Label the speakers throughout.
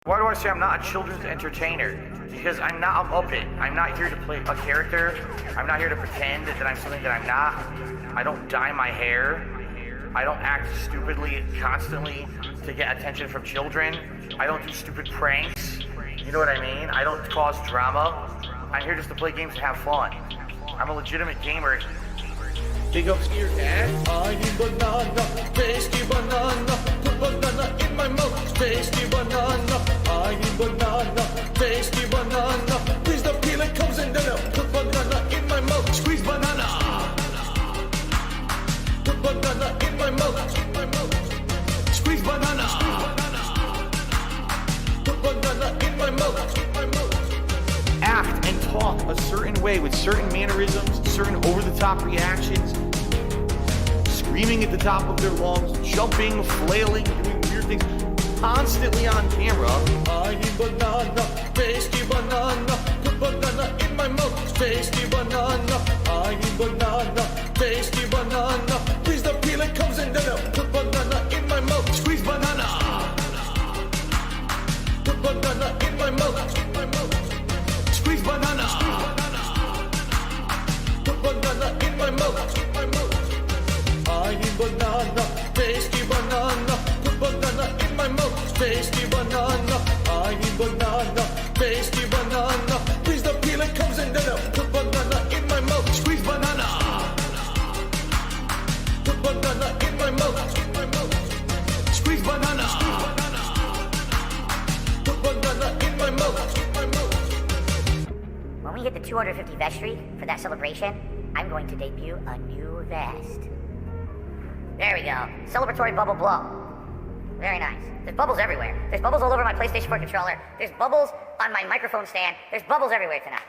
Speaker 1: Why do I say I'm not a children's entertainer? Because I'm not a Muppet. I'm not here to play a character. I'm not here to pretend that I'm something that I'm not. I don't dye my hair. I don't act stupidly constantly to get attention from children. I don't do stupid pranks. You know what I mean? I don't cause drama. I'm here just to play games and have fun. I'm a legitimate gamer.
Speaker 2: Big ups Meerkat. I eat banana, tasty banana. Put banana in my mouth, tasty banana. I eat banana, tasty banana. Please the peel it comes in there. Put banana in my mouth, squeeze banana. Put banana in my mouth, squeeze banana. Put banana in my mouth.
Speaker 1: Act and talk a certain way with certain mannerisms, certain over-the-top reactions, screaming at the top of their lungs, jumping, flailing, doing weird things, constantly on camera.
Speaker 2: I eat banana, tasty banana. Put banana in my mouth, tasty banana. I eat banana, tasty banana. Please the peel it comes in there. Put banana in my mouth, squeeze banana. Put banana in my mouth. Squeeze banana. Put banana in my mouth. I eat banana, tasty banana. Put banana in my mouth, tasty banana. I eat banana, tasty banana. Please the peel it comes in there. Put banana in my mouth, squeeze banana. Put banana in my mouth. Squeeze banana. Put banana in my mouth.
Speaker 3: When we hit the 250 vestry for that celebration, I'm going to debut a new vest. There we go. Celebratory bubble blow. Very nice. There's bubbles everywhere. There's bubbles all over my PlayStation 4 controller. There's bubbles on my microphone stand. There's bubbles everywhere tonight.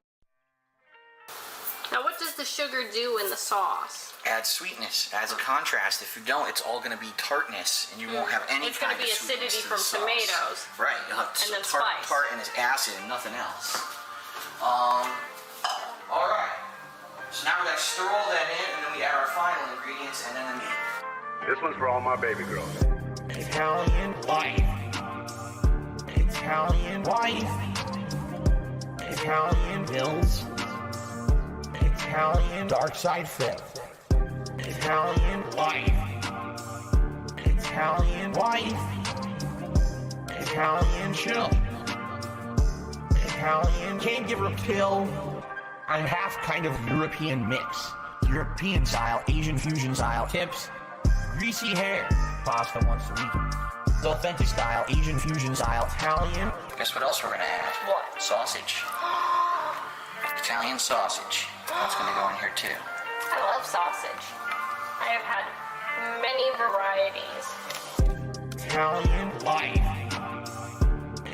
Speaker 4: Now what does the sugar do in the sauce?
Speaker 5: Adds sweetness, adds a contrast. If you don't, it's all going to be tartness, and you won't have any
Speaker 4: It's
Speaker 5: kind
Speaker 4: going to
Speaker 5: of
Speaker 4: be
Speaker 5: sweetness
Speaker 4: acidity
Speaker 5: to
Speaker 4: from
Speaker 5: the sauce.
Speaker 4: tomatoes.
Speaker 5: Right, you'll have
Speaker 4: And then
Speaker 5: tart
Speaker 4: spice.
Speaker 5: and its acid and nothing else. Alright. So now we got to stir all that in, and then we add our final ingredients, and then the meat.
Speaker 6: This one's for all my baby girls.
Speaker 2: Italian wife. Italian wife. Italian bills. Italian dark side flip. Italian wife. Italian wife. Italian chill. Italian can't give her a pill. I'm half kind of European mix. European style, Asian fusion style. Tips. Greasy hair. Pasta once a week. Authentic style, Asian fusion style. Italian.
Speaker 5: Guess what else we're going to add?
Speaker 4: What?
Speaker 5: Sausage. Italian sausage. That's going to go in here too.
Speaker 4: I love sausage. I have had many varieties.
Speaker 2: Italian wife.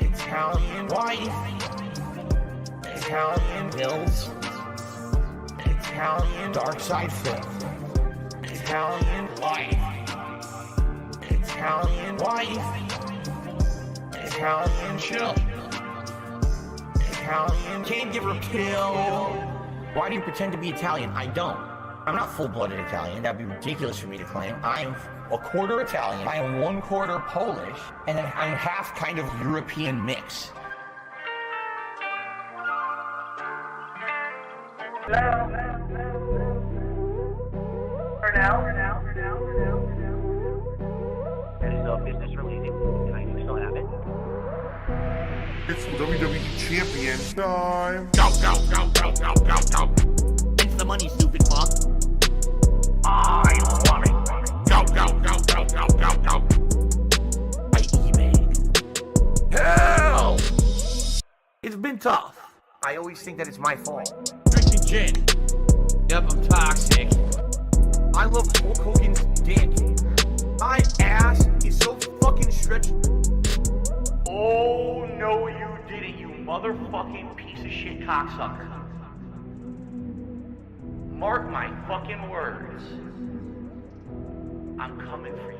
Speaker 2: Italian wife. Italian bills. Italian dark side flip. Italian wife. Italian wife. Italian chill. Italian can't give her a pill. Why do you pretend to be Italian? I don't. I'm not full-blooded Italian. That'd be ridiculous for me to claim. I'm a quarter Italian. I am 1/4 Polish, and then I'm half kind of European mix.
Speaker 1: Hello? For now? That is no business related. Can I still have it?
Speaker 6: It's WWE Champion time.
Speaker 2: Go, go, go, go, go, go, go. It's the money, stupid fuck. I love it. Go, go, go, go, go, go, go. I eBay.
Speaker 1: Hell! It's been tough. I always think that it's my fault.
Speaker 2: Drinking gin. Yep, I'm toxic.
Speaker 1: I love Hulk Hogan's dick. My ass is so fucking stretched. Oh, no, you didn't, you motherfucking piece of shit cocksucker. Mark my fucking words. I'm coming for you.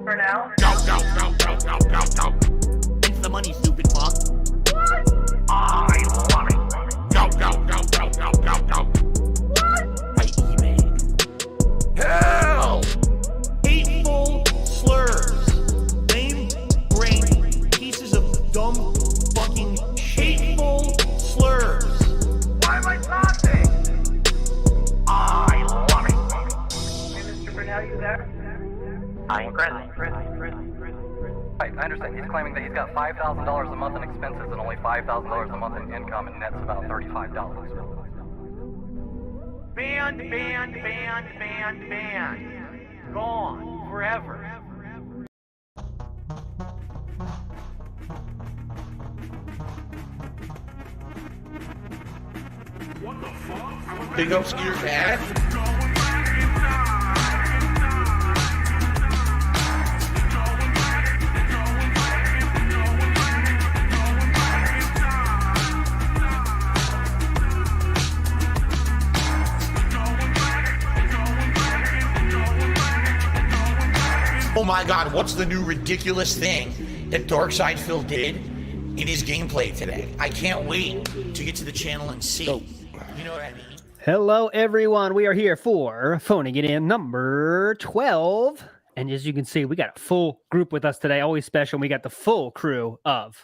Speaker 1: For now?
Speaker 2: Go, go, go, go, go, go, go. It's the money, stupid fuck.
Speaker 1: What?
Speaker 2: I love it. Go, go, go, go, go, go, go.
Speaker 1: What?
Speaker 2: I eBay.
Speaker 1: Hell! Hateful slurs. Lame brain pieces of I am present.
Speaker 7: Right, I understand. He's claiming that he's got $5,000 a month in expenses and only $5,000 a month in income, and nets about $35.
Speaker 1: Banned. Gone. Forever.
Speaker 2: Big ups Meerkat. Oh my god, what's the new ridiculous thing that Darkside Phil did in his gameplay today? I can't wait to get to the channel and see. You know what I mean?
Speaker 8: Hello, everyone. We are here for Phoning It In number 12. And as you can see, we got a full group with us today. Always special. We got the full crew of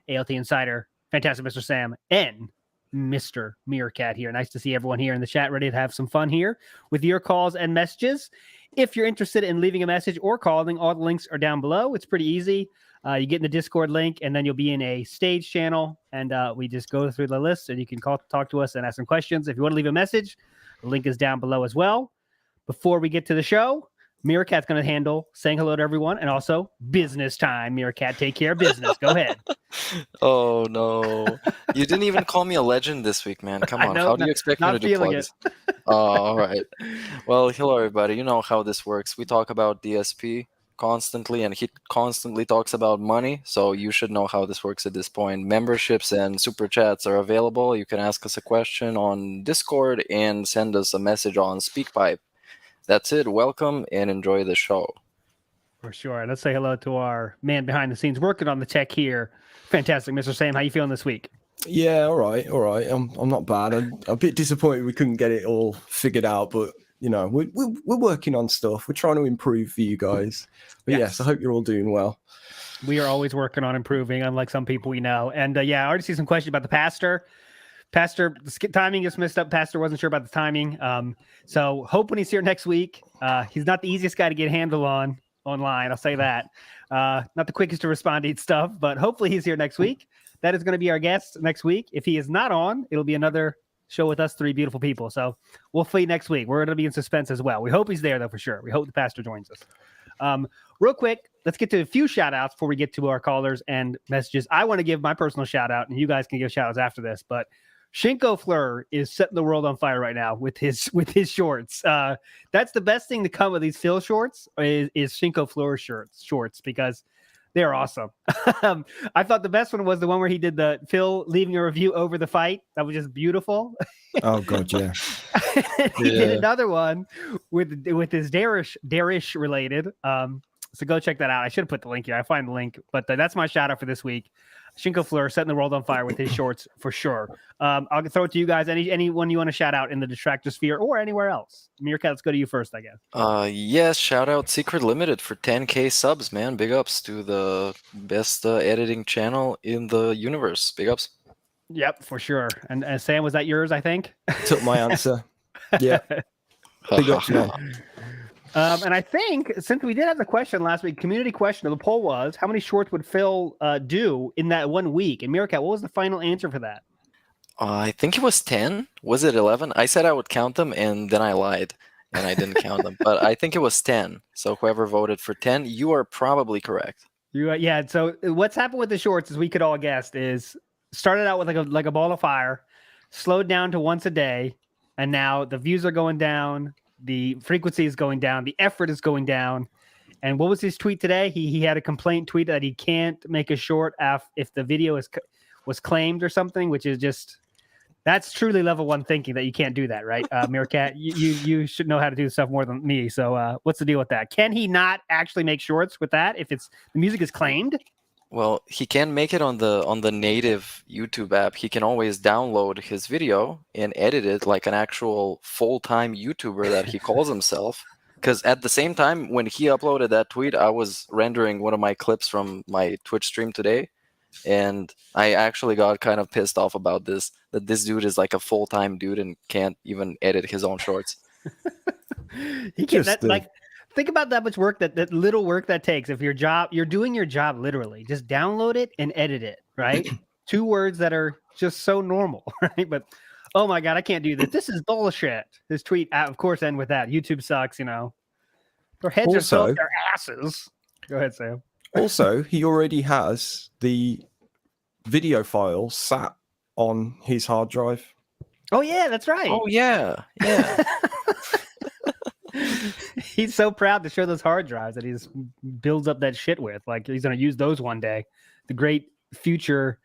Speaker 8: ALTInsider, Fantastic Mr. Sam, and Mr. Meerkat here. Nice to see everyone here in the chat, ready to have some fun here with your calls and messages. If you're interested in leaving a message or calling, all the links are down below. It's pretty easy. You get in the Discord link, and then you'll be in a stage channel, and we just go through the list, and you can talk to us and ask some questions. If you want to leave a message, the link is down below as well. Before we get to the show, Meerkat's going to handle saying hello to everyone, and also business time. Meerkat, take care of business. Go ahead.
Speaker 9: Oh, no. You didn't even call me a legend this week, man. Come on. How do you expect me to do plugs? Oh, all right. Well, hello, everybody. You know how this works. We talk about DSP constantly, and he constantly talks about money, so you should know how this works at this point. Memberships and super chats are available. You can ask us a question on Discord and send us a message on SpeakPipe. That's it. Welcome and enjoy the show.
Speaker 8: For sure. Let's say hello to our man behind the scenes working on the tech here. Fantastic, Mr. Sam. How you feeling this week?
Speaker 10: Yeah, all right. I'm not bad. I'm a bit disappointed we couldn't get it all figured out, but you know, we're working on stuff. We're trying to improve for you guys. But yes, I hope you're all doing well.
Speaker 8: We are always working on improving, unlike some people we know. And yeah, I already see some questions about the pastor. Pastor, the timing is messed up. Pastor wasn't sure about the timing. So hope when he's here next week. He's not the easiest guy to get a handle on online. I'll say that. Not the quickest to respond to stuff, but hopefully he's here next week. That is going to be our guest next week. If he is not on, it'll be another show with us three beautiful people. So we'll see next week. We're going to be in suspense as well. We hope he's there, though, for sure. We hope the pastor joins us. Real quick, let's get to a few shout outs before we get to our callers and messages. I want to give my personal shout out, and you guys can give shout outs after this, but Shinko Fleur is setting the world on fire right now with his shorts. That's the best thing to come with these Phil shorts is Shinko Fleur shorts because they're awesome. I thought the best one was the one where he did the Phil leaving a review over the fight. That was just beautiful.
Speaker 10: Oh god, yeah.
Speaker 8: He did another one with his Darish related. So go check that out. I should have put the link here. I find the link, but that's my shout out for this week. Shinko Fleur setting the world on fire with his shorts for sure. I'll throw it to you guys. Anyone you want to shout out in the Distractor sphere or anywhere else? Meerkat, let's go to you first, I guess.
Speaker 9: Yes, shout out Secret Limited for 10K subs, man. Big ups to the best editing channel in the universe. Big ups.
Speaker 8: Yep, for sure. And Sam, was that yours, I think?
Speaker 10: Took my answer. Yeah. Big ups, man.
Speaker 8: And I think since we did have the question last week, community question, the poll was, how many shorts would Phil do in that 1 week? And Meerkat, what was the final answer for that?
Speaker 9: I think it was 10. Was it 11? I said I would count them, and then I lied, and I didn't count them. But I think it was 10. So whoever voted for 10, you are probably correct.
Speaker 8: Yeah. So what's happened with the shorts, as we could all guess, is started out with like a ball of fire, slowed down to once a day, and now the views are going down. The frequency is going down. The effort is going down. And what was his tweet today? He had a complaint tweet that he can't make a short if the video was claimed or something, which is just, that's truly level 1 thinking that you can't do that, right? Meerkat, you should know how to do stuff more than me. So what's the deal with that? Can he not actually make shorts with that if the music is claimed?
Speaker 9: Well, he can make it on the native YouTube app. He can always download his video and edit it like an actual full-time YouTuber that he calls himself. Because at the same time, when he uploaded that tweet, I was rendering one of my clips from my Twitch stream today. And I actually got kind of pissed off about this, that this dude is like a full-time dude and can't even edit his own shorts.
Speaker 8: He can Think about that much work that little work that takes. If you're doing your job literally, just download it and edit it, right? 2 words that are just so normal, right? But oh my God, I can't do this. This is bullshit. His tweet, of course, end with that. YouTube sucks, Their heads are so up their asses. Go ahead, Sam.
Speaker 10: Also, he already has the video file sat on his hard drive.
Speaker 8: Oh yeah, that's right.
Speaker 9: Oh yeah.
Speaker 8: He's so proud to show those hard drives that he builds up that shit with. Like he's gonna use those one day. The great future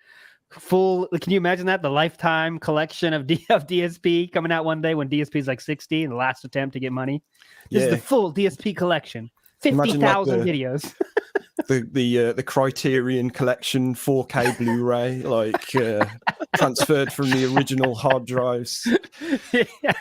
Speaker 8: full. Can you imagine that? The lifetime collection of DSP coming out one day when DSP is like 60 and the last attempt to get money. This is the full DSP collection. 50,000 videos.
Speaker 10: the Criterion Collection 4K Blu-ray, transferred from the original hard drives.
Speaker 8: Yeah.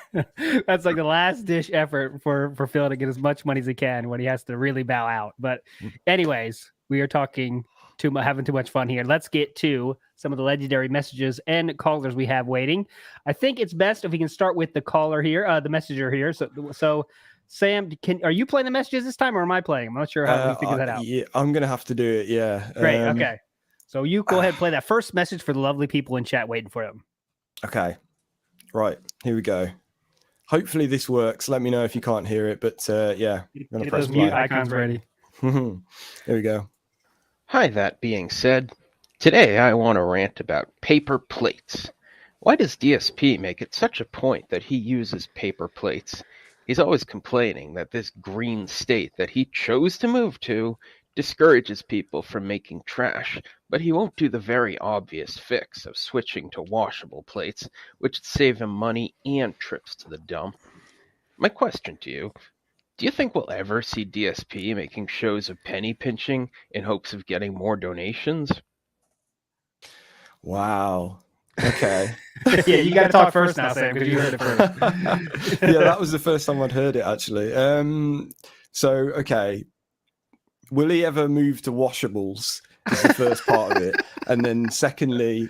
Speaker 8: That's like the last dish effort for Phil to get as much money as he can when he has to really bow out. But anyways, we are talking having too much fun here. Let's get to some of the legendary messages and callers we have waiting. I think it's best if we can start with the caller here, the messenger here. So Sam, are you playing the messages this time, or am I playing? I'm not sure how we figure that out.
Speaker 10: Yeah, I'm gonna have to do it. Yeah.
Speaker 8: Great. Okay. So you go ahead and play that first message for the lovely people in chat waiting for them.
Speaker 10: Okay. Right. Here we go. Hopefully this works. Let me know if you can't hear it. But yeah, I'm gonna press
Speaker 8: those mute icons ready.
Speaker 10: Here we go.
Speaker 11: Hi. That being said, today I want to rant about paper plates. Why does DSP make it such a point that he uses paper plates? He's always complaining that this green state that he chose to move to discourages people from making trash, but he won't do the very obvious fix of switching to washable plates, which would save him money and trips to the dump. My question to you, do you think we'll ever see DSP making shows of penny pinching in hopes of getting more donations?
Speaker 10: Wow. Okay.
Speaker 8: Yeah, you got to talk first now, Sam, because you heard it first.
Speaker 10: Yeah, that was the first time I'd heard it, actually. Okay. Will he ever move to washables? Is the first part of it. And then secondly,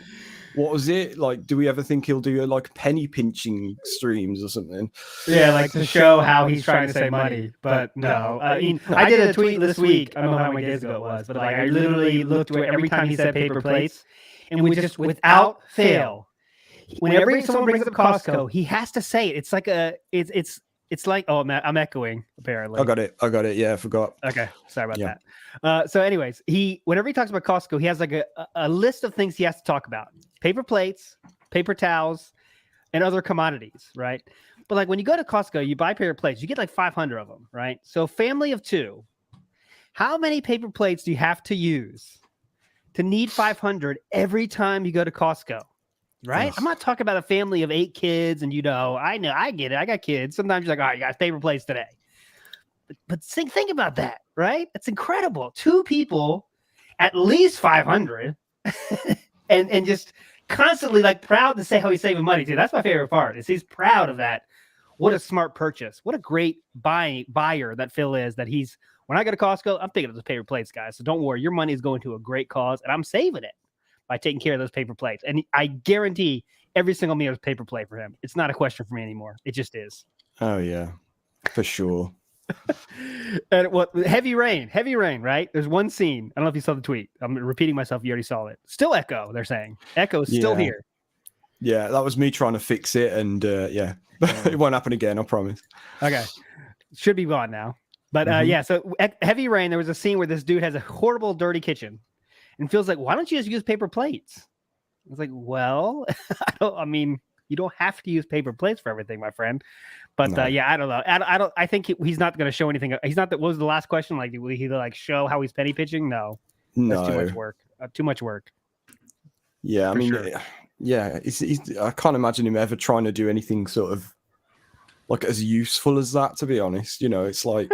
Speaker 10: what was it? Do we ever think he'll do penny pinching streams or something?
Speaker 8: Yeah, to show how he's trying to save money. But no. I did a tweet this week. I don't know how many days ago it was, but I literally looked where every time he said paper plates, and we just, without fail, whenever someone brings up Costco, he has to say it. It's like it's like, oh, I'm echoing, apparently.
Speaker 10: I got it. Yeah, I forgot.
Speaker 8: Okay, sorry about that. So anyways, whenever he talks about Costco, he has a list of things he has to talk about. Paper plates, paper towels, and other commodities, right? But when you go to Costco, you buy paper plates, you get 500 of them, right? So family of 2, how many paper plates do you have to use to need 500 every time you go to Costco, right? I'm not talking about a family of 8 kids and I get it. I got kids. Sometimes you're like, all right, you got paper plates today. But think about that, right? It's incredible. 2 people, at least 500, and just constantly proud to say how he's saving money too. That's my favorite part. Is he's proud of that. What a smart purchase. What a great buyer that Phil is. That when I go to Costco, I'm thinking of those paper plates, guys. So don't worry, your money is going to a great cause, and I'm saving it by taking care of those paper plates. And I guarantee every single meal is paper plate for him. It's not a question for me anymore. It just is.
Speaker 10: Oh yeah, for sure.
Speaker 8: And heavy rain, right? There's one scene. I don't know if you saw the tweet. I'm repeating myself. You already saw it. Still echo, they're saying. Echo is still here.
Speaker 10: Yeah, that was me trying to fix it, and it won't happen again, I promise.
Speaker 8: Okay. Should be gone now. But so heavy rain, there was a scene where this dude has a horrible, dirty kitchen and feels like, why don't you just use paper plates? I was like, well, you don't have to use paper plates for everything, my friend. But no. I don't know. I think he's not going to show anything. He's not. What was the last question? Will he show how he's penny pitching? No. That's too much work. Too much work.
Speaker 10: Yeah, I can't imagine him ever trying to do anything sort of as useful as that. To be honest, it's I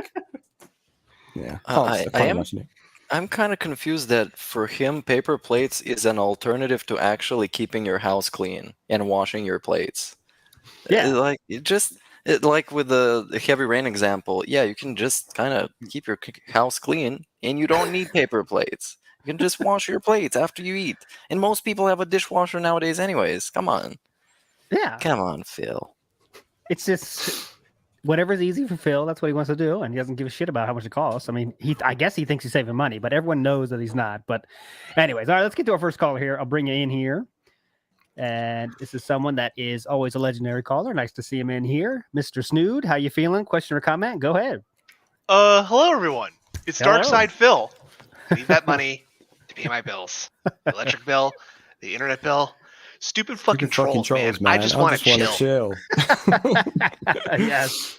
Speaker 10: can't imagine it.
Speaker 9: I'm kind of confused that for him, paper plates is an alternative to actually keeping your house clean and washing your plates.
Speaker 8: Yeah,
Speaker 9: like with the heavy rain example, you can just kind of keep your house clean and you don't need paper plates. You can just wash your plates after you eat. And most people have a dishwasher nowadays anyways. Come on.
Speaker 8: Yeah.
Speaker 9: Come on, Phil.
Speaker 8: It's just, whatever's easy for Phil, that's what he wants to do, and he doesn't give a shit about how much it costs. I mean, I guess he thinks he's saving money, but everyone knows that he's not. But anyways, all right, let's get to our first caller here. I'll bring you in here. And this is someone that is always a legendary caller. Nice to see him in here. Mr. Snood, how you feeling? Question or comment? Go ahead.
Speaker 12: Hello, everyone. It's
Speaker 8: Hello.
Speaker 12: Darkside Phil. I need that money to pay my bills. The electric bill, the internet bill. Stupid fucking trolls, man. I just want to chill.
Speaker 8: Yes.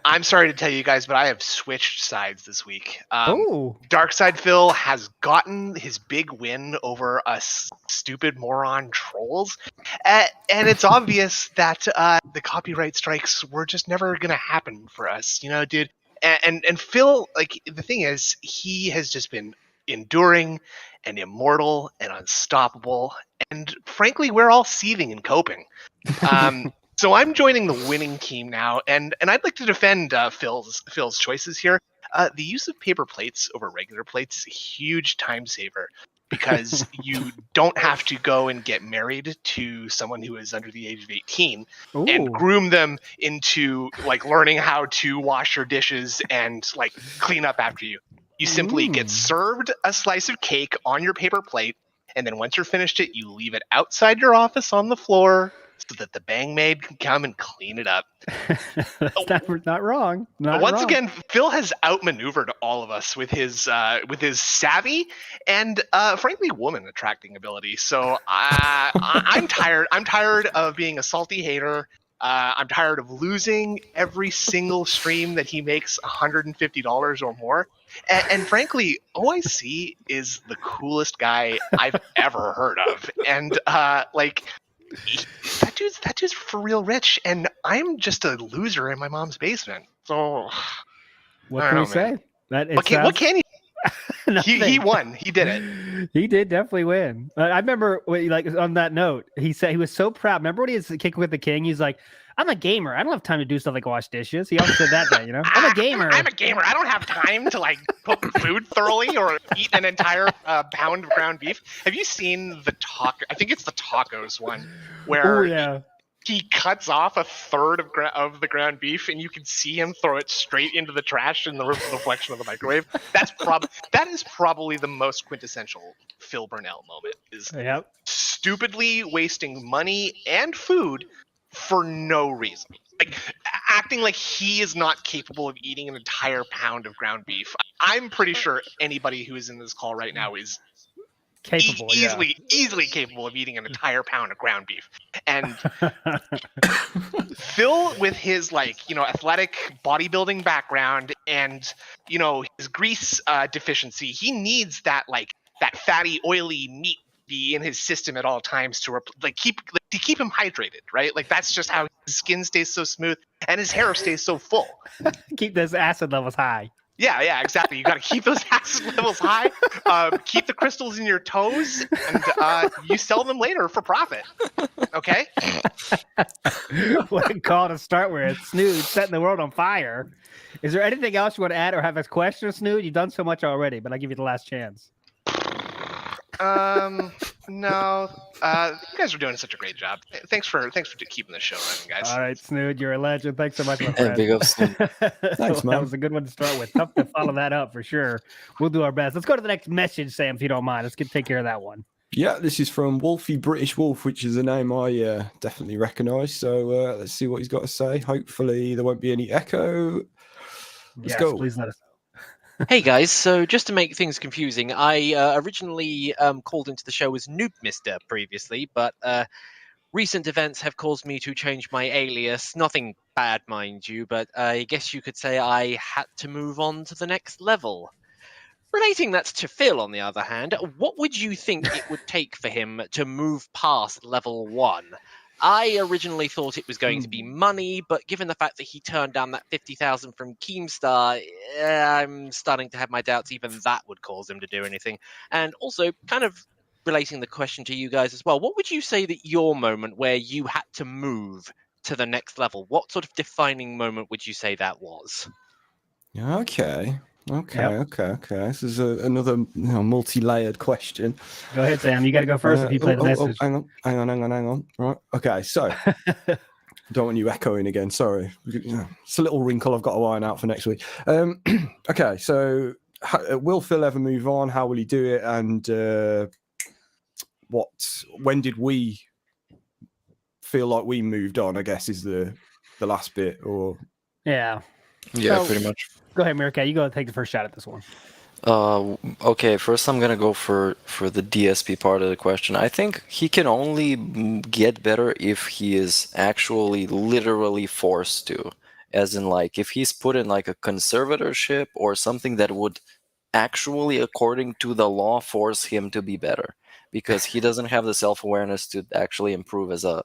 Speaker 12: I'm sorry to tell you guys, but I have switched sides this week.
Speaker 8: Oh.
Speaker 12: Darkside Phil has gotten his big win over us stupid moron trolls. And it's obvious that the copyright strikes were just never going to happen for us. You know, dude. And Phil, like, the thing is, he has just been enduring and immortal and unstoppable, and frankly we're all seething and coping. So I'm joining the winning team now, and I'd like to defend Phil's choices here. The use of paper plates over regular plates is a huge time saver, because you don't have to go and get married to someone who is under the age of 18 and groom them into like learning how to wash your dishes and like clean up after you. You simply get served a slice of cake on your paper plate, and then once you're finished it, you leave it outside your office on the floor so that the bang maid can come and clean it up.
Speaker 8: That's not wrong.
Speaker 12: Once again, Phil has outmaneuvered all of us with his savvy and frankly woman attracting ability. So I'm tired. I'm tired of being a salty hater. I'm tired of losing every single stream that he makes $150 or more. And frankly, OIC is the coolest guy I've ever heard of. And like, that dude's for real rich, and I'm just a loser in my mom's basement. So
Speaker 8: what can we say?
Speaker 12: What can he? He won. He did it.
Speaker 8: He did definitely win. I remember, like, on that note, he said he was so proud. Remember when he was kicking with the king? He's like, "I'm a gamer. I don't have time to do stuff like wash dishes." He also said that day, you know. I'm a gamer.
Speaker 12: I'm a gamer. I don't have time to like cook food thoroughly or eat an entire pound of ground beef. Have you seen the taco? I think it's the tacos one where he cuts off a third of the ground beef, and you can see him throw it straight into the trash in the reflection of the microwave. That is probably the most quintessential Phil Burnell moment. Is stupidly wasting money and food for no reason, like acting like he is not capable of eating an entire pound of ground beef. I'm pretty sure anybody who is in this call right now is
Speaker 8: capable,
Speaker 12: easily capable of eating an entire pound of ground beef. And Phil, with his athletic bodybuilding background and his grease deficiency, he needs that fatty, oily meat be in his system at all times to keep him hydrated, right? Like, that's just how his skin stays so smooth and his hair stays so full.
Speaker 8: Keep those acid levels high.
Speaker 12: Yeah, exactly. You got to keep those acid levels high. Keep the crystals in your toes, and you sell them later for profit. Okay.
Speaker 8: What a call to start with. Snood setting the world on fire. Is there anything else you want to add or have as question, Snood? You've done so much already, but I'll give you the last chance.
Speaker 12: No. You guys are doing such a great job. Thanks for keeping the show running, guys.
Speaker 8: All right, Snood, you're a legend. Thanks so much, my friend.
Speaker 9: Big up, Snood.
Speaker 8: Thanks, man. That was a good one to start with. Tough to follow that up for sure. We'll do our best. Let's go to the next message, Sam, if you don't mind. Let's take care of that one.
Speaker 10: Yeah, this is from Wolfie British Wolf, which is a name I definitely recognise. So let's see what he's got to say. Hopefully there won't be any echo. Let's go.
Speaker 8: Please let us know.
Speaker 13: Hey guys, so just to make things confusing, I originally called into the show as Noob Mister previously, but recent events have caused me to change my alias. Nothing bad, mind you, but I guess you could say I had to move on to the next level. Relating that to Phil, on the other hand, what would you think it would take for him to move past level 1? I originally thought it was going to be money, but given the fact that he turned down that 50,000 from Keemstar, I'm starting to have my doubts even that would cause him to do anything. And also, kind of relating the question to you guys as well, what would you say that your moment where you had to move to the next level, what sort of defining moment would you say that was?
Speaker 10: Okay. This is another multi-layered question.
Speaker 8: Go ahead, Sam. You got to go first if you play the message.
Speaker 10: Hang on. Right. Okay, so Don't want you echoing again. Sorry. It's a little wrinkle I've got to iron out for next week. Okay, so will Phil ever move on? How will he do it? And when did we feel like we moved on, I guess, is the last bit. Or
Speaker 8: Yeah,
Speaker 9: pretty much.
Speaker 8: Go ahead, Meerkat. You go take the first shot at this one.
Speaker 9: Okay, first I'm gonna go for the DSP part of the question. I think he can only get better if he is actually literally forced to, as in like if he's put in like a conservatorship or something that would actually, according to the law, force him to be better, because he doesn't have the self-awareness to actually improve as a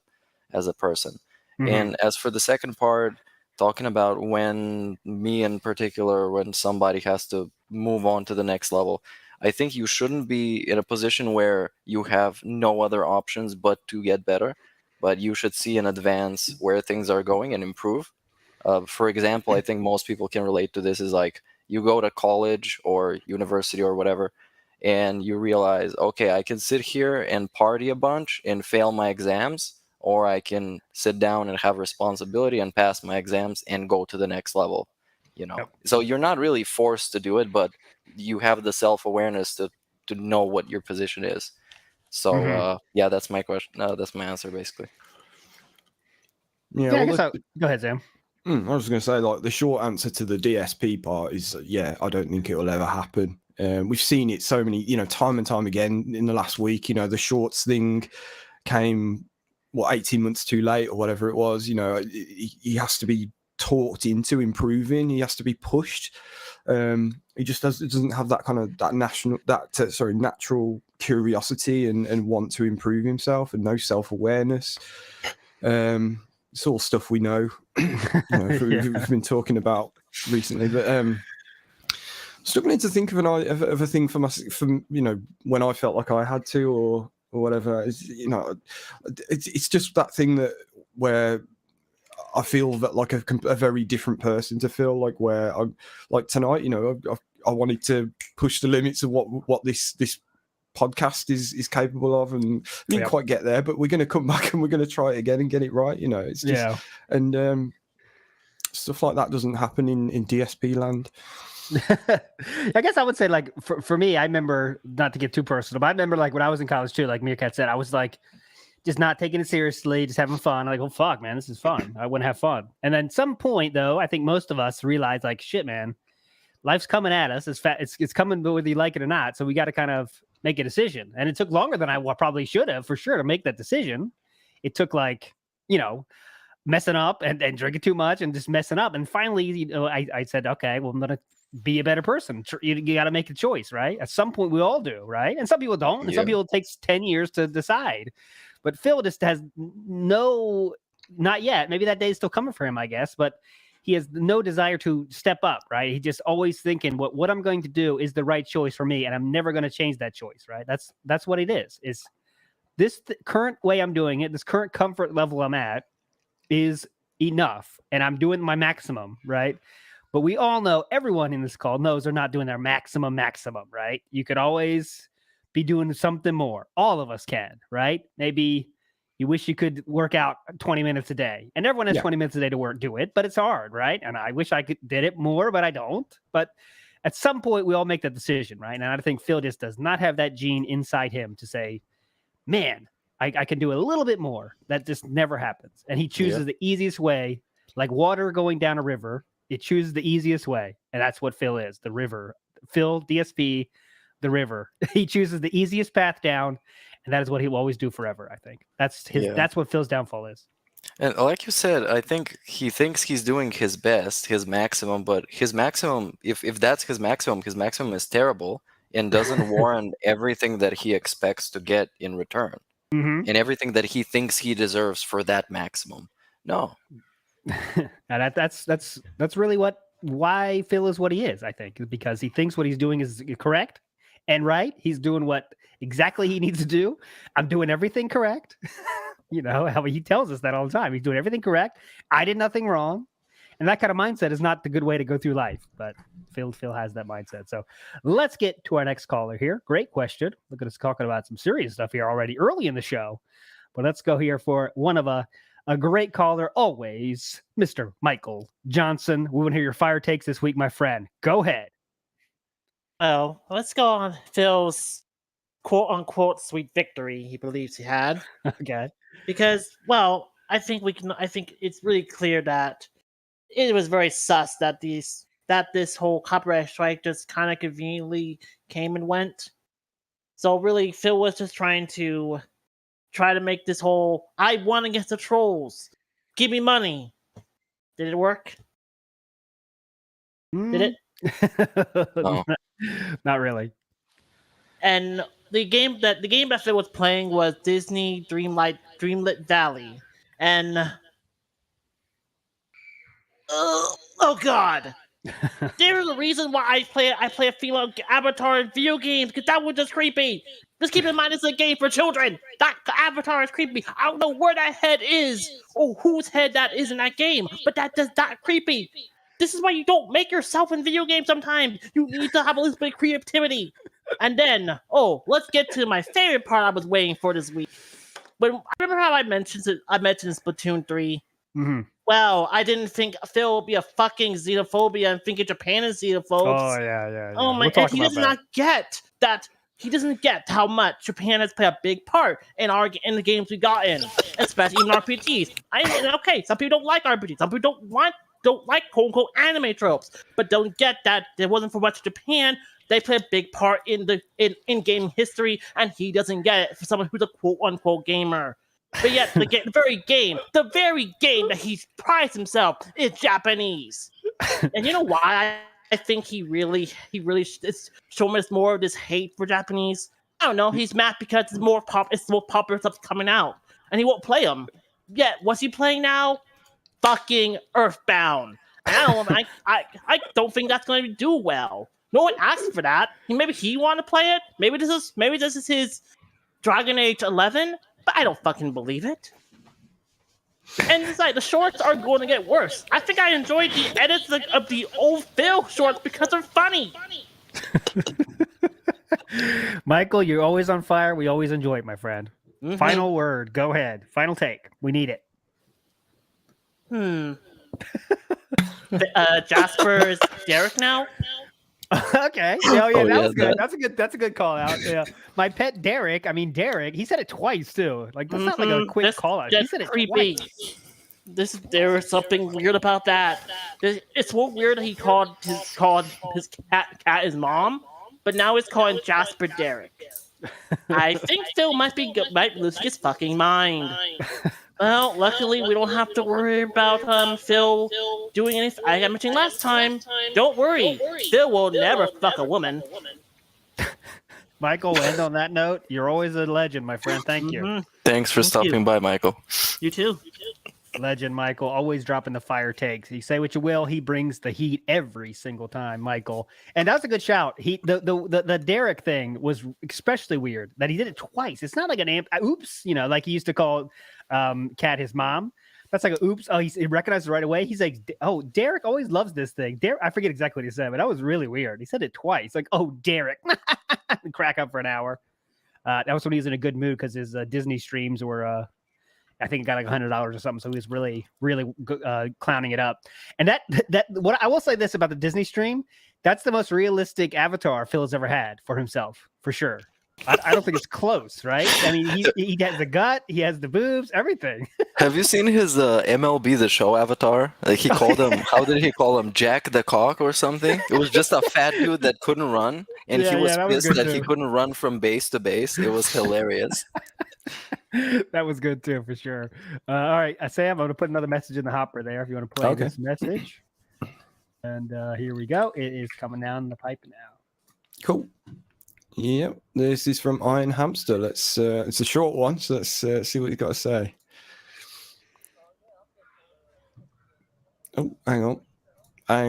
Speaker 9: person. And as for the second part, talking about when me in particular, when somebody has to move on to the next level, I think you shouldn't be in a position where you have no other options but to get better, but you should see in advance where things are going and improve. For example, I think most people can relate to this, is like you go to college or university or whatever, and you realize, okay, I can sit here and party a bunch and fail my exams, or I can sit down and have responsibility and pass my exams and go to the next level, So you're not really forced to do it, but you have the self-awareness to know what your position is. So yeah, that's my question. That's my answer, basically.
Speaker 8: Yeah, well, go ahead, Sam.
Speaker 10: I was going to say, like, the short answer to the DSP part is, I don't think it will ever happen. We've seen it so many, time and time again in the last week. The shorts thing came 18 months too late or whatever it was. He has to be taught into improving. He has to be pushed. He just doesn't have that kind of natural curiosity and want to improve himself, and no self-awareness. It's all stuff we know, we've been talking about recently. But struggling to think of a thing from when I felt like I had to or whatever. It's just that thing that where I feel that like a very different person to Phil, like where I like tonight. I wanted to push the limits of what this podcast is capable of, and we didn't quite get there, but we're going to come back and we're going to try it again and get it right. It's just and stuff like that doesn't happen in DSP land.
Speaker 8: I guess I would say, like, for me, I remember, not to get too personal, but I remember like when I was in college too, like Meerkat said, I was like just not taking it seriously, just having fun. Like, oh fuck, man, this is fun. I wouldn't have fun. And then some point though, I think most of us realize, like, shit, man, life's coming at us. It's coming whether you like it or not. So we got to kind of make a decision. And it took longer than I probably should have, for sure, to make that decision. It took like, messing up and drinking too much and just messing up. And finally, I said, okay, well, I'm going to be a better person. You got to make a choice, right? At some point we all do, right? And some people don't. And some people, it takes 10 years to decide. But Phil just has not yet. Maybe that day is still coming for him, I guess. But he has no desire to step up, right? He just always thinking what I'm going to do is the right choice for me, and I'm never going to change that choice, right? That's what it is. Is this current way I'm doing it, this current comfort level I'm at is enough, and I'm doing my maximum, right? But we all know, everyone in this call knows they're not doing their maximum, right? You could always be doing something more. All of us can, right? Maybe you wish you could work out 20 minutes a day, and everyone has 20 minutes a day to do it, but it's hard, right? And I wish I did it more, but I don't. But at some point we all make that decision, right? And I think Phil just does not have that gene inside him to say, man, I can do a little bit more. That just never happens. And he chooses the easiest way, like water going down a river. It chooses the easiest way. And that's what Phil is, the river. Phil, DSP, the river. He chooses the easiest path down, and that is what he will always do forever, I think. That's what Phil's downfall is.
Speaker 9: And like you said, I think he thinks he's doing his best, his maximum, but his maximum, if that's his maximum is terrible and doesn't warrant everything that he expects to get in return. And everything that he thinks he deserves for that maximum. No.
Speaker 8: And that's really why Phil is what he is, I think, because he thinks what he's doing is correct and right. He's doing what exactly he needs to do. I'm doing everything correct. How he tells us that all the time. He's doing everything correct. I did nothing wrong. And that kind of mindset is not the good way to go through life, but Phil has that mindset. So let's get to our next caller here. Great question. Look at us talking about some serious stuff here already early in the show. But let's go here for one of a great caller always, Mr. Michael Johnson. We want to hear your fire takes this week, my friend. Go ahead.
Speaker 14: Well, let's go on Phil's quote-unquote sweet victory he believes he had.
Speaker 8: Okay.
Speaker 14: Because, well, I think it's really clear that it was very sus that this whole copyright strike just kind of conveniently came and went. So really, Phil was just trying to make this whole "I won against the trolls, give me money." Did it work? Did it?
Speaker 9: No.
Speaker 8: Not really.
Speaker 14: And the game that Phil was playing was Disney Dreamlit Valley, and oh god. There's a reason why I play a female avatar in video games, because that was just creepy. Just keep in mind it's a game for children. That avatar is creepy. I don't know where that head is or whose head that is in that game, but that does that creepy. This is why you don't make yourself in video games sometimes. You need to have a little bit of creativity. And then, let's get to my favorite part I was waiting for this week. But I remember how I mentioned Splatoon 3.
Speaker 8: Mm-hmm.
Speaker 14: Well, I didn't think Phil would be a fucking xenophobia and thinking Japan is xenophobes.
Speaker 8: Oh, yeah.
Speaker 14: Oh my god, he does not get that. He doesn't get how much Japan has played a big part in the games we got in, especially in RPGs. Okay, some people don't like RPGs. Some people don't like quote-unquote anime tropes, but don't get that there wasn't for much Japan. They play a big part in game history, and he doesn't get it for someone who's a quote-unquote gamer. But yet, the very game that he prides himself is Japanese. And you know why I think he really is showing us more of this hate for Japanese? I don't know. He's mad because it's more popular stuff coming out, and he won't play them. Yet, what's he playing now? Fucking Earthbound. And I don't think that's going to do well. No one asked for that. Maybe he want to play it. Maybe this is his Dragon Age 11. But I don't fucking believe it. And it's like the shorts are going to get worse. I think I enjoyed the edits of the old Phil shorts because they're funny.
Speaker 8: Michael, you're always on fire. We always enjoy it, my friend. Mm-hmm. Final word. Go ahead. Final take. We need it.
Speaker 14: Jasper's Derek now?
Speaker 8: Okay. That was good. That's a good call out. Yeah. My pet Derek. I mean Derek. He said it twice too. Like that's not like a quick call out. He said it
Speaker 14: creepy.
Speaker 8: Twice.
Speaker 14: There was something weird about that. It's so weird that he called his cat his mom, but now it's calling Jasper Derek. I think Phil might lose his fucking mind. Well, luckily we don't have to worry about Phil doing anything. I mentioned last time. Don't worry, Phil will never fuck a woman.
Speaker 8: Michael, end on that note. You're always a legend, my friend. Thank you.
Speaker 9: Thanks for stopping by, Michael.
Speaker 14: You too.
Speaker 8: Legend, Michael. Always dropping the fire takes. You say what you will, he brings the heat every single time, Michael. And that's a good shout. The Derek thing was especially weird that he did it twice. It's not like an oops, like he used to call Kat his mom. That's like a oops. Oh, he recognized it right away. He's like, oh, Derek always loves this thing. I forget exactly what he said, but that was really weird. He said it twice. Like, oh, Derek. Crack up for an hour. That was when he was in a good mood because his Disney streams were I think he got like $100 or something. So he was really, really clowning it up. And that what I will say this about the Disney stream, that's the most realistic avatar Phil has ever had for himself, for sure. I don't think it's close, right? I mean, he has the gut, he has the boobs, everything.
Speaker 9: Have you seen his MLB The Show avatar? Like he called him, how did he call him? Jack the Cock or something? It was just a fat dude that couldn't run, and he was pissed that he couldn't run from base to base. It was hilarious.
Speaker 8: That was good too, for sure. All right, Sam, I'm going to put another message in the hopper there if you want to play this message. And here we go. It is coming down the pipe now.
Speaker 10: Cool. Yep, this is from Iron Hamster. It's a short one, so let's see what he's got to say. Oh, hang on. Right,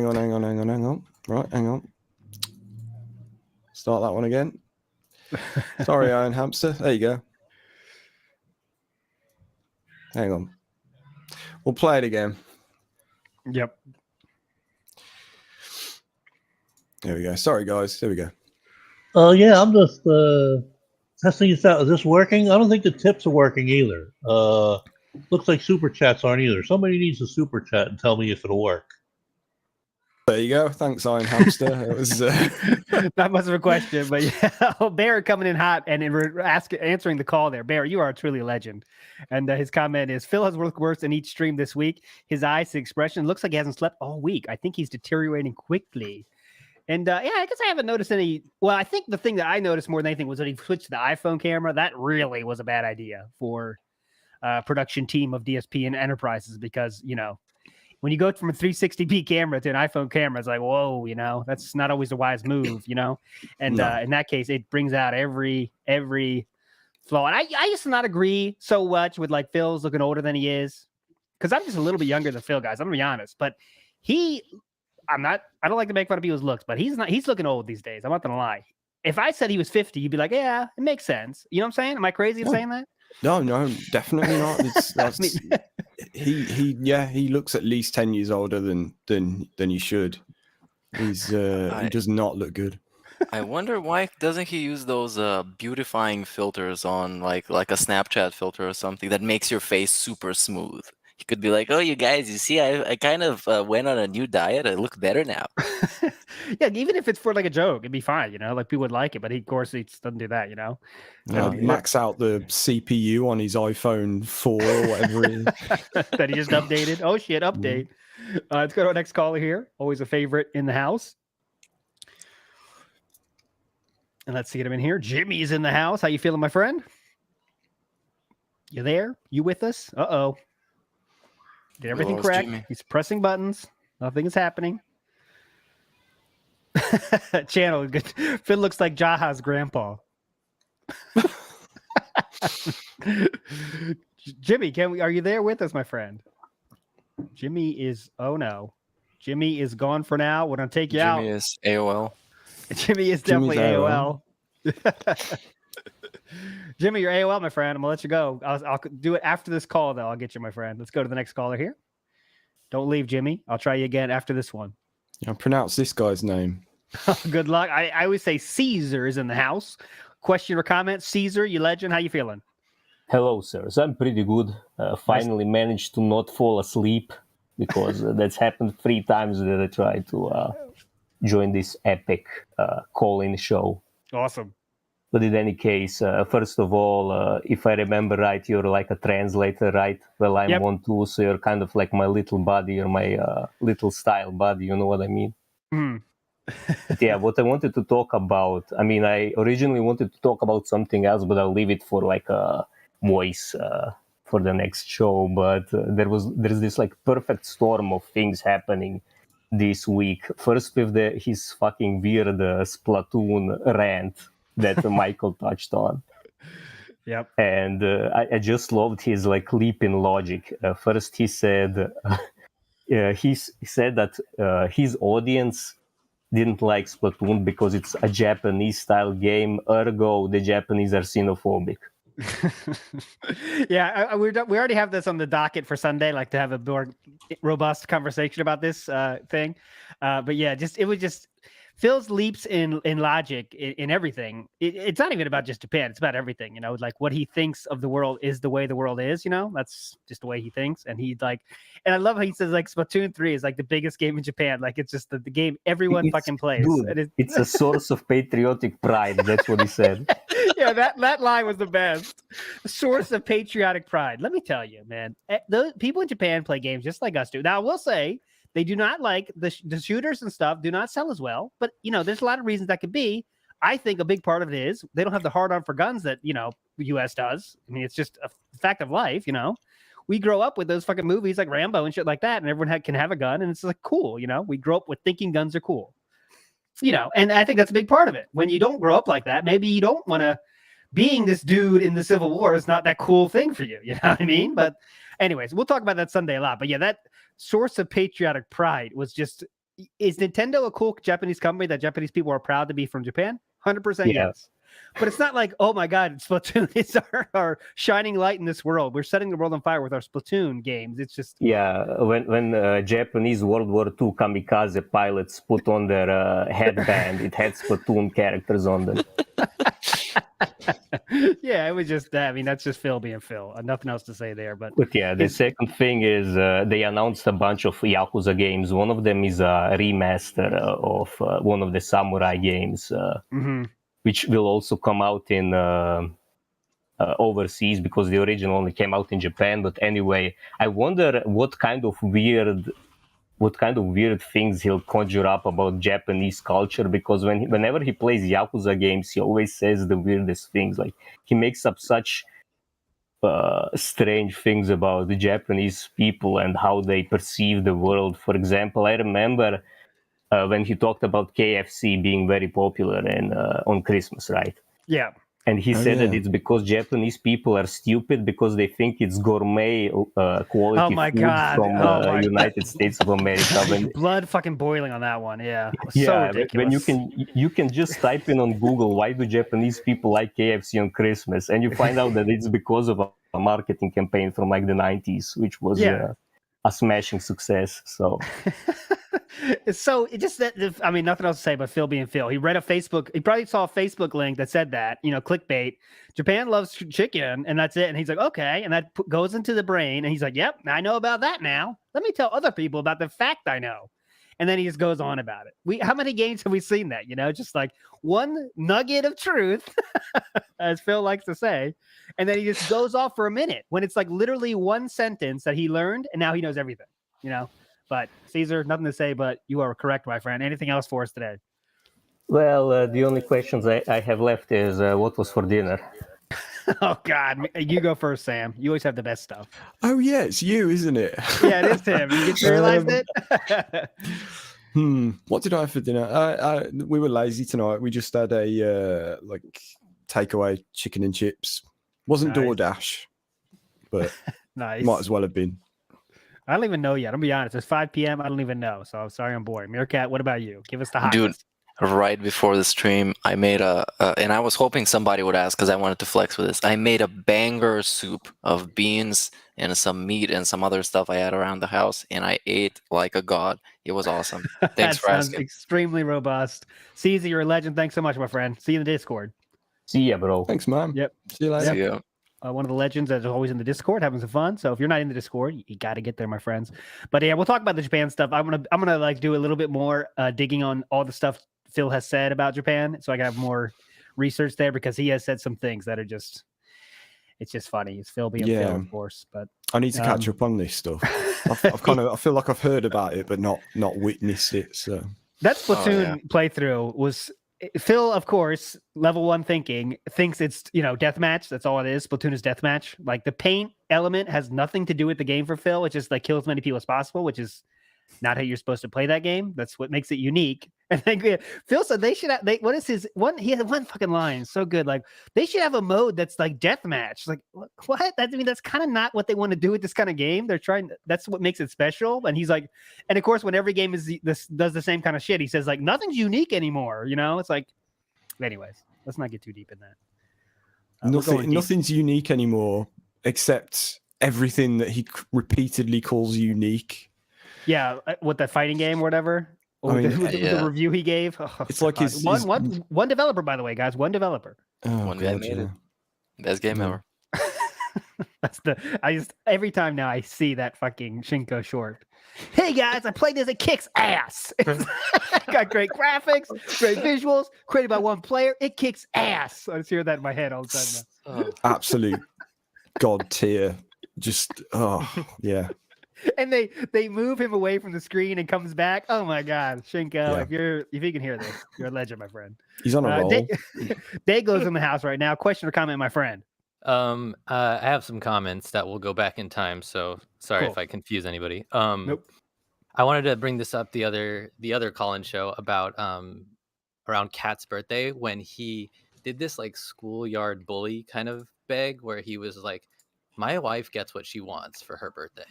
Speaker 10: hang on. Start that one again. Sorry, Iron Hamster. There you go. Hang on. We'll play it again.
Speaker 8: Yep.
Speaker 10: There we go. Sorry, guys. There we go.
Speaker 15: Yeah, I'm just testing this out. Is this working? I don't think the tips are working either. Looks like super chats aren't either. Somebody needs to super chat and tell me if it'll work.
Speaker 10: There you go. Thanks, Iron Hamster. It was
Speaker 8: not much of a question, but yeah, Bear coming in hot and answering the call there. Bear, you are truly a legend. And his comment is, Phil has looked worse in each stream this week. His eyes, the expression, looks like he hasn't slept all week. I think he's deteriorating quickly. And yeah, I guess I haven't noticed any. Well, I think the thing that I noticed more than anything was when he switched to the iPhone camera. That really was a bad idea for production team of DSP and Enterprises, because, you know, when you go from a 360p camera to an iPhone camera, it's like, whoa, you know, that's not always a wise move, you know? And in that case, it brings out every flaw. And I used to not agree so much with like Phil's looking older than he is, because I'm just a little bit younger than Phil, guys. I'm gonna be honest. But I don't like to make fun of people's looks, but he's looking old these days. I'm not gonna lie. If I said he was 50, you'd be like, yeah, it makes sense. You know what I'm saying? Am I crazy for saying that?
Speaker 10: No, definitely not. He looks at least 10 years older than he should. He does not look good.
Speaker 9: I wonder why doesn't he use those beautifying filters on like a Snapchat filter or something that makes your face super smooth. He could be like, oh, you guys, you see, I kind of went on a new diet. I look better now.
Speaker 8: Yeah, even if it's for like a joke, it'd be fine, you know, like people would like it, but of course he doesn't do that, you know.
Speaker 10: Max out the CPU on his iPhone 4 or whatever it is.
Speaker 8: That he just updated. Oh shit, update. Let's go to our next caller here. Always a favorite in the house. And let's get him in here. Jimmy's in the house. How you feeling, my friend? You there? You with us? Uh-oh. Did everything correct? Jimmy. He's pressing buttons. Nothing is happening. Channel. Good. Phil looks like Jaha's grandpa. Jimmy, are you there with us, my friend? Jimmy is, oh no. Jimmy is gone for now. We're going to take you out.
Speaker 9: Jimmy is AOL.
Speaker 8: Jimmy is definitely AOL. Jimmy, you're AOL, my friend. I'm going to let you go. I'll do it after this call, though. I'll get you, my friend. Let's go to the next caller here. Don't leave, Jimmy. I'll try you again after this one.
Speaker 10: I'll pronounce this guy's name.
Speaker 8: Good luck. I always say Caesar is in the house. Question or comment? Caesar, you legend. How you feeling?
Speaker 16: Hello, sirs. I'm pretty good. Finally managed to not fall asleep, because that's happened 3 times that I tried to join this epic call-in show.
Speaker 8: Awesome.
Speaker 16: But in any case, first of all, if I remember right, you're like a translator, right? Well, I'm one too, so you're kind of like my little buddy or my little style buddy, you know what I mean? But yeah, what I wanted to talk about, I mean, I originally wanted to talk about something else, but I'll leave it for like a voice for the next show. But there's this like perfect storm of things happening this week. First with his fucking weird Splatoon rant that Michael touched on.
Speaker 8: Yep.
Speaker 16: And I just loved his like leap in logic. First he said he said that his audience didn't like Splatoon because it's a Japanese style game, ergo the Japanese are xenophobic.
Speaker 8: Yeah, we already have this on the docket for Sunday, like to have a more robust conversation about this thing. But yeah, it was just Phil's leaps in logic in everything. It's not even about just Japan. It's about everything, you know, like what he thinks of the world is the way the world is, you know, that's just the way he thinks. And he's like, and I love how he says like Splatoon 3 is like the biggest game in Japan. Like it's just the game everyone fucking plays.
Speaker 16: Dude, it's a source of patriotic pride. That's what he said.
Speaker 8: Yeah, that line was the best. A source of patriotic pride. Let me tell you, man, those people in Japan play games just like us do. Now, I will say, they do not like the shooters and stuff do not sell as well, but you know, there's a lot of reasons that could be. I think a big part of it is they don't have the hard on for guns that, you know, the US does. I mean, it's just a fact of life, you know. We grow up with those fucking movies like Rambo and shit like that, and everyone can have a gun, and it's like cool, you know. We grow up with thinking guns are cool, you know, and I think that's a big part of it. When you don't grow up like that, maybe you don't want to. Being this dude in the Civil War is not that cool thing for you. You know what I mean? But anyways, we'll talk about that Sunday a lot. But yeah, that source of patriotic pride was just, is Nintendo a cool Japanese company that Japanese people are proud to be from Japan? 100% yes. But it's not like, oh my God, Splatoon is our shining light in this world. We're setting the world on fire with our Splatoon games. It's just...
Speaker 16: Yeah, when Japanese World War II kamikaze pilots put on their headband, it had Splatoon characters on them.
Speaker 8: Yeah, it was just that. I mean, that's just Phil being Phil. Nothing else to say there. But
Speaker 16: yeah, the second thing is they announced a bunch of Yakuza games. One of them is a remaster of one of the samurai games, which will also come out in overseas because the original only came out in Japan. But anyway, I wonder what kind of weird things he'll conjure up about Japanese culture, because whenever he plays Yakuza games, he always says the weirdest things. Like, he makes up such strange things about the Japanese people and how they perceive the world. For example, I remember when he talked about KFC being very popular on Christmas, right?
Speaker 8: Yeah.
Speaker 16: And he said that it's because Japanese people are stupid because they think it's gourmet quality food from United States of America.
Speaker 8: Blood fucking boiling on that one. Yeah.
Speaker 16: Yeah,
Speaker 8: So ridiculous.
Speaker 16: when you can just type in on Google, why do Japanese people like KFC on Christmas? And you find out that it's because of a marketing campaign from like the 90s, which was a smashing success. So
Speaker 8: So it just that, I mean, nothing else to say but Phil being Phil. He read a Facebook, he probably saw a Facebook link that said that, clickbait, Japan loves chicken, and that's it. And he's like, okay. And that goes into the brain, and he's like, yep, I know about that now. Let me tell other people about the fact I know. And then he just goes on about it. How many games have we seen that? Just like one nugget of truth, as Phil likes to say, and then he just goes off for a minute when it's like literally one sentence that he learned, and now he knows everything, But Caesar, nothing to say, but you are correct, my friend. Anything else for us today?
Speaker 16: Well, the only questions I have left is what was for dinner?
Speaker 8: Oh, God. You go first, Sam. You always have the best stuff.
Speaker 10: Oh, yeah, it's you, isn't it?
Speaker 8: Yeah, it is him. You just realized it?
Speaker 10: What did I have for dinner? We were lazy tonight. We just had a takeaway chicken and chips. Wasn't DoorDash, but
Speaker 8: nice.
Speaker 10: Might as well have been.
Speaker 8: I don't even know yet. I'll be honest. It's 5 p.m. I don't even know. So I'm sorry I'm boring. Meerkat, what about you? Give us the highlights.
Speaker 9: Dude, right before the stream, I made and I was hoping somebody would ask because I wanted to flex with this. I made a banger soup of beans and some meat and some other stuff I had around the house, and I ate like a god. It was awesome. Thanks for asking.
Speaker 8: Extremely robust. Caesar, you're a legend. Thanks so much, my friend. See you in the Discord.
Speaker 16: See ya, bro.
Speaker 10: Thanks, man.
Speaker 8: Yep.
Speaker 10: See you later.
Speaker 9: See ya.
Speaker 8: One of the legends that is always in the Discord, having some fun. So if you're not in the Discord, you got to get there, my friends. But yeah, we'll talk about the Japan stuff. I'm gonna like do a little bit more digging on all the stuff Phil has said about Japan, so I can have more research there because he has said some things that are just, it's just funny. It's Phil being Phil, of course. But
Speaker 10: I need to catch up on this stuff. I feel like I've heard about it, but not witnessed it. So
Speaker 8: that Splatoon playthrough was. Phil, of course, level 1 thinks it's, deathmatch. That's all it is. Splatoon is deathmatch. Like the paint element has nothing to do with the game for Phil. It just like kills as many people as possible, which is not how you're supposed to play that game. That's what makes it unique. And then Phil said they should have, what is his one? He had one fucking line. So good. Like they should have a mode that's like deathmatch. Like what? That's kind of not what they want to do with this kind of game. They're trying, that's what makes it special. And he's like, and of course, when every game does the same kind of shit, he says like, nothing's unique anymore. It's like, anyways, let's not get too deep in that.
Speaker 10: Nothing's unique anymore except everything that he repeatedly calls unique.
Speaker 8: Yeah, what that fighting game or whatever. The review he gave. Oh,
Speaker 10: it's like his
Speaker 8: one developer, by the way, guys. One developer.
Speaker 9: One guy made it. Best game ever.
Speaker 8: That's every time now I see that fucking Shinko short. Hey guys, I played this. It kicks ass. Got great graphics, great visuals, created by one player. It kicks ass. I just hear that in my head all the time now.
Speaker 10: Absolute god tier. Just yeah.
Speaker 8: And they move him away from the screen and comes back. Oh my god, Shinko! If you can hear this, you're a legend, my friend.
Speaker 10: He's on a roll.
Speaker 8: Dago's in the house right now. Question or comment, my friend?
Speaker 17: I have some comments that will go back in time. So sorry if I confuse anybody.
Speaker 8: Nope.
Speaker 17: I wanted to bring this up the other call-in show about around Kat's birthday when he did this like schoolyard bully kind of beg where he was like, "My wife gets what she wants for her birthday."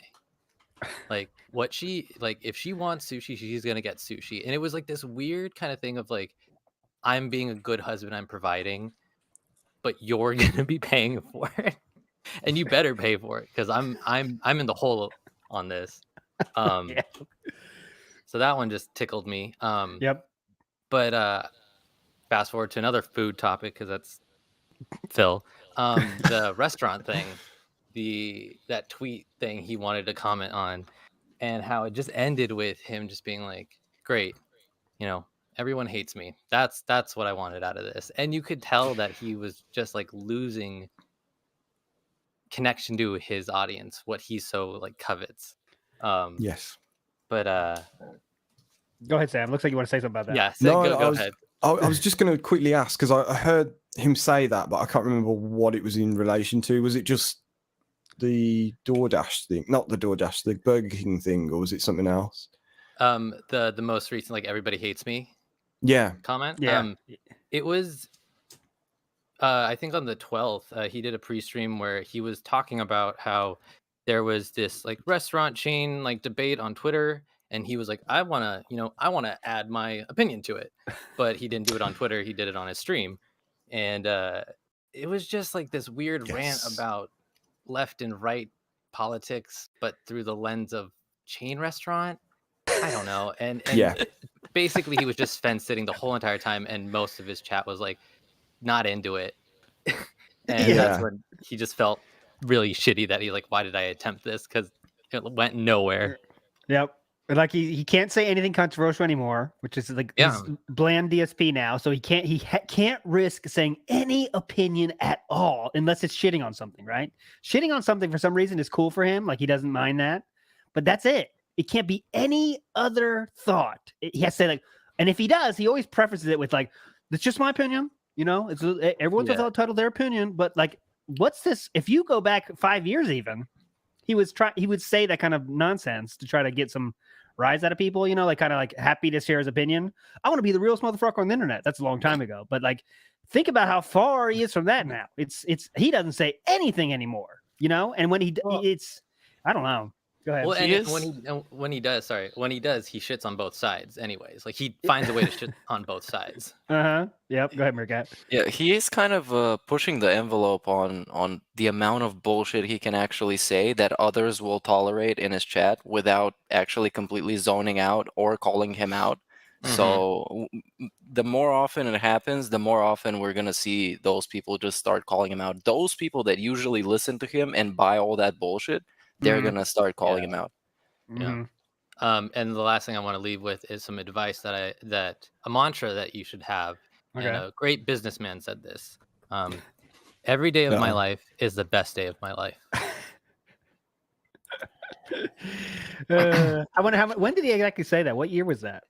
Speaker 17: Like if she wants sushi, she's gonna get sushi. And it was like this weird kind of thing of like, I'm being a good husband, I'm providing, but you're gonna be paying for it, and you better pay for it because I'm in the hole on this. So that one just tickled me.
Speaker 8: Yep.
Speaker 17: But fast forward to another food topic because that's Phil. The restaurant thing, that tweet thing he wanted to comment on, and how it just ended with him just being like, "Great, everyone hates me. That's what I wanted out of this." And you could tell that he was just like losing connection to his audience, what he so like covets.
Speaker 10: Yes.
Speaker 17: But
Speaker 8: go ahead, Sam. Looks like you want to say something about that.
Speaker 17: Yeah,
Speaker 10: go
Speaker 17: ahead.
Speaker 10: I was just going to quickly ask, because I heard him say that, but I can't remember what it was in relation to. Was it just the DoorDash thing? Not the DoorDash, the Burger King thing, or was it something else?
Speaker 17: The most recent, like, everybody hates me comment.
Speaker 8: Yeah.
Speaker 17: It was I think on the 12th, he did a pre-stream where he was talking about how there was this like restaurant chain like debate on Twitter, and he was like, I want to add my opinion to it, but he didn't do it on Twitter. He did it on his stream, and it was just like this weird rant about left and right politics, but through the lens of chain restaurant. I don't know, and basically he was just fence sitting the whole entire time, and most of his chat was like not into it. And that's when he just felt really shitty that he like, why did I attempt this? Because it went nowhere.
Speaker 8: Yep. Like he can't say anything controversial anymore, which is like he's bland DSP now. So he can't risk saying any opinion at all unless it's shitting on something, right? Shitting on something for some reason is cool for him. Like he doesn't mind that, but that's it. It can't be any other thought. He has to say like, and if he does, he always prefaces it with like, "It's just my opinion." It's everyone's entitled to their opinion, but like, what's this? If you go back 5 years, even he would say that kind of nonsense to try to get some rise out of people. Like kind of like happy to share his opinion. I want to be the realest motherfucker on the internet. That's a long time ago, but like, think about how far he is from that now. It's he doesn't say anything anymore. And when it's I don't know. Go ahead.
Speaker 17: Well, and when he does, he shits on both sides anyways. Like he finds a way to shit on both sides.
Speaker 8: Yep. Go ahead, Meerkat.
Speaker 9: Yeah, he is kind of pushing the envelope on the amount of bullshit he can actually say that others will tolerate in his chat without actually completely zoning out or calling him out. So the more often it happens, the more often we're gonna see those people just start calling him out. Those people that usually listen to him and buy all that bullshit, they're gonna start calling him out.
Speaker 17: Yeah. And the last thing I want to leave with is some advice that a mantra that you should have.
Speaker 8: Okay.
Speaker 17: And a great businessman said this. Every day of my life is the best day of my life.
Speaker 8: I wonder when did he exactly say that? What year was that?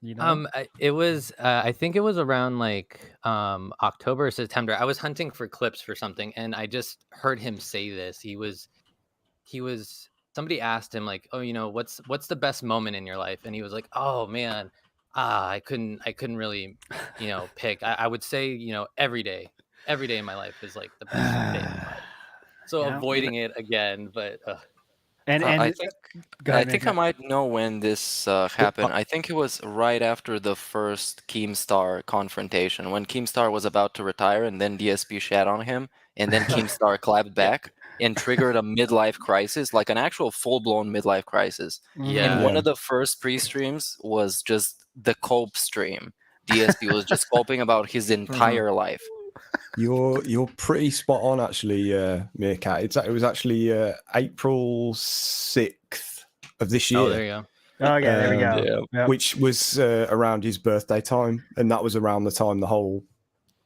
Speaker 17: It was I think it was around like October or September. I was hunting for clips for something, and I just heard him say this. He was somebody asked him like, oh, what's the best moment in your life? And he was like, oh man, I couldn't really, pick. I would say, every day in my life is like the best day of my life. So avoiding it again, but
Speaker 8: and
Speaker 9: I think I might know when this happened. I think it was right after the first Keemstar confrontation, when Keemstar was about to retire, and then DSP shat on him, and then Keemstar clapped back and triggered a midlife crisis, like an actual full-blown midlife crisis. And one of the first pre-streams was just the cope stream. DSP was just coping about his entire life.
Speaker 10: You're pretty spot on, actually, Meerkat. It was actually April 6th of this year.
Speaker 17: Oh, there you go.
Speaker 8: Oh yeah, there we go.
Speaker 10: Yep. Which was around his birthday time, and that was around the time the whole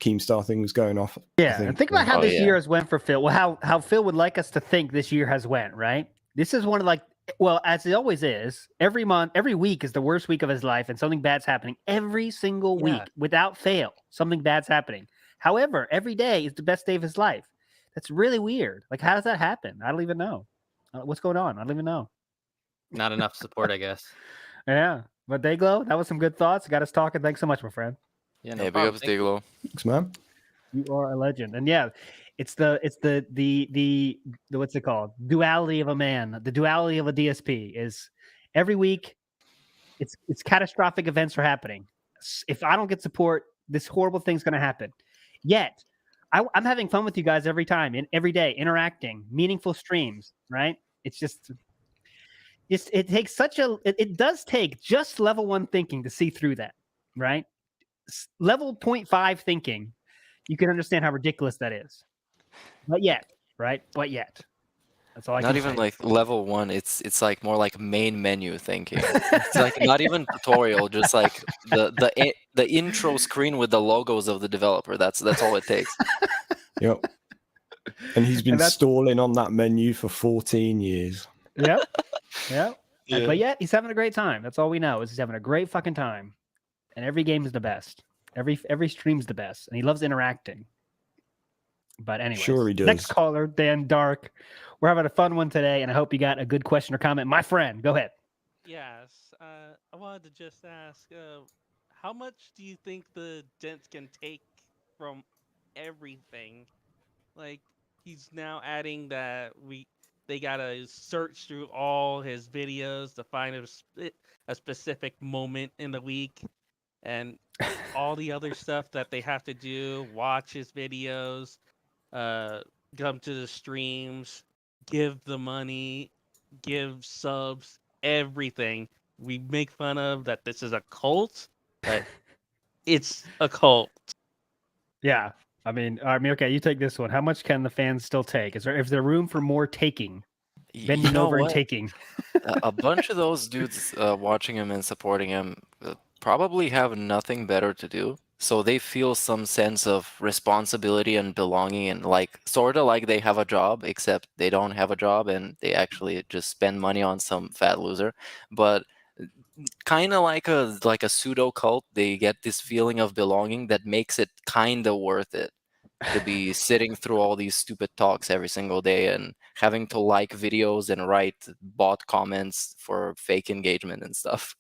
Speaker 10: Keemstar thing was going off.
Speaker 8: Yeah, and think about how this year has went for Phil. Well, how Phil would like us to think this year has went, right? This is one of as it always is, every week is the worst week of his life, and something bad's happening every single week without fail. Something bad's happening. However, every day is the best day of his life. That's really weird. Like, how does that happen? I don't even know. What's going on? I don't even know.
Speaker 17: Not enough support, I guess.
Speaker 8: Yeah, but Dayglow, that was some good thoughts. Got us talking. Thanks so much, my friend.
Speaker 17: Yeah,
Speaker 9: big ups, Dayglow.
Speaker 10: Thanks, man.
Speaker 8: You are a legend. And yeah, it's the what's it called? Duality of a man. The duality of a DSP is every week. It's catastrophic events are happening. If I don't get support, this horrible thing's going to happen. Yet, I'm having fun with you guys every time and every day, interacting, meaningful streams, right? It's just it takes it does take just level 1 thinking to see through that, right? Level 0.5 thinking, you can understand how ridiculous that is. But yet, right? But yet. That's all I
Speaker 9: Not
Speaker 8: can
Speaker 9: even
Speaker 8: say.
Speaker 9: like level 1. It's like more like main menu thinking. It's like not even tutorial, just like the intro screen with the logos of the developer. That's all it takes.
Speaker 10: Yep. And he's been stalling on that menu for 14 years.
Speaker 8: Yep. Yep.
Speaker 9: Yeah.
Speaker 8: But yet he's having a great time. That's all we know is he's having a great fucking time. And every game is the best. Every stream's the best. And he loves interacting. But anyway,
Speaker 10: Sure he does.
Speaker 8: Next caller, Dan Dark. We're having a fun one today, and I hope you got a good question or comment. My friend, go ahead.
Speaker 18: Yes, I wanted to just ask, how much do you think the Gents can take from everything? Like, he's now adding that they gotta search through all his videos to find a specific moment in the week, and all the other stuff that they have to do, watch his videos, come to the streams, give the money, give subs, everything. We make fun of that this is a cult, but it's a cult.
Speaker 8: Yeah. I mean, all right, Meerkat, you take this one. How much can the fans still take? Is there room for more taking? Bending
Speaker 9: know
Speaker 8: over and
Speaker 9: what?
Speaker 8: taking.
Speaker 9: A bunch of those dudes watching him and supporting him probably have nothing better to do. So they feel some sense of responsibility and belonging, and like sort of like they have a job, except they don't have a job and they actually just spend money on some fat loser. But kind of like a pseudo cult, they get this feeling of belonging that makes it kind of worth it to be sitting through all these stupid talks every single day and having to like videos and write bot comments for fake engagement and stuff.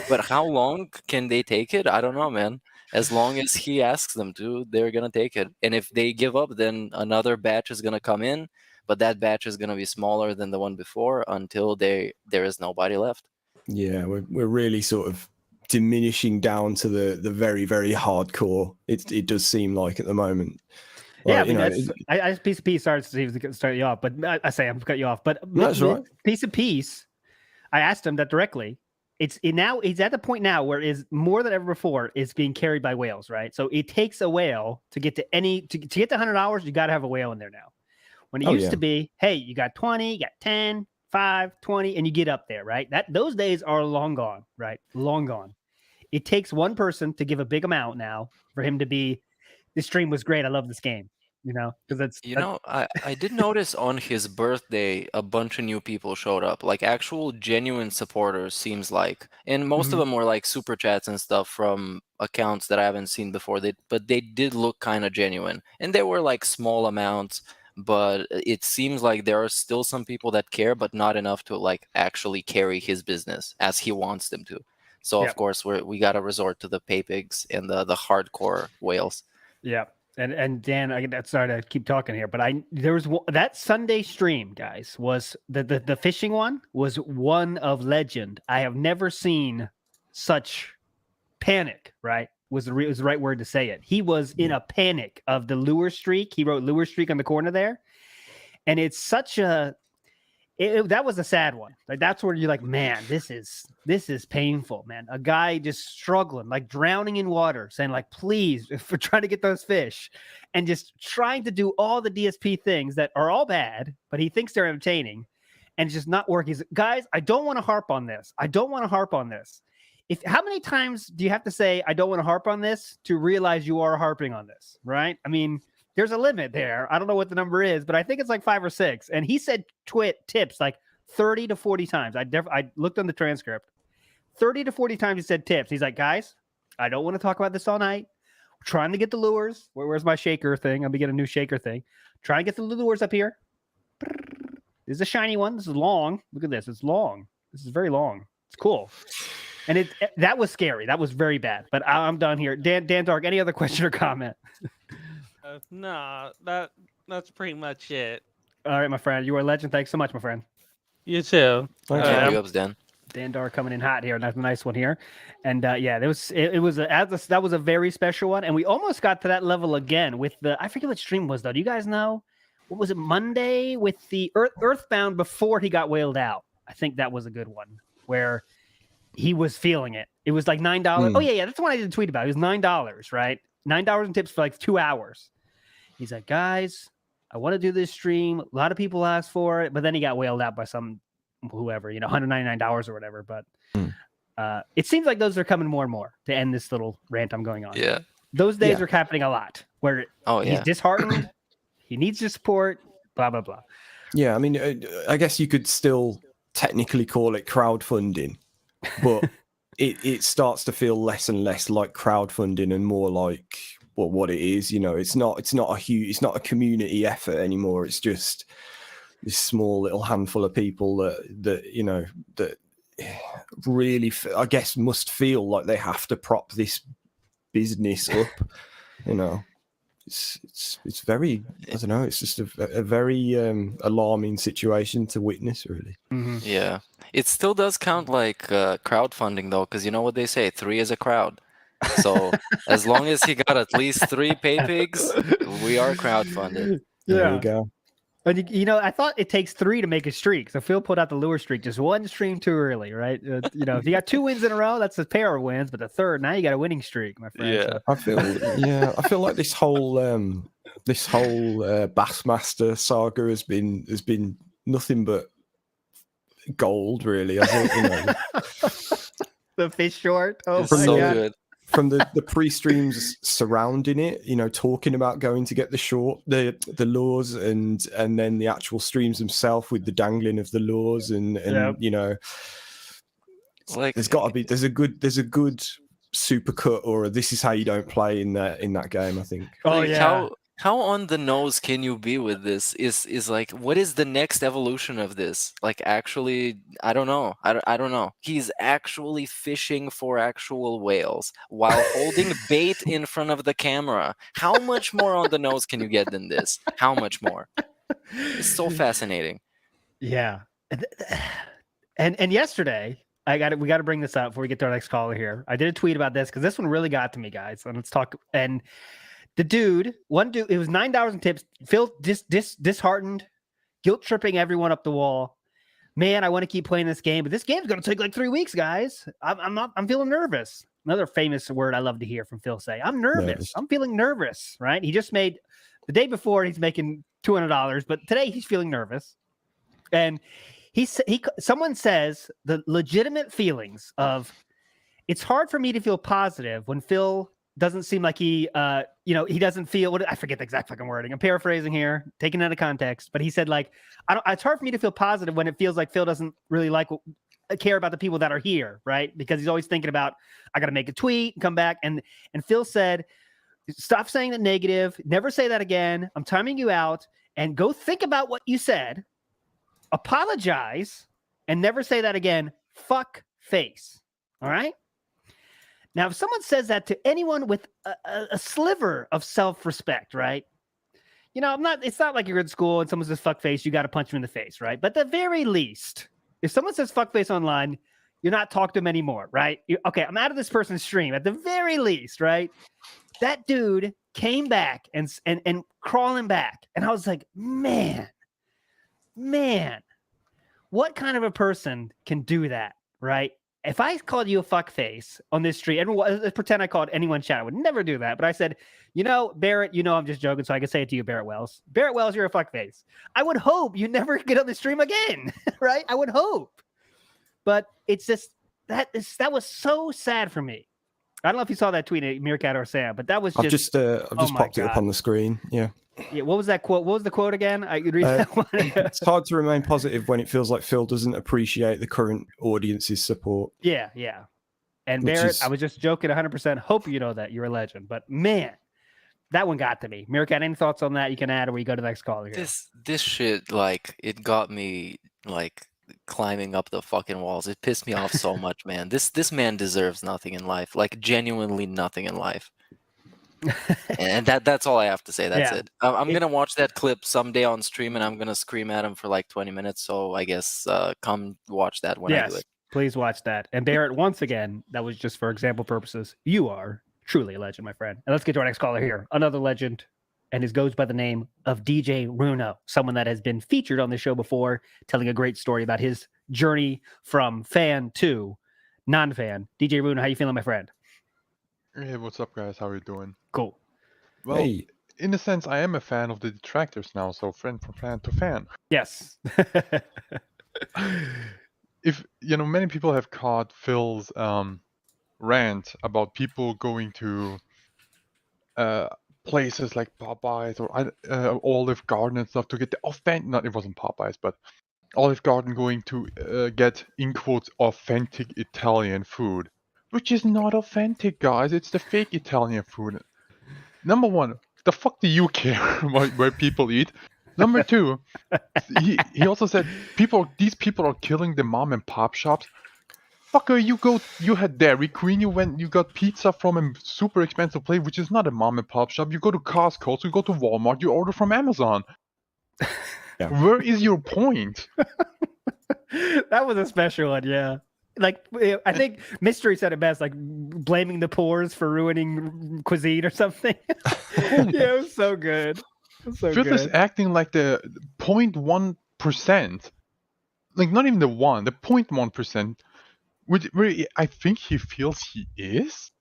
Speaker 9: But how long can they take it? I don't know, man. As long as he asks them to, they're gonna take it. And if they give up, then another batch is gonna come in, but that batch is gonna be smaller than the one before until there is nobody left.
Speaker 10: Yeah, we're really sort of diminishing down to the very, very hardcore. It does seem like at the moment.
Speaker 8: Yeah,
Speaker 10: Like,
Speaker 8: I mean, I piece of piece. Sorry to start you off, but I say I'm cut you off. But
Speaker 10: that's right.
Speaker 8: Piece of piece. I asked him that directly. Now he's at the point now where is more than ever before is being carried by whales, right? So it takes a whale to get to to get to $100. You got to have a whale in there now. When it used to be, hey, you got 20, you got 10, 5, 20, and you get up there, right? Those days are long gone, right? Long gone. It takes one person to give a big amount now for him to be. This stream was great. I love this game. Because
Speaker 9: I did notice on his birthday a bunch of new people showed up, like actual genuine supporters, seems like, and most of them were like super chats and stuff from accounts that I haven't seen before. But they did look kind of genuine, and they were like small amounts. But it seems like there are still some people that care, but not enough to like actually carry his business as he wants them to. So of course we got to resort to the pay pigs and the hardcore whales.
Speaker 8: Yeah. And Dan, I'm sorry to keep talking here, but there was that Sunday stream, guys, was the fishing one was one of legend. I have never seen such panic. Right, was the right word to say it. He was in a panic of the lure streak. He wrote lure streak on the corner there, and it's such a. That was a sad one. Like that's where you're like, man, this is painful, man. A guy just struggling, like drowning in water, saying like, please, for trying to get those fish, and just trying to do all the DSP things that are all bad, but he thinks they're entertaining, and it's just not working. Guys, I don't want to harp on this. How many times do you have to say I don't want to harp on this to realize you are harping on this, right? I mean. There's a limit there. I don't know what the number is, but I think it's like 5 or 6. And he said tips like 30 to 40 times. I looked on the transcript. 30 to 40 times he said tips. He's like, guys, I don't want to talk about this all night. We're trying to get the lures. Where's my shaker thing? I'm going to get a new shaker thing. Trying to get the lures up here. This is a shiny one. This is long. Look at this. It's long. This is very long. It's cool. And that was scary. That was very bad. But I'm done here. Dan Dark, any other question or comment?
Speaker 18: No, that's pretty much it.
Speaker 8: All right, my friend. You are a legend. Thanks so much, my friend.
Speaker 18: You too.
Speaker 9: Dan.
Speaker 8: Dan Dar coming in hot here. That's a nice one here. And that was a very special one. And we almost got to that level again with I forget what stream was though. Do you guys know? What was it? Monday with the Earthbound before he got whaled out. I think that was a good one where he was feeling it. It was like $9. Oh yeah. That's the one I did a tweet about. It was $9, right? $9 in tips for like 2 hours. He's like, guys, I want to do this stream. A lot of people asked for it, but then he got whaled out by whoever, $199 or whatever. But it seems like those are coming more and more to end this little rant I'm going on.
Speaker 9: Yeah.
Speaker 8: Those days are happening a lot where he's disheartened. He needs your support, blah, blah, blah.
Speaker 10: Yeah, I mean, I guess you could still technically call it crowdfunding, but it starts to feel less and less like crowdfunding and more like what it is. It's not a community effort anymore. It's just this small little handful of people that really, I guess, must feel like they have to prop this business up. It's very, I don't know, it's just a very alarming situation to witness, really.
Speaker 8: Mm-hmm.
Speaker 9: Yeah, it still does count like crowdfunding though, because you know what they say, 3 is a crowd. So as long as he got at least 3 pay pigs, we are crowdfunded.
Speaker 10: There you go.
Speaker 8: And I thought it takes 3 to make a streak. So Phil put out the lure streak, just 1 stream too early, right? If you got 2 wins in a row, that's a pair of wins. But the third, now you got a winning streak, my friend.
Speaker 9: Yeah,
Speaker 8: So.
Speaker 10: I feel like this whole Bassmaster saga has been nothing but gold, really. I think,
Speaker 8: the fish short. Oh
Speaker 9: it's
Speaker 8: my
Speaker 9: so
Speaker 8: God.
Speaker 9: good.
Speaker 10: From the pre-streams surrounding it, talking about going to get the lures and then the actual streams themselves with the dangling of the lures and
Speaker 9: it's like
Speaker 10: there's a good supercut or this is how you don't play in that game, I think.
Speaker 8: Oh
Speaker 9: like,
Speaker 8: yeah.
Speaker 9: How on the nose can you be with this? Is like, what is the next evolution of this? Like, actually, I don't know. I don't know. He's actually fishing for actual whales while holding bait in front of the camera. How much more on the nose can you get than this? How much more? It's so fascinating.
Speaker 8: Yeah. And yesterday, we got to bring this up before we get to our next caller here. I did a tweet about this because this one really got to me, guys. And let's talk. And one dude, it was $9 in tips. Phil disheartened, guilt tripping everyone up the wall. Man, I want to keep playing this game, but this game's going to take like 3 weeks, guys. I'm feeling nervous. Another famous word I love to hear from Phil say, I'm nervous. I'm feeling nervous, right? He just made the day before he's making $200, but today he's feeling nervous. And someone says the legitimate feelings of it's hard for me to feel positive when Phil doesn't seem like he doesn't feel I forget the exact fucking wording. I'm paraphrasing here, taking it out of context, but he said like, it's hard for me to feel positive when it feels like Phil doesn't really care about the people that are here, right? Because he's always thinking about, I got to make a tweet, come back. And Phil said, stop saying that negative. Never say that again. I'm timing you out and go think about what you said. Apologize and never say that again. Fuck face. All right. Now, if someone says that to anyone with a sliver of self-respect, right? It's not like you're in school and someone says fuck face, you got to punch him in the face, right? But at the very least, if someone says fuck face online, you're not talking to them anymore, right? Okay, I'm out of this person's stream. At the very least, right? That dude came back and crawling back. And I was like, man, what kind of a person can do that, right? If I called you a fuckface on this street, and pretend I called anyone chat, I would never do that. But I said, Barrett, I'm just joking, so I can say it to you, Barrett Wells. Barrett Wells, you're a fuckface. I would hope you never get on the stream again, right? I would hope. But it's just, that was so sad for me. I don't know if you saw that tweet at Meerkat or Sam, but that was just...
Speaker 10: I've just popped it up on the screen, yeah.
Speaker 8: Yeah, what was that quote? What was the quote again? I could read that one.
Speaker 10: It's hard to remain positive when it feels like Phil doesn't appreciate the current audience's support.
Speaker 8: Yeah. And Barrett, I was just joking 100%. Hope you know that. You're a legend. But man, that one got to me. Meerkat, any thoughts on that you can add or we go to the next caller here?
Speaker 9: This shit, like, it got me, like, climbing up the fucking walls. It pissed me off so much, man. This man deserves nothing in life. Like, genuinely nothing in life. And that's all I have to say. That's it. I'm gonna watch that clip someday on stream, and I'm gonna scream at him for like 20 minutes. So I guess come watch that when I do it.
Speaker 8: Please watch that. And Barrett, once again, that was just for example purposes. You are truly a legend, my friend. And let's get to our next caller here. Another legend, and his goes by the name of DJ Runo, someone that has been featured on the show before, telling a great story about his journey from fan to non-fan. DJ Runo, how you feeling, my friend?
Speaker 19: Hey, what's up, guys? How are you doing?
Speaker 8: Cool.
Speaker 19: Well, in a sense, I am a fan of the detractors now. So friend from fan to fan.
Speaker 8: Yes.
Speaker 19: If many people have caught Phil's rant about people going to places like Popeyes or Olive Garden and stuff to get the authentic. Not it wasn't Popeyes, but Olive Garden going to get in quotes authentic Italian food, which is not authentic, guys. It's the fake Italian food. Number one, the fuck do you care where people eat? Number two, he also said these people are killing the mom and pop shops. Fucker, you had Dairy Queen, you got pizza from a super expensive place, which is not a mom and pop shop. You go to Costco, so you go to Walmart, you order from Amazon. Yeah. Where is your point?
Speaker 8: That was a special one, yeah. Like, I think Mystery said it best, like blaming the poors for ruining cuisine or something. Yeah, it was so good.
Speaker 19: Phil is acting like the 0.1%. Like, not even the 0.1%, which I think he feels he is.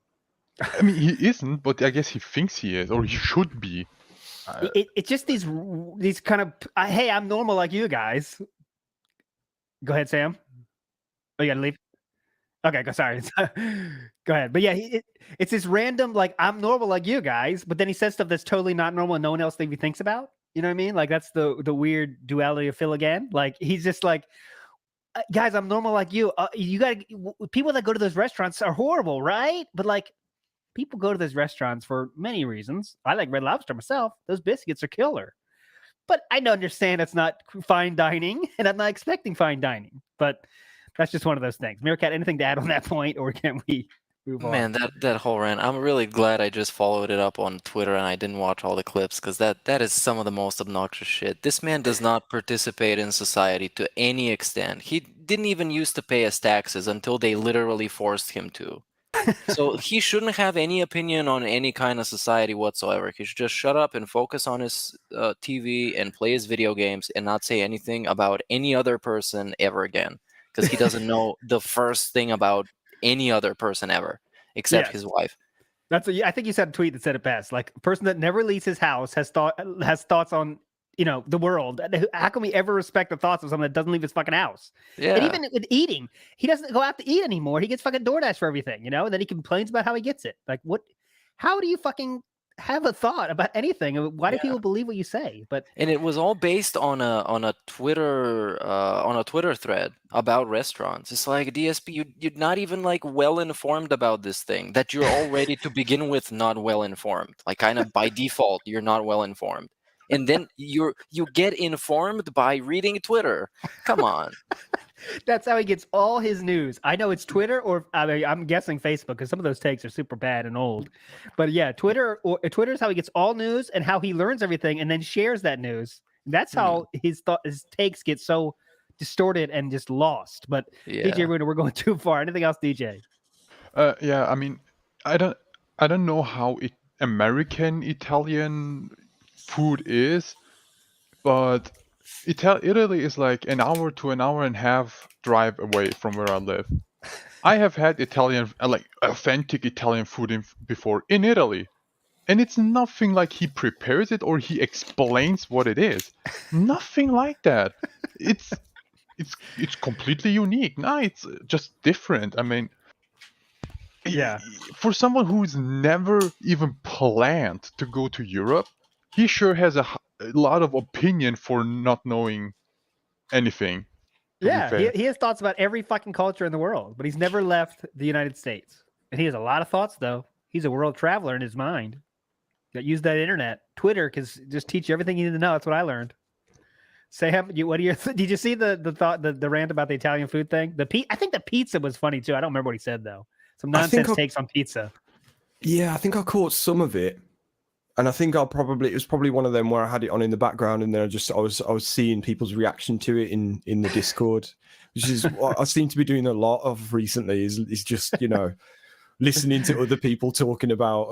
Speaker 19: I mean, he isn't, but I guess he thinks he is, or he should be.
Speaker 8: It's just these kind of, hey, I'm normal like you guys. Go ahead, Sam. Oh, you gotta leave? Okay, sorry. Go ahead. But yeah, it's this random, like, I'm normal like you guys, but then he says stuff that's totally not normal and no one else even thinks about. You know what I mean? Like, that's the weird duality of Phil again. Like, he's just like, guys, I'm normal like you. You gotta, people that go to those restaurants are horrible, right? But like, people go to those restaurants for many reasons. I like Red Lobster myself. Those biscuits are killer. But I understand it's not fine dining, and I'm not expecting fine dining. But that's just one of those things. Meerkat, anything to add on that point, or can we move on?
Speaker 9: Man, that whole rant, I'm really glad I just followed it up on Twitter and I didn't watch all the clips, because that is some of the most obnoxious shit. This man does not participate in society to any extent. He didn't even used to pay his taxes until they literally forced him to. So he shouldn't have any opinion on any kind of society whatsoever. He should just shut up and focus on his TV and play his video games and not say anything about any other person ever again. Because he doesn't know the first thing about any other person ever, except his wife.
Speaker 8: I think you said a tweet that said it best. Like, a person that never leaves his house has thoughts on the world. How can we ever respect the thoughts of someone that doesn't leave his fucking house?
Speaker 9: Yeah.
Speaker 8: And even with eating, he doesn't go out to eat anymore. He gets fucking DoorDash for everything, and then he complains about how he gets it. Like, what? How do you fucking have a thought about anything? Why do people believe what you say?
Speaker 9: And it was all based on a Twitter thread about restaurants. It's like, DSP, you're not even like well informed about this thing, that you're already to begin with not well informed. Like, kind of by default, you're not well informed. And then you get informed by reading Twitter. Come on.
Speaker 8: That's how he gets all his news. I know it's Twitter, or I'm guessing Facebook, because some of those takes are super bad and old. But yeah, Twitter is how he gets all news and how he learns everything and then shares that news. That's how his takes get so distorted and just lost. But DJ Runa, we're going too far. Anything else, DJ?
Speaker 19: Yeah, I mean, I don't know how American Italian food is, but Italy is like an hour to an hour and a half drive away from where I live. I have had Italian, like authentic Italian food before in Italy, and it's nothing like he prepares it or he explains what it is. Nothing like that. It's completely unique. No, it's just different. I mean, for someone who's never even planned to go to Europe, he sure has a lot of opinion for not knowing anything.
Speaker 8: Yeah, he has thoughts about every fucking culture in the world, but he's never left the United States. And he has a lot of thoughts, though. He's a world traveler in his mind. That use that internet. Twitter can just teach you everything you need to know. That's what I learned. Sam, what are your? Did you see the rant about the Italian food thing? I think the pizza was funny too. I don't remember what he said though. Some nonsense takes on pizza.
Speaker 10: Yeah, I think I caught some of it. And I think it was probably one of them where I had it on in the background, and then I was seeing people's reaction to it in the Discord, which is what I seem to be doing a lot of recently. Is just listening to other people talking about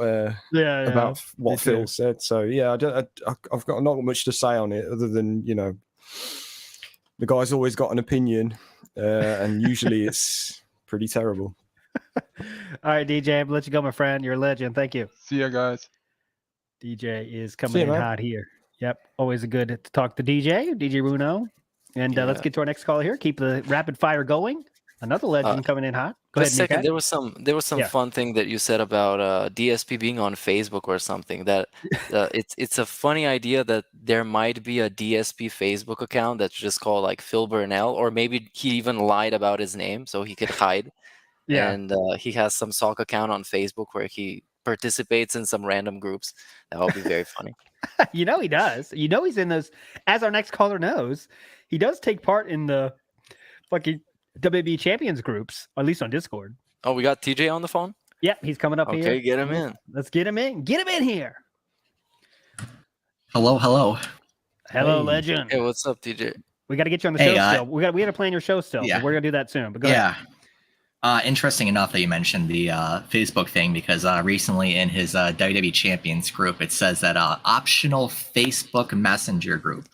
Speaker 10: about what Phil said. So yeah, I've got not much to say on it other than the guy's always got an opinion, and usually it's pretty terrible.
Speaker 8: All right, DJ, I'm gonna let you go, my friend. You're a legend. Thank you.
Speaker 19: See ya, guys.
Speaker 8: DJ is coming
Speaker 10: See you,
Speaker 8: in
Speaker 10: man.
Speaker 8: hot here. Yep, always a good to talk to DJ Bruno. And let's get to our next call here. Keep the rapid fire going. Another legend coming in hot. Go ahead,
Speaker 9: Just a second.
Speaker 8: Meerkat.
Speaker 9: There was some
Speaker 8: Yeah.
Speaker 9: fun thing that you said about DSP being on Facebook or something. That it's a funny idea that there might be a DSP Facebook account that's just called like Phil Burnell, or maybe he even lied about his name so he could hide.
Speaker 8: Yeah.
Speaker 9: And he has some sock account on Facebook where he participates in some random groups. That would be very funny.
Speaker 8: You know he does. You know he's in those. As our next caller knows, he does take part in the fucking WWE Champions groups, at least on Discord.
Speaker 9: Oh, we got TJ on the phone?
Speaker 8: Yep, he's coming up here.
Speaker 9: Okay, get him in.
Speaker 8: Let's get him in. Get him in here.
Speaker 20: Hello.
Speaker 8: Hello, legend.
Speaker 9: Hey, what's up, TJ?
Speaker 8: We got to get you on the show still. We got to plan your show still.
Speaker 20: Yeah.
Speaker 8: But we're gonna do that soon. But go ahead.
Speaker 20: Interesting enough that you mentioned the Facebook thing, because recently in his WWE Champions group, it says that optional Facebook Messenger group.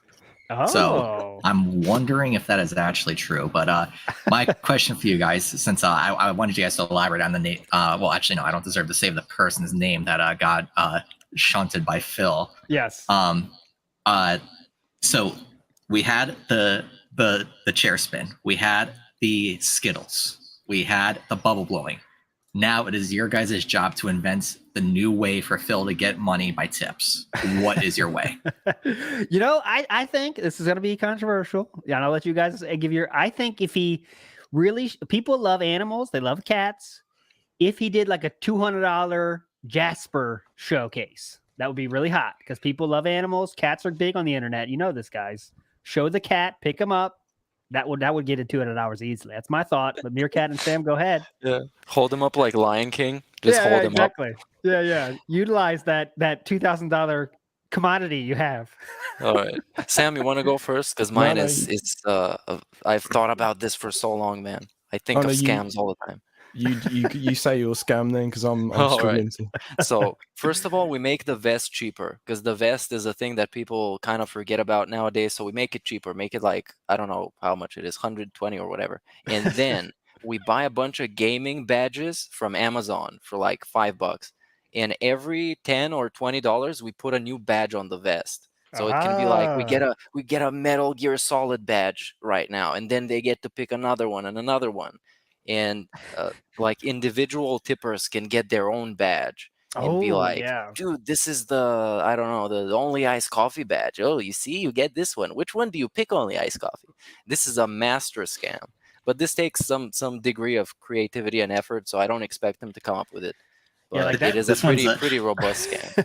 Speaker 8: Oh.
Speaker 20: So I'm wondering if that is actually true. But my question for you guys, since I wanted you guys to elaborate on the name. Well, actually, no, I don't deserve to say the person's name that got shunted by Phil.
Speaker 8: Yes.
Speaker 20: So we had the chair spin. We had the Skittles. We had the bubble blowing. Now it is your guys' job to invent the new way for Phil to get money by tips. What is your way?
Speaker 8: You know, I think this is going to be controversial. Yeah, and I'll let you guys give your. I think if he really, people love animals, they love cats. If he did like a $200 Jasper showcase, that would be really hot because people love animals. Cats are big on the internet. You know this, guys. Show the cat, pick him up. That would get it $200 easily. That's my thought. But Meerkat and Sam, go ahead.
Speaker 9: Yeah, hold him up like Lion King. Just hold him up.
Speaker 8: Yeah. Utilize that $2,000 commodity you have.
Speaker 9: All right, Sam, you want to go first? Because mine is I've thought about this for so long, man. I think of scams all the time.
Speaker 10: You say you're a scam then, because I'm struggling to.
Speaker 9: So first of all, we make the vest cheaper because the vest is a thing that people kind of forget about nowadays. So we make it cheaper, make it like, I don't know how much it is, 120 or whatever. And then we buy a bunch of gaming badges from Amazon for like $5. And every $10 or $20, we put a new badge on the vest. So it can be like we get a Metal Gear Solid badge right now, and then they get to pick another one and another one. And like individual tippers can get their own badge and be like, dude, this is the, I don't know, the only iced coffee badge. Oh, you see, you get this one. Which one do you pick only iced coffee? This is a master scam. But this takes some degree of creativity and effort, so I don't expect them to come up with it. But it is a pretty robust scam.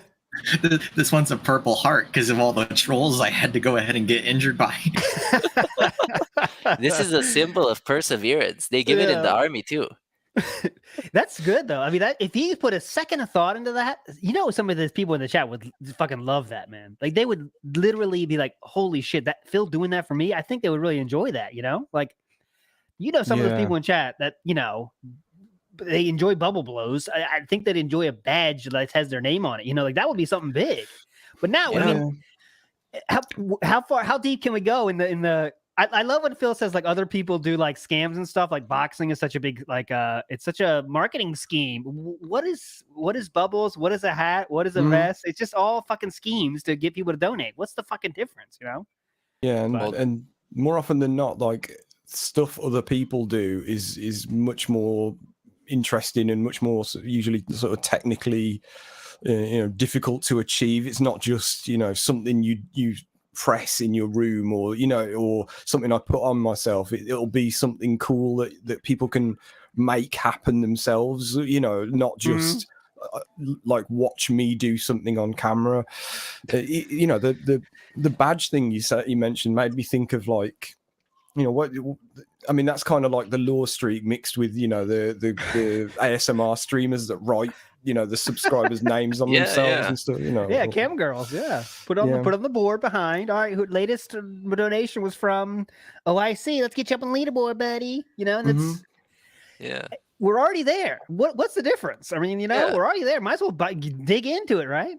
Speaker 20: This one's a Purple Heart because of all the trolls I had to go ahead and get injured by.
Speaker 9: This is a symbol of perseverance. They give it in the army too.
Speaker 8: That's good though. I mean, if he put a second of thought into that, you know, some of those people in the chat would fucking love that, man. Like they would literally be like, "Holy shit, that Phil doing that for me." I think they would really enjoy that. You know, like some of those people in chat that they enjoy bubble blows. I think they'd enjoy a badge that has their name on it. You know, like that would be something big. But now, I mean, how deep can we go in the? I love when Phil says like other people do like scams and stuff. Like boxing is such a big it's such a marketing scheme. What is bubbles? What is a hat? What is a vest? It's just all fucking schemes to get people to donate. What's the fucking difference? You know?
Speaker 10: Yeah, and more often than not, like stuff other people do is much more interesting and much more usually sort of technically difficult to achieve. It's not just something you press in your room or something I put on myself. It'll be something cool that people can make happen themselves, not just like watch me do something on camera. The badge thing you mentioned made me think of like what I mean, that's kind of like the law streak mixed with the ASMR streamers that write the subscribers' names on themselves and stuff.
Speaker 8: Cam girls, put on the board behind. All right, latest donation was from OIC. Let's get you up on the leaderboard, buddy. And it's we're already there. What's the difference? I mean, we're already there. Might as well dig into it, right?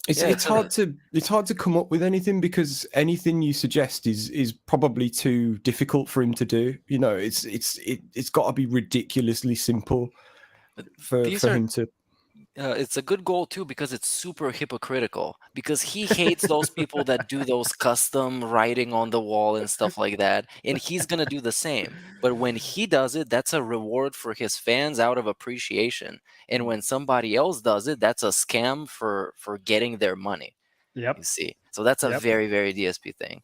Speaker 10: It's hard to come up with anything because anything you suggest is probably too difficult for him to do. It's got to be ridiculously simple for him to.
Speaker 9: it's a good goal too because it's super hypocritical. Because he hates those people that do those custom writing on the wall and stuff like that, and he's gonna do the same. But when he does it, that's a reward for his fans out of appreciation. And when somebody else does it, that's a scam for getting their money.
Speaker 8: Yep.
Speaker 9: You see, so that's a
Speaker 8: Yep.
Speaker 9: very, very DSP thing.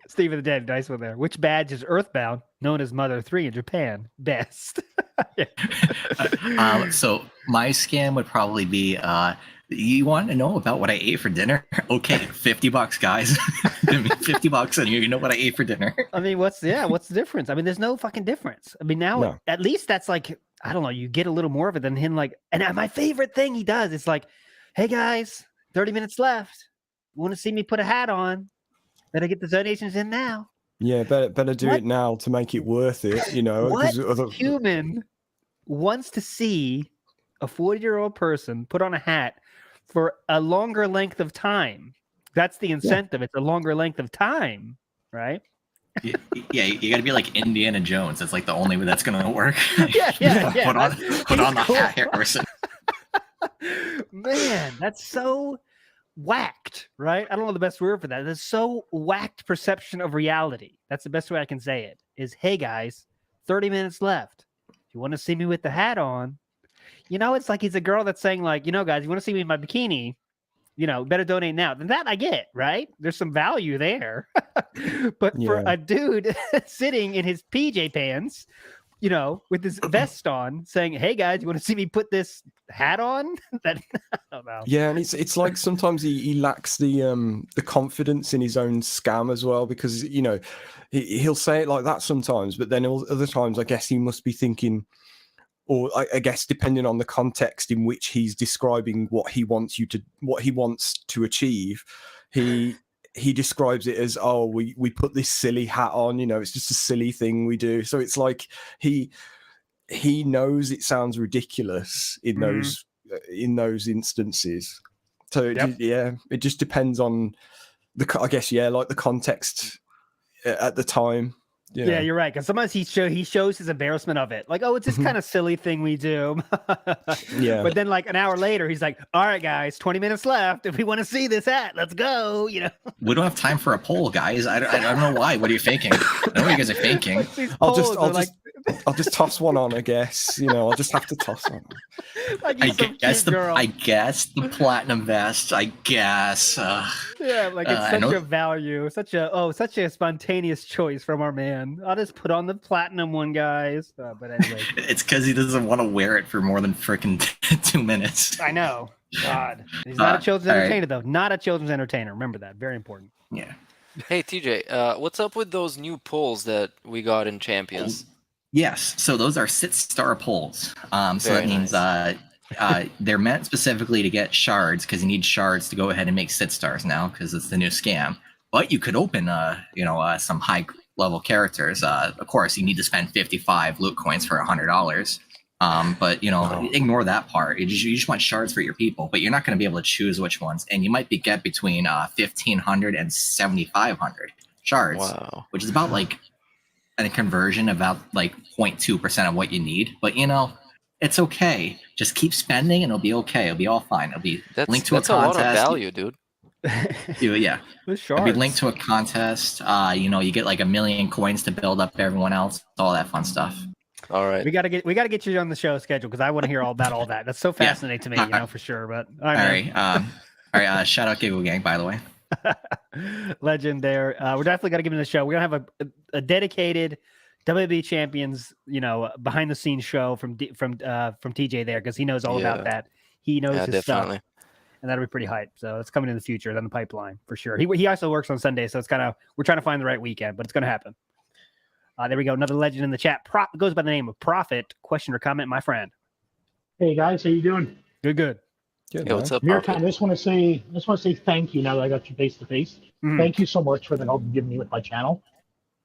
Speaker 8: Steve of the Dead, nice one there. Which badge is Earthbound, known as Mother 3 in Japan? Best.
Speaker 20: So my scam would probably be, you want to know about what I ate for dinner? Okay, $50, guys. Give me $50 and you know what I ate for dinner.
Speaker 8: I mean, what's the difference? I mean, there's no fucking difference. I mean, now
Speaker 10: No.
Speaker 8: at least that's like, I don't know, you get a little more of it than him. Like, and my favorite thing he does is like, hey guys, 30 minutes left. Want to see me put a hat on? Better get the donations in now.
Speaker 10: Yeah, better do it now to make it worth it, you know.
Speaker 8: What
Speaker 10: 'cause
Speaker 8: human wants to see a 40-year-old person put on a hat for a longer length of time? That's the incentive. It's a longer length of time, right?
Speaker 20: Yeah, you got to be like Indiana Jones. That's like the only way that's going to work.
Speaker 8: Yeah.
Speaker 20: Put on the hat, Harrison.
Speaker 8: Man, that's so whacked, right? I don't know the best word for that. That's so whacked perception of reality. That's the best way I can say it. Is, hey guys, 30 minutes left. If you want to see me with the hat on, you know, it's like he's a girl that's saying like, you know, guys, you want to see me in my bikini, you know, better donate now. Then that I get, right? There's some value there. But for a dude sitting in his PJ pants, you know, with his vest on, saying, "Hey guys, you want to see me put this hat on?" That I don't know.
Speaker 10: Yeah, and it's like sometimes he lacks the confidence in his own scam as well, because you know he'll say it like that sometimes, but then other times I guess he must be thinking, or I guess depending on the context in which he's describing what he wants to achieve, he describes it as, oh, we put this silly hat on, you know, it's just a silly thing we do. So it's like he knows it sounds ridiculous in those instances. So it just depends on the context at the time.
Speaker 8: Yeah, you're right. Because sometimes he shows his embarrassment of it, like, oh, it's this kind of silly thing we do. But then, like an hour later, he's like, "All right, guys, 20 minutes left. If we want to see this hat, let's go." You know,
Speaker 20: we don't have time for a poll, guys. I don't know why. What are you thinking? I know what you guys are thinking.
Speaker 10: I'll just toss one on, I guess. You know, I'll just have to toss one.
Speaker 20: I guess the platinum vest. I guess.
Speaker 8: Yeah, like it's such a value, such a spontaneous choice from our man. I'll just put on the platinum one, guys. But anyway,
Speaker 20: it's because he doesn't want to wear it for more than freaking 2 minutes.
Speaker 8: I know. God, he's not a children's entertainer, though. Not a children's entertainer. Remember that. Very important.
Speaker 20: Yeah.
Speaker 9: Hey TJ, what's up with those new polls that we got in Champions?
Speaker 20: Yes, so those are sit-star polls. So that means they're meant specifically to get shards, because you need shards to go ahead and make sit-stars now, because it's the new scam. But you could open, some high-level characters. Of course, you need to spend 55 loot coins for $100. But ignore that part. You just want shards for your people, but you're not going to be able to choose which ones. And you might get between 1,500 and 7,500 shards, which is about like a conversion about like 0.2% of what you need. But it's okay. Just keep spending and it'll be okay. It'll be all fine. It'll be linked to a contest.
Speaker 9: That's a lot of value, dude.
Speaker 20: Yeah. It'll be linked to a contest. You get like 1 million coins to build up everyone else. All that fun stuff.
Speaker 9: All right.
Speaker 8: We gotta get you on the show schedule, because I want to hear all about all that. That's so fascinating to me, for sure. But all
Speaker 20: right. Shout out Giggle Gang, by the way.
Speaker 8: Legend there. We're definitely gonna give him the show. We're gonna have a dedicated WWE Champions, behind the scenes show from TJ there, because he knows all about that. He knows his stuff, and that'll be pretty hype. So it's coming in the future, on the pipeline for sure. He also works on Sunday, so it's we're trying to find the right weekend, but it's gonna happen. There we go. Another legend in the chat. Goes by the name of Prophet. Question or comment, my friend?
Speaker 21: Hey guys, how you doing?
Speaker 8: Good.
Speaker 9: Hey, what's up,
Speaker 21: Meerkat? I just want to say thank you now that I got you face to face. Thank you so much for the help you've given me with my channel.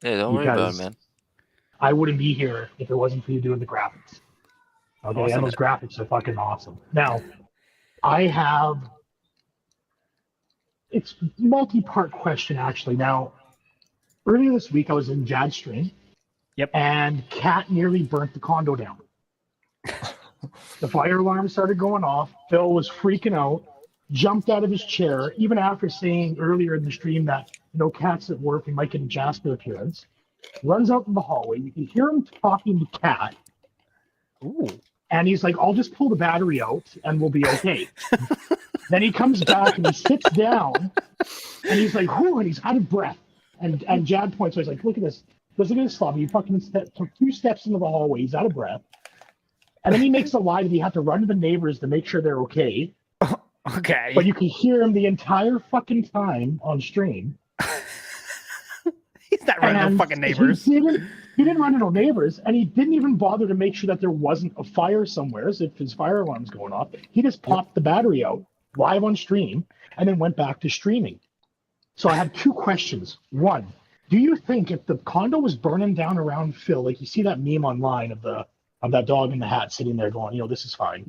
Speaker 9: Hey, don't worry about it, man.
Speaker 21: I wouldn't be here if it wasn't for you doing the graphics. Okay, awesome. And those graphics are fucking awesome. Now, it's multi-part question actually. Now, earlier this week I was in Jad's stream.
Speaker 8: Yep.
Speaker 21: And Cat nearly burnt the condo down. The fire alarm started going off. Phil was freaking out, jumped out of his chair, even after saying earlier in the stream that, Cat's at work, we might get a Jasper appearance. Runs out in the hallway. You can hear him talking to Cat.
Speaker 8: Ooh.
Speaker 21: And he's like, I'll just pull the battery out and we'll be okay. Then he comes back and he sits down and he's like, whoo, and he's out of breath. And Jad points, so he's like, look at this. Look at this sloppy. He fucking took 2 steps into the hallway. He's out of breath. And then he makes a lie that he had to run to the neighbors to make sure they're okay.
Speaker 8: Okay.
Speaker 21: But you can hear him the entire fucking time on stream.
Speaker 8: He's not running no fucking neighbors.
Speaker 21: He didn't run to no neighbors, and he didn't even bother to make sure that there wasn't a fire somewhere if his fire alarm's going off. He just popped the battery out live on stream and then went back to streaming. So I have 2 questions. One, do you think if the condo was burning down around Phil, like you see that meme online of that dog in the hat sitting there going, this is fine.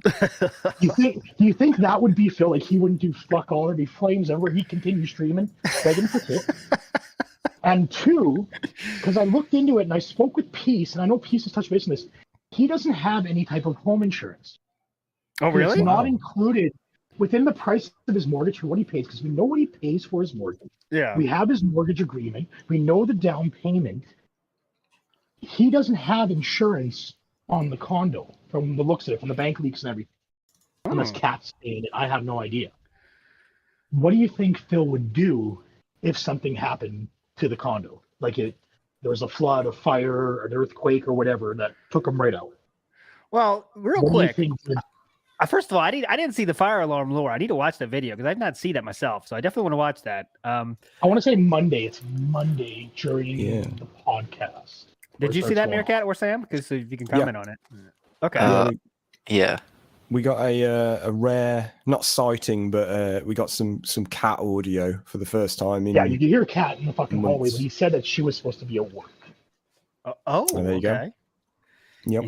Speaker 21: Do you think that would be Phil? Like he wouldn't do fuck all, there'd be flames everywhere. He'd continue streaming, begging for tips. And 2, because I looked into it and I spoke with Peace, and I know Peace has touched base on this. He doesn't have any type of home insurance.
Speaker 8: Oh, really?
Speaker 21: It's not included within the price of his mortgage for what he pays, because we know what he pays for his mortgage.
Speaker 8: Yeah.
Speaker 21: We have his mortgage agreement. We know the down payment. He doesn't have insurance on the condo from the looks of it, from the bank leaks and everything. Unless Cat's paying it. I have no idea. What do you think Phil would do if something happened to the condo? Like there was a flood, a fire, an earthquake, or whatever that took him right out.
Speaker 8: Well, real
Speaker 21: What do you
Speaker 8: quick.
Speaker 21: think
Speaker 8: First of all, I didn't see the fire alarm lore. I need to watch that video because I've not seen that myself. So I definitely want to watch that.
Speaker 21: I want to say Monday. It's Monday during the podcast.
Speaker 8: Did you see that, Meerkat or Sam? Because if you can comment on it. Okay.
Speaker 9: Yeah.
Speaker 10: We got a rare, not sighting, but we got some cat audio for the first time.
Speaker 21: Yeah, you can hear Cat in the fucking hallway, but he said that she was supposed to be at work.
Speaker 10: There you go. Yep.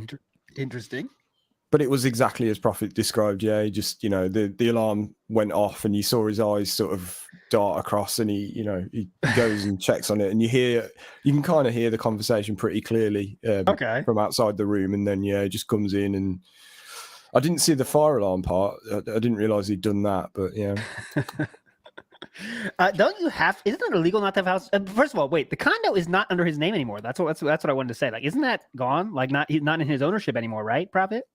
Speaker 8: Interesting.
Speaker 10: But it was exactly as Prophet described. Yeah, he just, the alarm went off and you saw his eyes sort of dart across, and he goes and checks on it, and you can kind of hear the conversation pretty clearly from outside the room, and then he just comes in, and I didn't see the fire alarm part. I didn't realize he'd done that, but yeah.
Speaker 8: Don't you have? Isn't it illegal not to have a house? First of all, wait. The condo is not under his name anymore. That's what I wanted to say. Like, isn't that gone? Like, he's not in his ownership anymore, right? Prophet?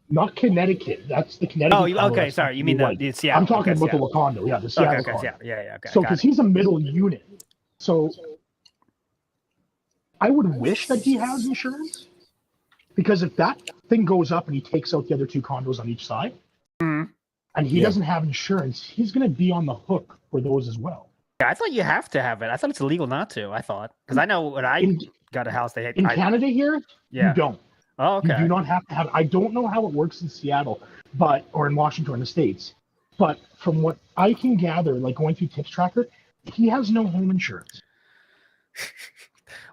Speaker 21: Not Connecticut. That's the Connecticut.
Speaker 8: Oh, okay. Sorry, you mean the Seattle?
Speaker 21: I'm talking about
Speaker 8: Seattle.
Speaker 21: the condo. Yeah, the Seattle condo.
Speaker 8: Yeah. Okay.
Speaker 21: So, because he's a middle unit, so I would wish that he has insurance, because if that thing goes up and he takes out the other 2 condos on each side, and he doesn't have insurance, he's going to be on the hook for those as well.
Speaker 8: Yeah, I thought you have to have it. I thought it's illegal not to. I thought, because I know when I got a house, they had
Speaker 21: in Canada here.
Speaker 8: Yeah.
Speaker 21: You don't.
Speaker 8: Oh, okay.
Speaker 21: You do not have to have. I don't know how it works in Seattle, or in Washington, or in the States, but from what I can gather, like going through Tips Tracker, he has no home insurance.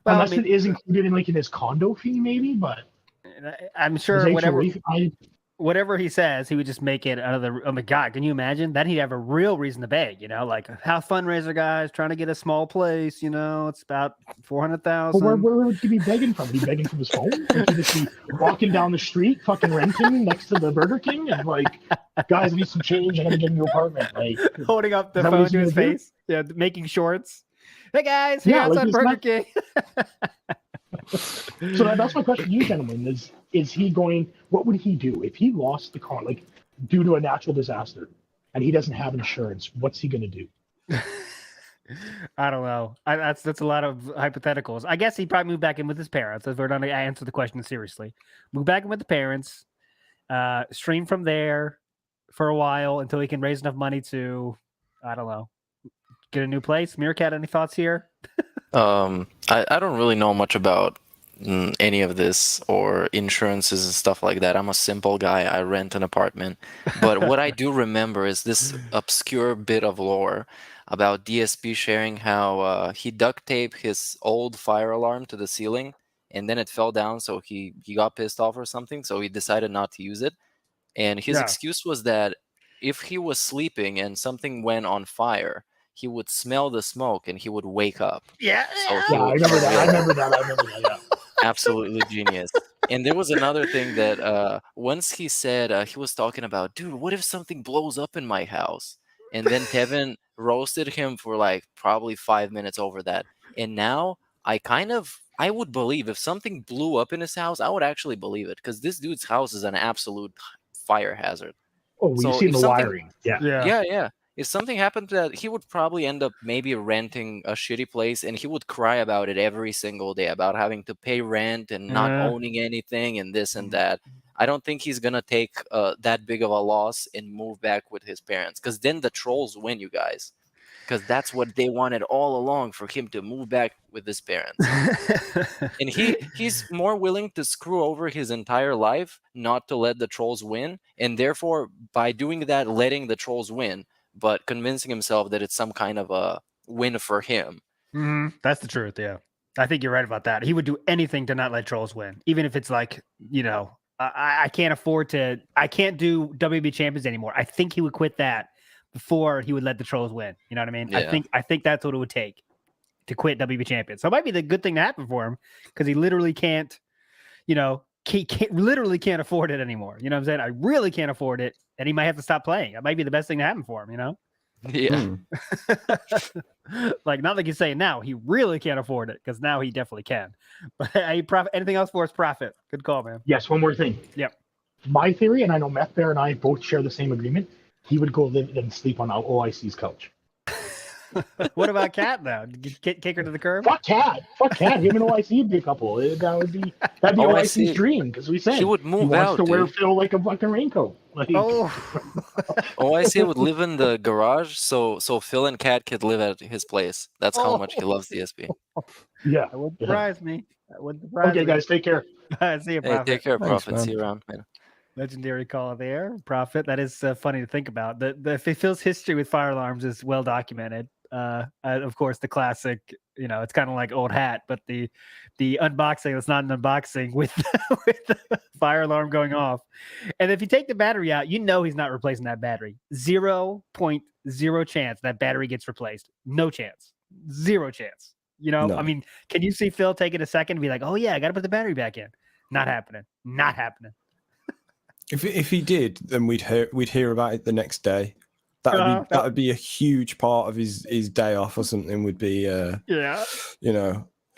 Speaker 21: Unless it is included in his condo fee, maybe. But
Speaker 8: I'm sure whatever he says, he would just make it out of the. Oh my God, can you imagine? Then he'd have a real reason to beg. Like how fundraiser guys trying to get a small place. It's about $400,000.
Speaker 21: Well, where would he be begging from? Would he be begging from his phone? Would he just be walking down the street, fucking renting next to the Burger King, and guys, I need some change. I gotta get a new apartment.
Speaker 8: Holding up the phone to his face. Yeah, making shorts. Hey guys, here outside Burger King.
Speaker 21: So that's my question to you, gentlemen. Is he going? What would he do if he lost the car, due to a natural disaster, and he doesn't have insurance? What's he going to do?
Speaker 8: I don't know. That's a lot of hypotheticals. I guess he'd probably move back in with his parents. If we're going to answer the question seriously, move back in with the parents, stream from there for a while until he can raise enough money to, I don't know, get a new place. Meerkat, any thoughts here?
Speaker 9: I don't really know much about any of this or insurances and stuff like that. I'm a simple guy. I rent an apartment. But what I do remember is this obscure bit of lore about DSP sharing how he duct taped his old fire alarm to the ceiling, and then it fell down, so he got pissed off or something, so he decided not to use it. And his excuse was that if he was sleeping and something went on fire, he would smell the smoke and he would wake up.
Speaker 21: Yeah, I remember that. Yeah.
Speaker 9: absolutely genius. And there was another thing that once he said, he was talking about, dude, what if something blows up in my house? And then Tevin roasted him for like probably 5 minutes over that. And now I would believe if something blew up in his house, I would actually believe it because this dude's house is an absolute fire hazard.
Speaker 21: Oh, well,
Speaker 9: So
Speaker 21: you've seen
Speaker 9: if
Speaker 21: the
Speaker 9: something,
Speaker 21: wiring. Yeah.
Speaker 9: yeah. If something happened to that, he would probably end up maybe renting a shitty place, and he would cry about it every single day about having to pay rent and not owning anything and this and that. I don't think he's gonna take that big of a loss and move back with his parents, because then the trolls win, you guys. Because that's what they wanted all along, for him to move back with his parents. And he's more willing to screw over his entire life not to let the trolls win, and therefore by doing that, letting the trolls win, but convincing himself that it's some kind of a win for him.
Speaker 8: That's the truth. Yeah, I think you're right about that. He would do anything to not let trolls win, even if it's like, I can't afford to. I can't do WB champions anymore. I think he would quit that before he would let the trolls win. You know what I mean?
Speaker 9: Yeah.
Speaker 8: I think that's what it would take to quit WB champions. So it might be the good thing to happen for him, because he literally can't, literally can't afford it anymore. You know what I'm saying? I really can't afford it, and he might have to stop playing. It might be the best thing to happen for him,
Speaker 9: Yeah.
Speaker 8: Like, not like he's saying now, he really can't afford it, because now he definitely can. But anything else for us, Prophet? Good call, man.
Speaker 21: Yes, one more thing.
Speaker 8: Yep.
Speaker 21: My theory, and I know Meth Bear and I both share the same agreement, he would go live and sleep on OIC's couch.
Speaker 8: What about Cat though? Did you kick her to the curb?
Speaker 21: Fuck Cat. Him and OIC would be a couple. That'd be OIC's dream, because we said
Speaker 9: he would move
Speaker 21: he wants
Speaker 9: out,
Speaker 21: to wear
Speaker 9: dude.
Speaker 21: Phil like a fucking raincoat. Like,
Speaker 9: OIC would live in the garage, so Phil and Kat could live at his place. That's how much he loves DSP.
Speaker 21: Yeah,
Speaker 8: that would surprise me. That would surprise
Speaker 21: Okay,
Speaker 8: me.
Speaker 21: guys, take care.
Speaker 8: See you,
Speaker 9: Hey,
Speaker 8: Prophet.
Speaker 9: take care,
Speaker 10: Thanks,
Speaker 9: Prophet.
Speaker 10: man.
Speaker 9: See you around, man.
Speaker 8: Legendary call there, Prophet. That is funny to think about. The Phil's history with fire alarms is well documented. Of course, the classic, it's kind of like old hat, but the unboxing, it's not an unboxing with the fire alarm going off. And if you take the battery out, he's not replacing that battery. 0.0 chance that battery gets replaced. No chance. 0 chance.
Speaker 10: No.
Speaker 8: I mean, can you see Phil taking a second and be like, oh yeah, I got to put the battery back in? Not happening. Not happening.
Speaker 10: If he did, then we'd hear about it the next day. That would be a huge part of his day off or something. Would be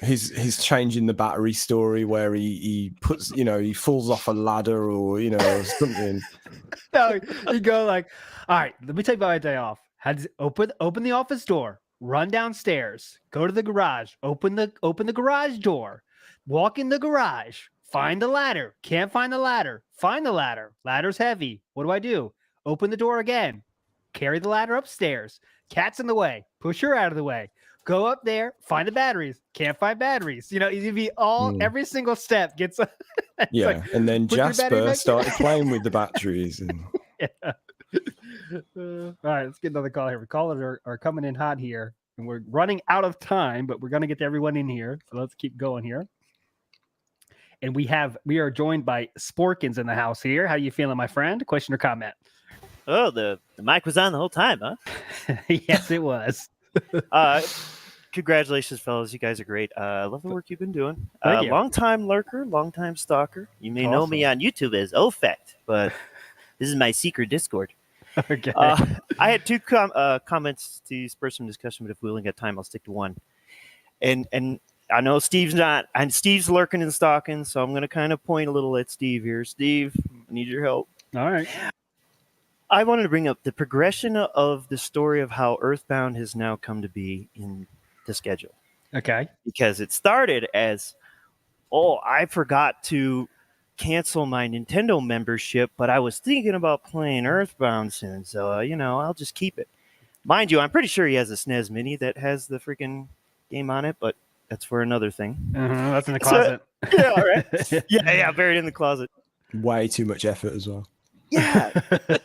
Speaker 10: his changing the battery story, where he puts he falls off a ladder or something.
Speaker 8: No, you go like, all right, let me take my day off. Open the office door, run downstairs, go to the garage, open the garage door, walk in the garage, find the ladder. Can't find the ladder. Find the ladder. Ladder's heavy. What do? Open the door again. Carry the ladder upstairs. Cat's in the way. Push her out of the way. Go up there. Find the batteries. Can't find batteries. You'd be every single step gets.
Speaker 10: Yeah,
Speaker 8: like,
Speaker 10: and then
Speaker 8: put your battery
Speaker 10: Jasper
Speaker 8: back
Speaker 10: started
Speaker 8: in.
Speaker 10: playing with the batteries. And
Speaker 8: All right, let's get another call here. The callers are coming in hot here, and we're running out of time, but we're going to get everyone in here. So let's keep going here. And we are joined by Sporkins in the house here. How you feeling, my friend? Question or comment?
Speaker 3: Oh, the mic was on the whole time, huh?
Speaker 8: Yes, it was.
Speaker 3: Congratulations, fellas. You guys are great. I love the work you've been doing.
Speaker 8: Thank you.
Speaker 3: Long-time lurker, long-time stalker. You may know me on YouTube as Ofect, but this is my secret Discord.
Speaker 8: Okay.
Speaker 3: I had two comments to spur some discussion, but if we only got time, I'll stick to one. And I know Steve's not, and Steve's lurking and stalking, so I'm going to kind of point a little at Steve here. Steve, I need your help.
Speaker 8: All right.
Speaker 3: I wanted to bring up the progression of the story of how Earthbound has now come to be in the schedule.
Speaker 8: Okay.
Speaker 3: Because it started as, I forgot to cancel my Nintendo membership, but I was thinking about playing Earthbound soon, so, I'll just keep it. Mind you, I'm pretty sure he has a SNES Mini that has the freaking game on it, but that's for another thing.
Speaker 8: That's in the closet.
Speaker 3: Yeah, all right. Yeah, buried in the closet.
Speaker 10: way too much effort as well.
Speaker 3: Yeah.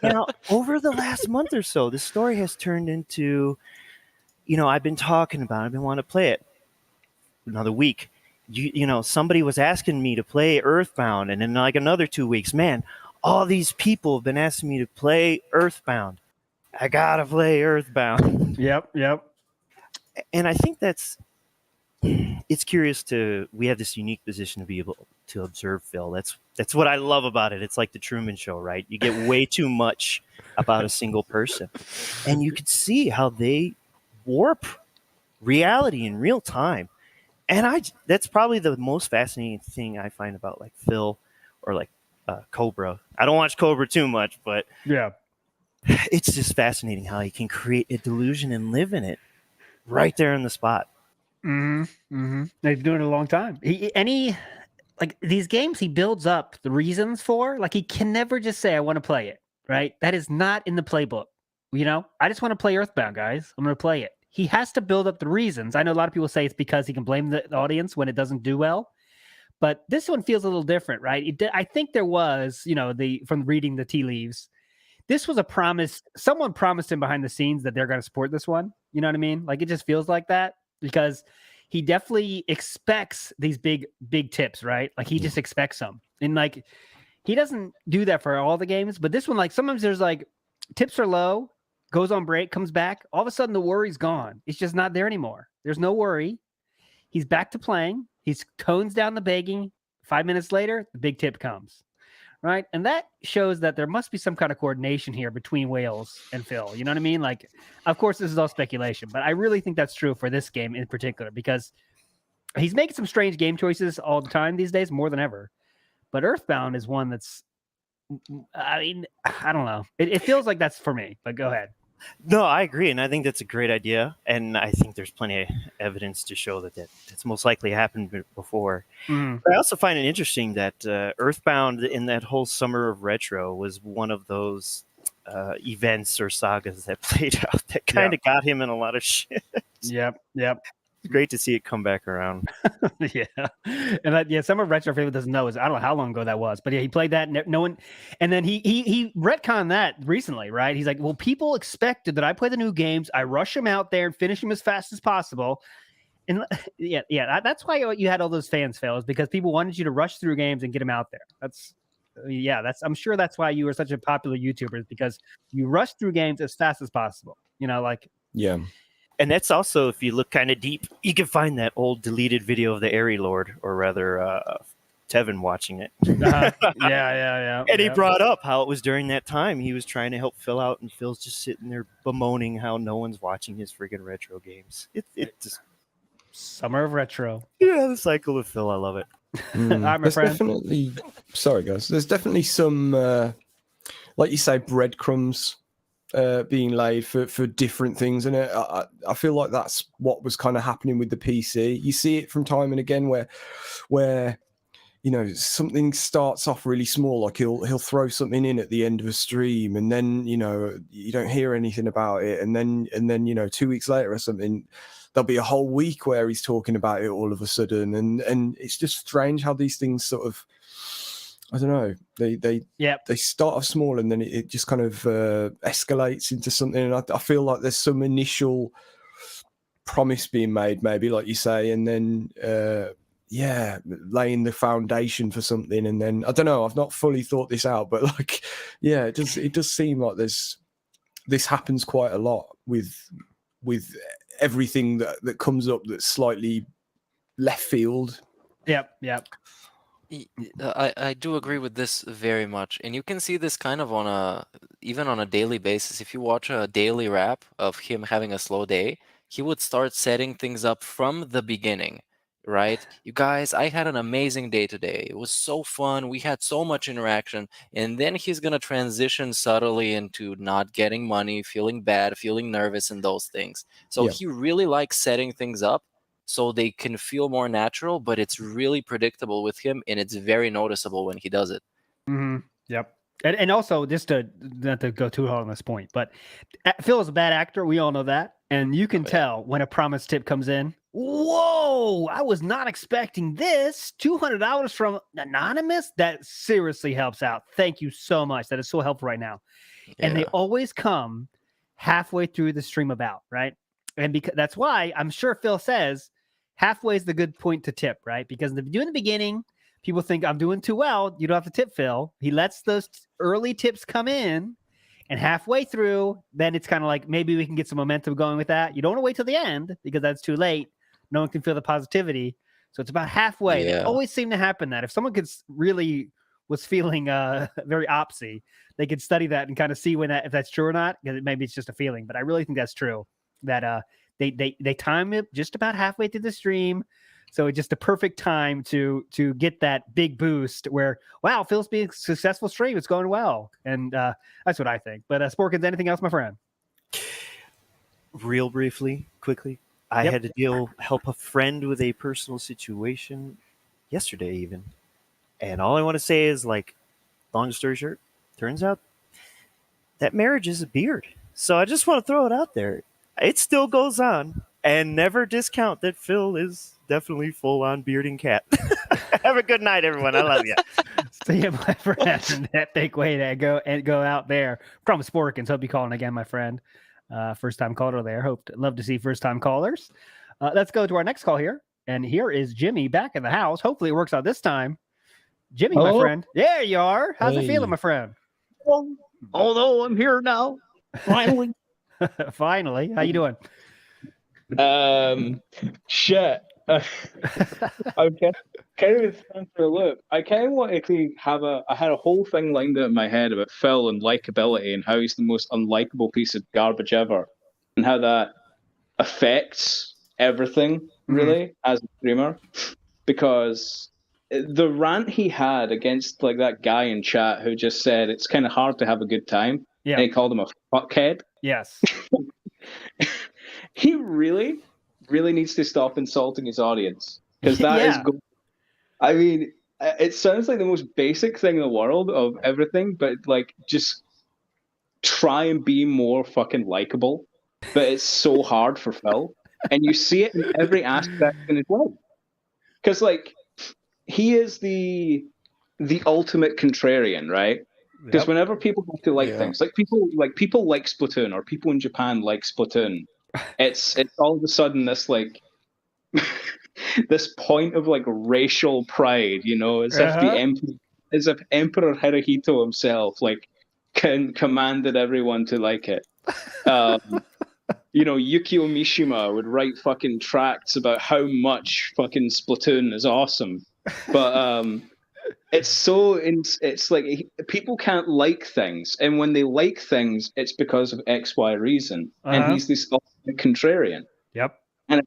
Speaker 3: Now, over the last month or so, this story has turned into, I've been talking about it. I've been wanting to play it another week. Somebody was asking me to play Earthbound, and in like another 2 weeks, man, all these people have been asking me to play Earthbound. I gotta play Earthbound.
Speaker 8: Yep.
Speaker 3: And I think it's curious we have this unique position to be able to observe Phil. That's what I love about it. It's like the Truman Show, right? You get way too much about a single person, and you can see how they warp reality in real time. And that's probably the most fascinating thing I find about like Phil or like Cobra. I don't watch Cobra too much, but
Speaker 8: yeah,
Speaker 3: it's just fascinating how he can create a delusion and live in it right there in the spot.
Speaker 8: They've been doing it a long time. Like these games, he builds up the reasons for. Like he can never just say, "I want to play it." Right? That is not in the playbook. You know, I just want to play Earthbound, guys. I'm going to play it. He has to build up the reasons. I know a lot of people say it's because he can blame the audience when it doesn't do well, but this one feels a little different, right? I think there was, from reading the tea leaves, this was a promise. Someone promised him behind the scenes that they're going to support this one. You know what I mean? Like it just feels like that because he definitely expects these big tips, right? Like he just expects them. And like, he doesn't do that for all the games, but this one, like sometimes there's like tips are low, goes on break, comes back. All of a sudden the worry's gone. It's just not there anymore. There's no worry. He's back to playing. He's tones down the begging. 5 minutes later, the big tip comes. Right. And that shows that there must be some kind of coordination here between Wales and Phil. You know what I mean? Like, of course, this is all speculation, but I really think that's true for this game in particular, because he's making some strange game choices all the time these days, more than ever. But Earthbound is one that's, I mean, I don't know. It feels like that's for me, but go ahead.
Speaker 3: No, I agree, and I think that's a great idea, and I think there's plenty of evidence to show that's most likely happened before.
Speaker 8: Mm.
Speaker 3: But I also find it interesting that Earthbound in that whole summer of retro was one of those events or sagas that played out that kind of got him in a lot of shit.
Speaker 8: Yep.
Speaker 3: It's great to see it come back around.
Speaker 8: Yeah. And Summer of Retro, if anyone doesn't know, I don't know how long ago that was, but yeah, he played that. No one, and then he retconned that recently, right? He's like, well, people expected that I play the new games, I rush them out there and finish them as fast as possible. And that's why you had all those fans fail, is because people wanted you to rush through games and get them out there. I'm sure that's why you were such a popular YouTuber, because you rush through games as fast as possible.
Speaker 10: Yeah.
Speaker 3: And that's also, if you look kind of deep, you can find that old deleted video of the Airy Lord, or rather, Tevin watching it.
Speaker 8: Yeah.
Speaker 3: And he brought up how it was during that time he was trying to help Phil out, and Phil's just sitting there bemoaning how no one's watching his friggin' retro games. It just
Speaker 8: Summer of Retro.
Speaker 3: Yeah, the cycle of Phil. I love it.
Speaker 10: There's definitely, sorry guys, there's definitely some, like you say, breadcrumbs being laid for different things, and I feel like that's what was kind of happening with the PC. You see it from time and again where something starts off really small, like he'll throw something in at the end of a stream, and then you don't hear anything about it, and then 2 weeks later or something, there'll be a whole week where he's talking about it all of a sudden, and it's just strange how these things sort of, I don't know, they start off small and then it just kind of escalates into something. And I feel like there's some initial promise being made, maybe like you say, and then laying the foundation for something. And then I don't know, I've not fully thought this out, but like, yeah, it does seem like this happens quite a lot with everything that comes up that's slightly left field.
Speaker 8: Yep.
Speaker 9: I do agree with this very much, and you can see this kind of even on a daily basis. If you watch a daily wrap of him having a slow day, he would start setting things up from the beginning, right? You guys, I had an amazing day today. It was so fun. We had so much interaction, and then he's gonna transition subtly into not getting money, feeling bad, feeling nervous, and those things. So he really likes setting things up so they can feel more natural, but it's really predictable with him, and it's very noticeable when he does it.
Speaker 8: Mm-hmm. Yep. And also, just not to go too hard on this point, but Phil is a bad actor. We all know that. And you can tell when a promise tip comes in. Whoa, I was not expecting this. $200 from Anonymous? That seriously helps out. Thank you so much. That is so helpful right now. Yeah. And they always come halfway through the stream about, right? And because that's why I'm sure Phil says halfway is the good point to tip, right? Because if you do in the beginning, people think I'm doing too well. You don't have to tip Phil. He lets those early tips come in, and halfway through, then it's kind of like maybe we can get some momentum going with that. You don't want to wait till the end because that's too late. no one can feel the positivity. So it's about halfway. They always seem to happen that if someone really was feeling very opsy, they could study that and kind of see if that's true or not. Because maybe it's just a feeling, but I really think that's true. That they time it just about halfway through the stream, so it's just a perfect time to get that big boost. Where wow, Phil's being a successful stream, it's going well, and that's what I think. But Sporkins, anything else, my friend?
Speaker 3: Real briefly, quickly, I had to help a friend with a personal situation yesterday, even, and all I want to say is like, long story short, turns out that marriage is a beard. So I just want to throw it out there. It still goes on, and never discount that Phil is definitely full on bearding cat. Have a good night, everyone. I love you.
Speaker 8: See you, my friend. Epic way to go out there. From Sporkins. Hope you calling again, my friend. First time caller there. Love to see first time callers. Let's go to our next call here. And here is Jimmy back in the house. Hopefully it works out this time. Jimmy, my friend. There you are. How's it feeling, my friend?
Speaker 5: Although I'm here now, finally.
Speaker 8: Finally. How you doing?
Speaker 5: Shit. Okay. Kind of a for a loop. I kind of wanted to I had a whole thing lined out in my head about Phil and likability and how he's the most unlikable piece of garbage ever, and how that affects everything really as a streamer. Because the rant he had against like that guy in chat who just said it's kind of hard to have a good time, and he called him a fuckhead.
Speaker 8: Yes.
Speaker 5: He really needs to stop insulting his audience, because that is good. I mean, it sounds like the most basic thing in the world of everything, but like just try and be more fucking likable. But it's so hard for Phil, and you see it in every aspect in his life. Because like he is the ultimate contrarian, right? Because whenever people have to like things, like people like Splatoon, or people in Japan like Splatoon, it's all of a sudden this like this point of like racial pride, you know, as if Emperor Hirohito himself like commanded everyone to like it. You know, Yukio Mishima would write fucking tracts about how much fucking Splatoon is awesome, but it's like people can't like things, and when they like things, it's because of XY reason, and he's this ultimate contrarian.
Speaker 8: Yep.
Speaker 5: And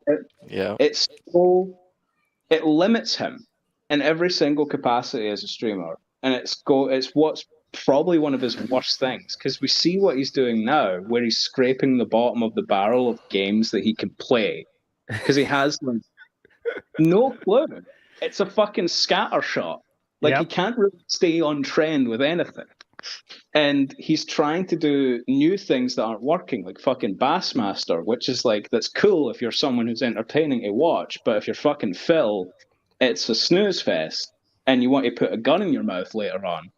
Speaker 5: it limits him in every single capacity as a streamer, and it's what's probably one of his worst things, because we see what he's doing now, where he's scraping the bottom of the barrel of games that he can play, because he has like no clue. It's a fucking scatter shot. Like he can't really stay on trend with anything. And he's trying to do new things that aren't working, like fucking Bassmaster, which is like, that's cool if you're someone who's entertaining to watch, but if you're fucking Phil, it's a snooze fest, and you want to put a gun in your mouth later on,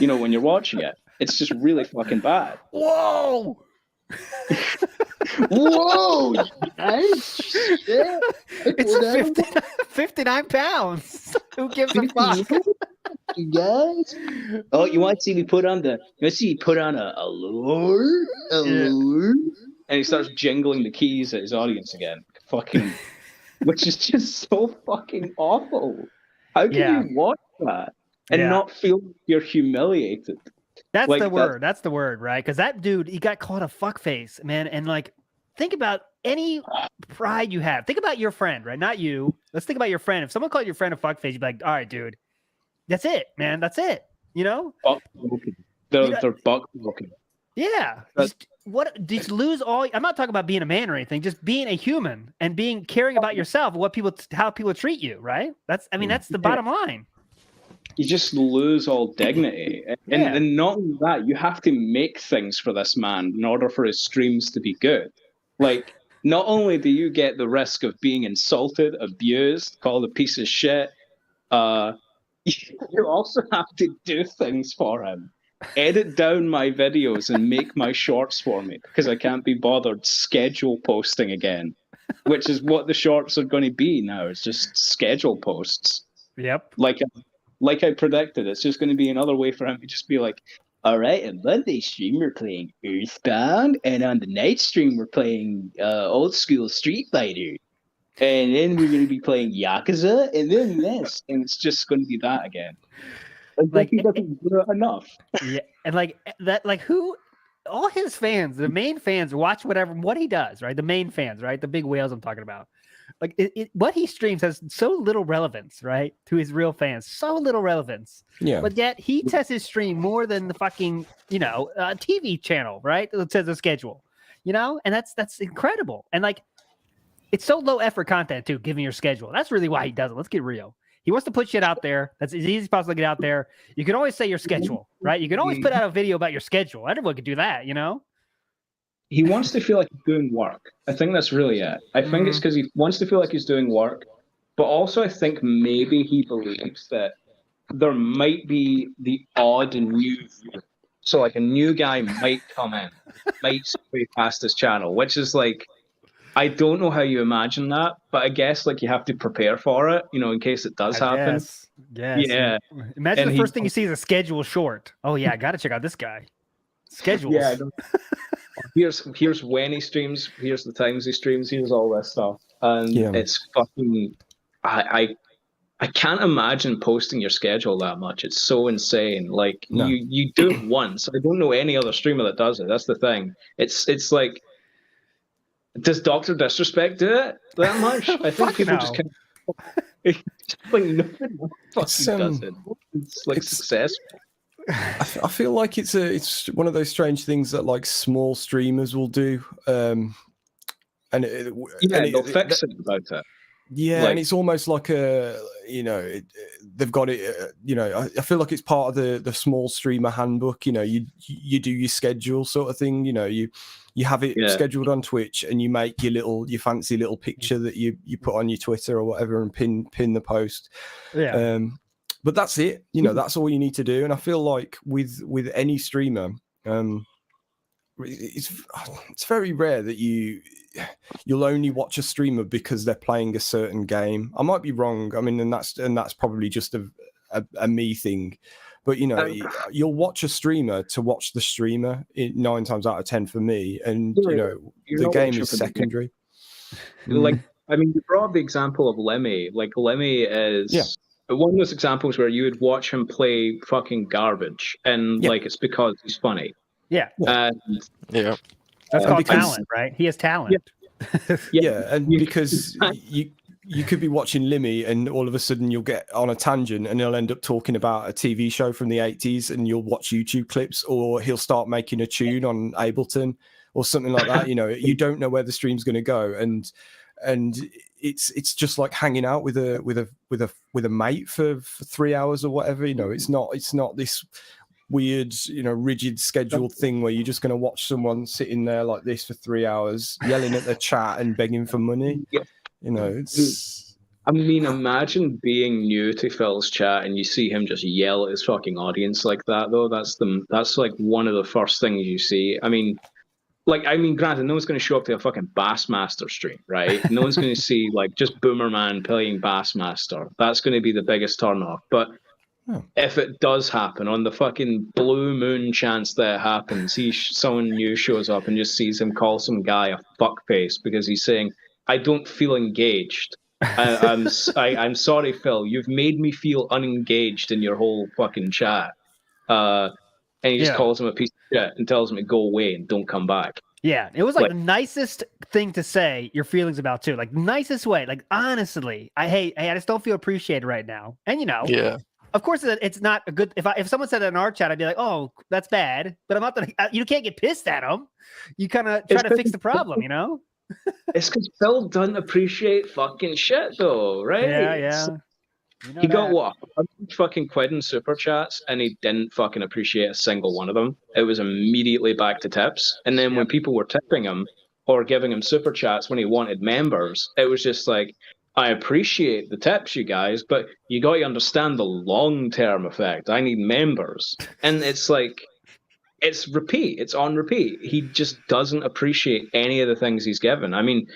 Speaker 5: you know, when you're watching it. It's just really fucking bad.
Speaker 8: Whoa!
Speaker 5: Whoa! Nice shit.
Speaker 8: It's 59 pounds. Who gives a fuck?
Speaker 5: You guys? Oh, you want to see me put on a lure? Lure? And he starts jingling the keys at his audience again. Fucking, which is just so fucking awful. How can you watch that and not feel you're humiliated?
Speaker 8: That's like, the word. That's the word, right? Because that dude, he got called a fuckface, man. And like, think about any pride you have. Think about your friend, right? Not you. Let's think about your friend. If someone called your friend a fuckface, you'd be like, all right, dude, that's it, man. That's it. You know?
Speaker 5: They're buck broken.
Speaker 8: Yeah. Just lose all. I'm not talking about being a man or anything. Just being a human and caring about yourself, how people treat you, right? That's the bottom line.
Speaker 5: You just lose all dignity. And not only that, you have to make things for this man in order for his streams to be good. Like, not only do you get the risk of being insulted, abused, called a piece of shit, you also have to do things for him. Edit down my videos and make my shorts for me, because I can't be bothered schedule posting again, which is what the shorts are going to be now. It's just schedule posts.
Speaker 8: Yep.
Speaker 5: Like I predicted, it's just going to be another way for him to just be like, all right, on Monday stream we're playing Earthbound, and on the night stream we're playing old school Street Fighter. and then we're going to be playing Yakuza, and then this, and it's just going to be that again. Like he doesn't do it enough.
Speaker 8: Yeah, and like that, like who? All his fans, the main fans, watch what he does, right? The main fans, right? The big whales I'm talking about. Like what he streams has so little relevance, right, to his real fans. So little relevance.
Speaker 10: Yeah.
Speaker 8: But yet he tests his stream more than the fucking TV channel, right? That says the schedule, and that's incredible. And like, it's so low effort content too, given your schedule. That's really why he does it. Let's get real. He wants to put shit out there. That's as easy as possible to get out there. You can always say your schedule, right? You can always put out a video about your schedule. Everyone could do that,
Speaker 5: He wants to feel like he's doing work. I think that's really it. I think it's because he wants to feel like he's doing work, but also I think maybe he believes that there might be the odd new viewer. So like a new guy might come in, might way past his channel, which is like, I don't know how you imagine that, but I guess like you have to prepare for it, in case it does happen.
Speaker 8: Yes.
Speaker 5: Yeah.
Speaker 8: Imagine the first thing you see is a schedule short. Oh yeah, I got to check out this guy. Schedules.
Speaker 5: Yeah. Here's when he streams. Here's the times he streams. Here's all this stuff, and it's fucking. I can't imagine posting your schedule that much. It's so insane. Like you do it once. I don't know any other streamer that does it. That's the thing. It's like. Does Dr. Disrespect do it that much? I think people just kind of like nobody fucking does it. It's like successful.
Speaker 10: I feel like it's one of those strange things that like small streamers will do, and
Speaker 5: they'll fix it about it.
Speaker 10: Yeah, and it's almost like they've got it. I feel like it's part of the small streamer handbook. You do your schedule sort of thing. You have it scheduled on Twitch, and you make your fancy little picture that you put on your Twitter or whatever, and pin the post.
Speaker 8: Yeah.
Speaker 10: But that's it. That's all you need to do. And I feel like with any streamer, it's very rare that you'll only watch a streamer because they're playing a certain game. I might be wrong. I mean, and that's probably just a me thing. But you'll watch a streamer to watch the streamer 9 times out of 10 for me, and the game is secondary.
Speaker 5: Like, I mean, you brought up the example of Lemmy. Like, Lemmy is one of those examples where you would watch him play fucking garbage, and like it's because he's funny.
Speaker 8: Yeah.
Speaker 5: That's
Speaker 8: called talent, right? He has talent.
Speaker 10: And because you could be watching Limmy, and all of a sudden you'll get on a tangent, and he'll end up talking about a TV show from the 80s, and you'll watch YouTube clips, or he'll start making a tune on Ableton or something like that. You don't know where the stream's going to go, and it's just like hanging out with a mate for 3 hours or whatever. It's not this weird, rigid scheduled thing where you're just going to watch someone sitting there like this for 3 hours, yelling at the chat and begging for money. It's.
Speaker 5: I mean, imagine being new to Phil's chat and you see him just yell at his fucking audience like that. Though that's like one of the first things you see. I mean, granted, no one's going to show up to a fucking Bassmaster stream, right? No one's going to see like just Boomerman playing Bassmaster. That's going to be the biggest turn off. But if it does happen, on the fucking blue moon chance that it happens, someone new shows up and just sees him call some guy a fuckface because he's saying, "I don't feel engaged. I'm sorry, Phil. You've made me feel unengaged in your whole fucking chat." And he just calls him a piece of shit and tells him to go away and don't come back.
Speaker 8: Yeah, it was like the nicest thing to say your feelings about too. Like nicest way. Like honestly, I just don't feel appreciated right now. And of course it's not a good. If someone said that in our chat, I'd be like, oh, that's bad. But I'm not gonna. You can't get pissed at them. You kind of try to fix the problem.
Speaker 5: It's because Phil doesn't appreciate fucking shit, though, right?
Speaker 8: Yeah.
Speaker 5: He got what? Fucking quid in super chats, and he didn't fucking appreciate a single one of them. It was immediately back to tips. And then when people were tipping him or giving him super chats when he wanted members, it was just like, I appreciate the tips, you guys, but you got to understand the long-term effect. I need members. And it's like, it's repeat. It's on repeat. He just doesn't appreciate any of the things he's given. I mean,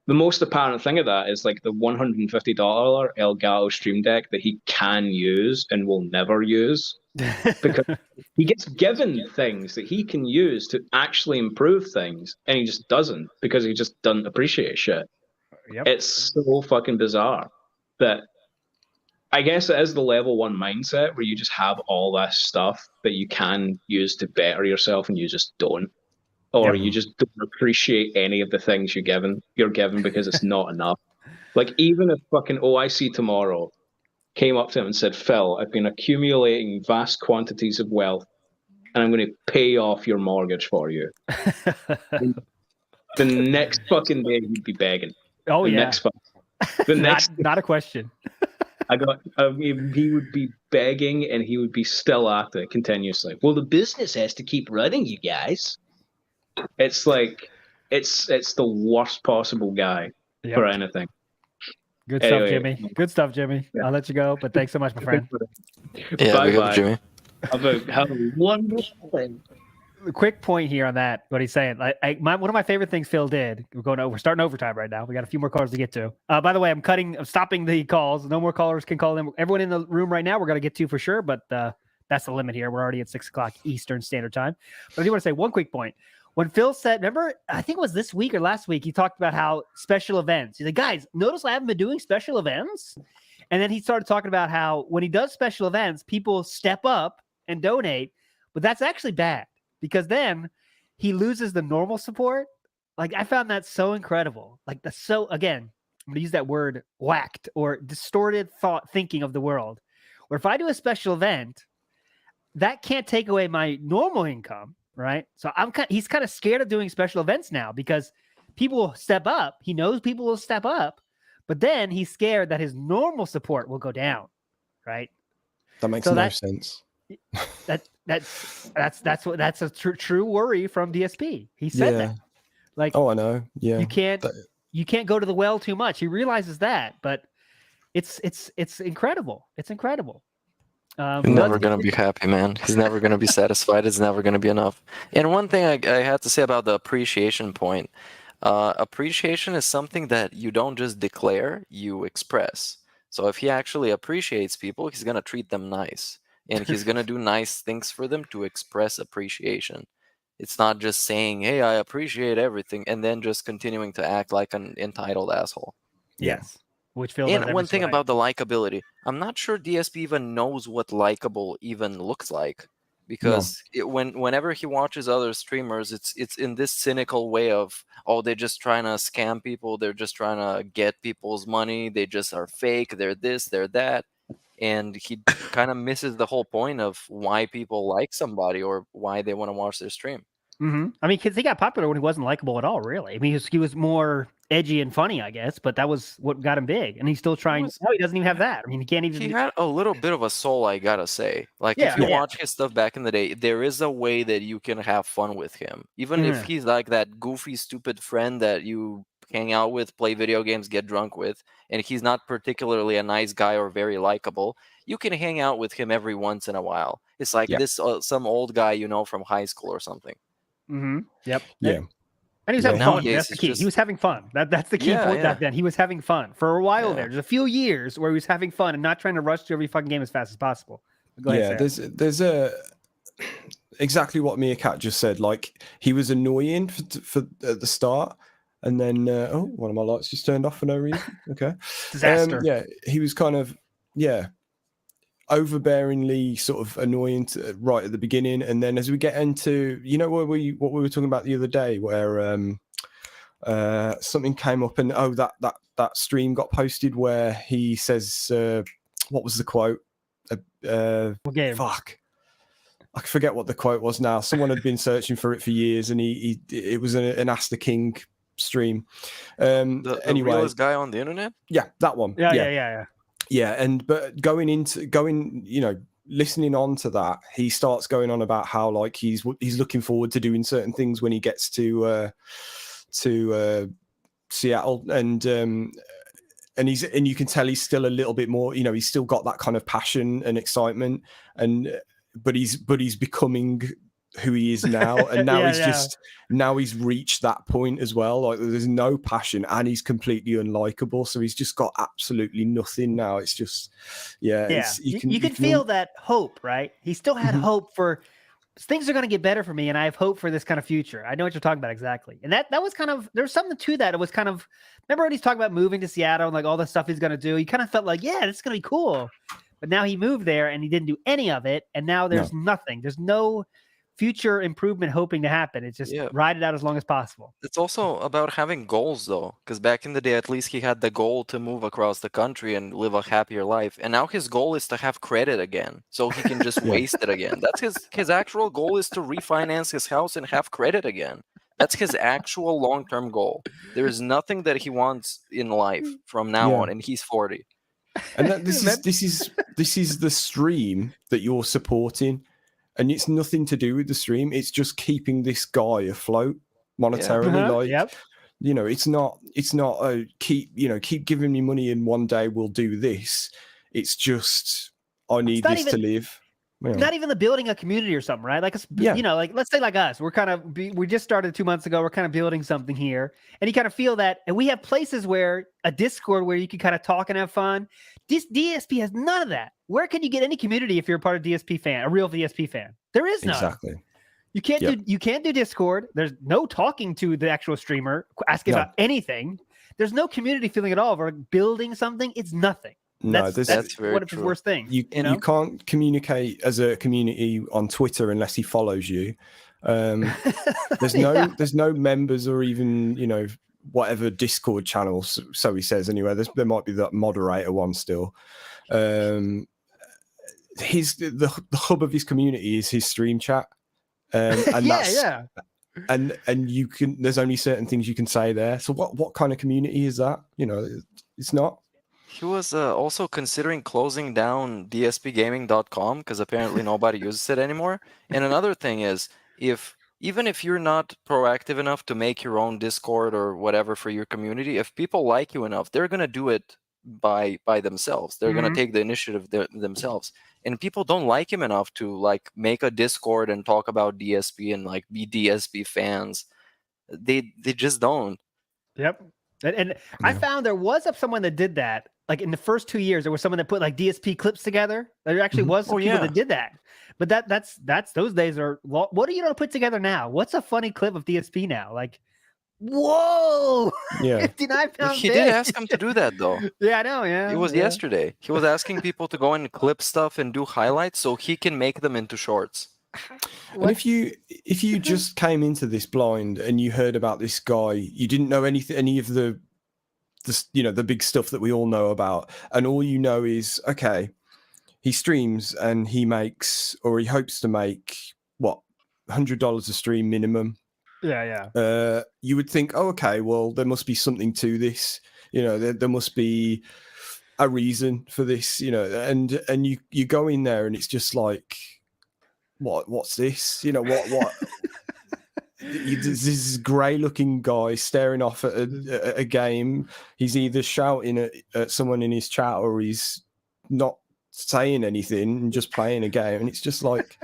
Speaker 5: the most apparent thing of that is like the $150 Elgato Stream Deck that he can use and will never use because he gets given things that he can use to actually improve things, and he just doesn't because he just doesn't appreciate shit. It's so fucking bizarre that I guess it is the level 1 mindset where you just have all this stuff that you can use to better yourself and you just don't. Or you just don't appreciate any of the things you're given because it's not enough. Like, even if fucking OIC Tomorrow came up to him and said, Phil, I've been accumulating vast quantities of wealth and I'm going to pay off your mortgage for you. The next fucking day he'd be begging.
Speaker 8: Oh,
Speaker 5: the
Speaker 8: yeah.
Speaker 5: Next the next
Speaker 8: not a question.
Speaker 5: I mean, he would be begging and he would be still at it continuously. Well, the business has to keep running, you guys. It's like, it's the worst possible guy for anything.
Speaker 8: Good stuff, Jimmy. Good stuff, Jimmy. I'll let you go, but thanks so much, my friend.
Speaker 5: Bye-bye.
Speaker 9: Jimmy.
Speaker 5: Have a wonderful thing.
Speaker 8: Quick point here on that, what he's saying. One of my favorite things Phil did. We're starting overtime right now. We got a few more callers to get to. By the way, I'm stopping the calls. No more callers can call in. Everyone in the room right now, we're going to get to for sure, but that's the limit here. We're already at 6 o'clock Eastern Standard Time. But I do want to say one quick point. When Phil said, remember, I think it was this week or last week, he talked about how special events. He's like, guys, notice I haven't been doing special events? And then he started talking about how when he does special events, people step up and donate, but that's actually bad because then he loses the normal support. Like, I found that so incredible. Like, again, I'm going to use that word, whacked or distorted thinking of the world, where if I do a special event, that can't take away my normal income. Right. So he's kind of scared of doing special events now because people will step up. He knows people will step up, but then he's scared that his normal support will go down. Right.
Speaker 10: That makes no sense.
Speaker 8: That's a true worry from DSP. He said that. Like,
Speaker 10: oh, I know. Yeah.
Speaker 8: You can't go to the well too much. He realizes that, but it's incredible. It's incredible.
Speaker 9: He's never going to be happy, man. He's never going to be satisfied. It's never going to be enough. And one thing I had to say about the appreciation point, appreciation is something that you don't just declare, you express. So if he actually appreciates people, he's going to treat them nice. And he's going to do nice things for them to express appreciation. It's not just saying, hey, I appreciate everything, and then just continuing to act like an entitled asshole.
Speaker 8: Yes. Which feels
Speaker 9: and one thing about the likability, I'm not sure DSP even knows what likable even looks like, because whenever he watches other streamers, it's in this cynical way of, oh, they're just trying to scam people, they're just trying to get people's money, they just are fake, they're this, they're that, and he kind of misses the whole point of why people like somebody or why they want to watch their stream.
Speaker 8: Mm-hmm. I mean, because he got popular when he wasn't likable at all, really. I mean, he was more edgy and funny, I guess, but that was what got him big. And he's still trying. No, he doesn't even have that. I mean, he can't even.
Speaker 9: He had a little bit of a soul, I gotta say. Like, if you watch his stuff back in the day, there is a way that you can have fun with him. Even if he's like that goofy, stupid friend that you hang out with, play video games, get drunk with, and he's not particularly a nice guy or very likable, you can hang out with him every once in a while. It's like this some old guy you know from high school or something.
Speaker 8: Mm-hmm. Yep.
Speaker 10: Yeah.
Speaker 8: And he was having fun. That's the key. He was having fun. That's the key point back then. He was having fun for a while there. There's a few years where he was having fun and not trying to rush through every fucking game as fast as possible. Go ahead,
Speaker 10: there's exactly what Meerkat just said. Like, he was annoying for at the start, and then one of my lights just turned off for no reason. Okay.
Speaker 8: Disaster.
Speaker 10: He was kind of overbearingly sort of annoying right at the beginning, and then as we get into what we were talking about the other day, where something came up, and that stream got posted where he says what was the quote? Fuck, I forget what the quote was now. Someone had been searching for it for years, and it was an Ask the King stream.
Speaker 9: The
Speaker 10: anyway,
Speaker 9: realest guy on the internet.
Speaker 10: Yeah, that one. Yeah, but listening on to that, he starts going on about how, like, he's looking forward to doing certain things when he gets to Seattle, and you can tell he's still a little bit more, he's still got that kind of passion and excitement, but he's becoming who he is now, and now now he's reached that point as well. Like, there's no passion, and he's completely unlikable, so he's just got absolutely nothing now. It's just you can
Speaker 8: feel that hope, right? He still had hope for things are going to get better for me, and I have hope for this kind of future. I know what you're talking about exactly. And that was kind of, there's something to that. It was kind of, remember when he's talking about moving to Seattle and like all the stuff he's going to do? He kind of felt like, yeah, this is going to be cool. But now he moved there and he didn't do any of it. And now there's nothing. There's no future improvement hoping to happen. It's just ride it out as long as possible.
Speaker 9: It's also about having goals, though, because back in the day, at least he had the goal to move across the country and live a happier life. And now his goal is to have credit again, so he can just waste it again. That's his actual goal, is to refinance his house and have credit again. That's his actual long-term goal. There is nothing that he wants in life from now on, and he's 40.
Speaker 10: And this is the stream that you're supporting. And it's nothing to do with the stream. It's just keeping this guy afloat monetarily. You know, it's not keep giving me money and one day we'll do this. It's just, I need this to live.
Speaker 8: It's not even the building a community or something, right? Like, you know, like let's say like us, we just started 2 months ago. We're kind of building something here, and you kind of feel that. And we have places where a Discord where you can kind of talk and have fun. This DSP has none of that. Where can you get any community if you're a part of DSP fan, a real DSP fan? There is none.
Speaker 10: Exactly.
Speaker 8: You can't do Discord. There's no talking to the actual streamer, asking about anything. There's no community feeling at all. We're building something. It's nothing.
Speaker 10: No,
Speaker 8: that's
Speaker 10: very
Speaker 8: one of the worst things.
Speaker 10: You can't communicate as a community on Twitter unless he follows you. There's no members or even, you know, whatever Discord channels. So he says anyway. There might be that moderator one still. The hub of his community is his stream chat. And and you can, there's only certain things you can say there. So what kind of community is that? You know, it's not.
Speaker 9: He was also considering closing down dspgaming.com because apparently nobody uses it anymore. And another thing is, even if you're not proactive enough to make your own Discord or whatever for your community, if people like you enough, they're going to do it by themselves. They're going to take the initiative themselves. And people don't like him enough to like make a Discord and talk about DSP and like be DSP fans. They just don't.
Speaker 8: Yep. And I found there was someone that did that. Like in the first 2 years, there was someone that put like DSP clips together. There actually was some people that did that. But that's those days are. What are you gonna put together now? What's a funny clip of DSP now? Like, whoa,
Speaker 10: yeah,
Speaker 8: 59 pounds.
Speaker 9: He did ask him to do that though.
Speaker 8: Yeah, I know. Yeah,
Speaker 9: it was yesterday. He was asking people to go and clip stuff and do highlights so he can make them into shorts.
Speaker 10: And if you just came into this blind and you heard about this guy, you didn't know any of the you know, the big stuff that we all know about, and all you know is, okay, he streams and he makes, or he hopes to make, what, $100 a stream minimum.
Speaker 8: Yeah.
Speaker 10: You would think, oh, okay, well, there must be something to this. You know, there must be a reason for this. You know, and you go in there and it's just like, what's this? You know, what? This grey-looking guy staring off at a game. He's either shouting at someone in his chat or he's not saying anything and just playing a game. And it's just like,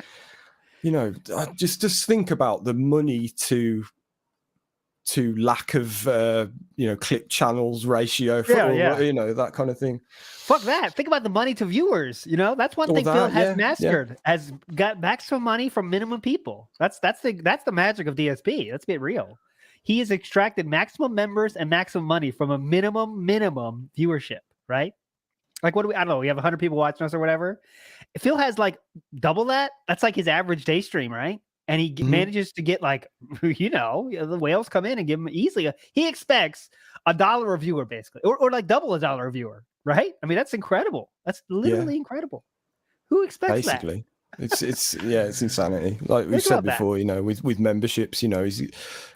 Speaker 10: you know, just think about the money to lack of you know, clip channels ratio for you know, that kind of thing.
Speaker 8: Fuck that. Think about the money to viewers. You know, that's one thing Phil has mastered. Has got maximum money from minimum people. That's the magic of DSP. Let's get real. He has extracted maximum members and maximum money from a minimum viewership, right? Like, what do I don't know. We have 100 people watching us or whatever. If Phil has like double that, that's like his average day stream, right? And he manages to get like, you know, the whales come in and give him easily. He expects $1 a viewer basically, or like double $1 a viewer, right? I mean, that's incredible. That's literally incredible. Who expects that?
Speaker 10: It's insanity. Like we said before, you know, with memberships, you know,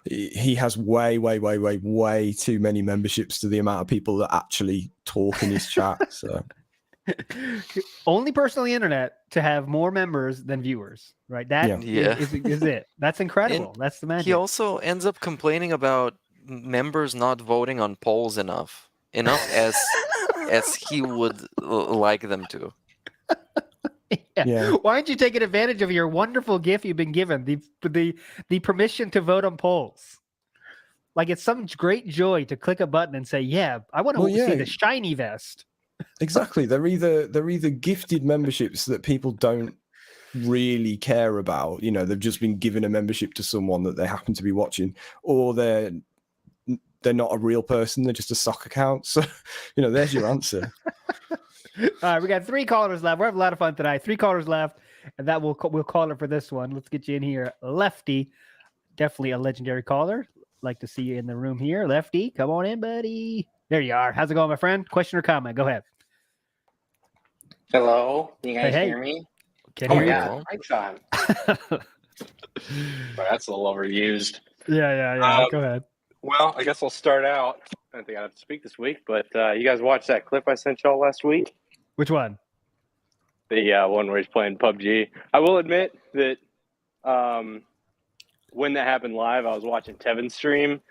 Speaker 10: he has way too many memberships to the amount of people that actually talk in his chat. So
Speaker 8: only person on the internet to have more members than viewers, right? That is it. That's incredible.
Speaker 9: And
Speaker 8: that's the magic.
Speaker 9: He also ends up complaining about members not voting on polls enough as he would like them to.
Speaker 8: Yeah. Why aren't you taking advantage of your wonderful gift you've been given, the permission to vote on polls? Like, it's some great joy to click a button and say, "Yeah, I want to see the shiny vest."
Speaker 10: Exactly. They're either gifted memberships that people don't really care about. You know, they've just been given a membership to someone that they happen to be watching, or they're not a real person, they're just a sock account. So, you know, there's your answer.
Speaker 8: All right, we got 3 callers left. We're having a lot of fun tonight. 3 callers left, and that we'll call it for this one. Let's get you in here, Lefty. Definitely a legendary caller. Like to see you in the room here, Lefty. Come on in, buddy. There you are. How's it going, my friend? Question or comment? Go ahead.
Speaker 4: Hello, you guys
Speaker 8: Hey.
Speaker 4: hear me?
Speaker 8: Can
Speaker 4: Oh
Speaker 8: hear
Speaker 4: my
Speaker 8: you.
Speaker 4: god, mic's on. Well, that's a little overused.
Speaker 8: Yeah. Go ahead.
Speaker 4: Well, I guess I'll start out. I don't think I have to speak this week, but you guys watched that clip I sent y'all last week?
Speaker 8: Which one?
Speaker 4: The one where he's playing PUBG. I will admit that when that happened live, I was watching Tevin's stream,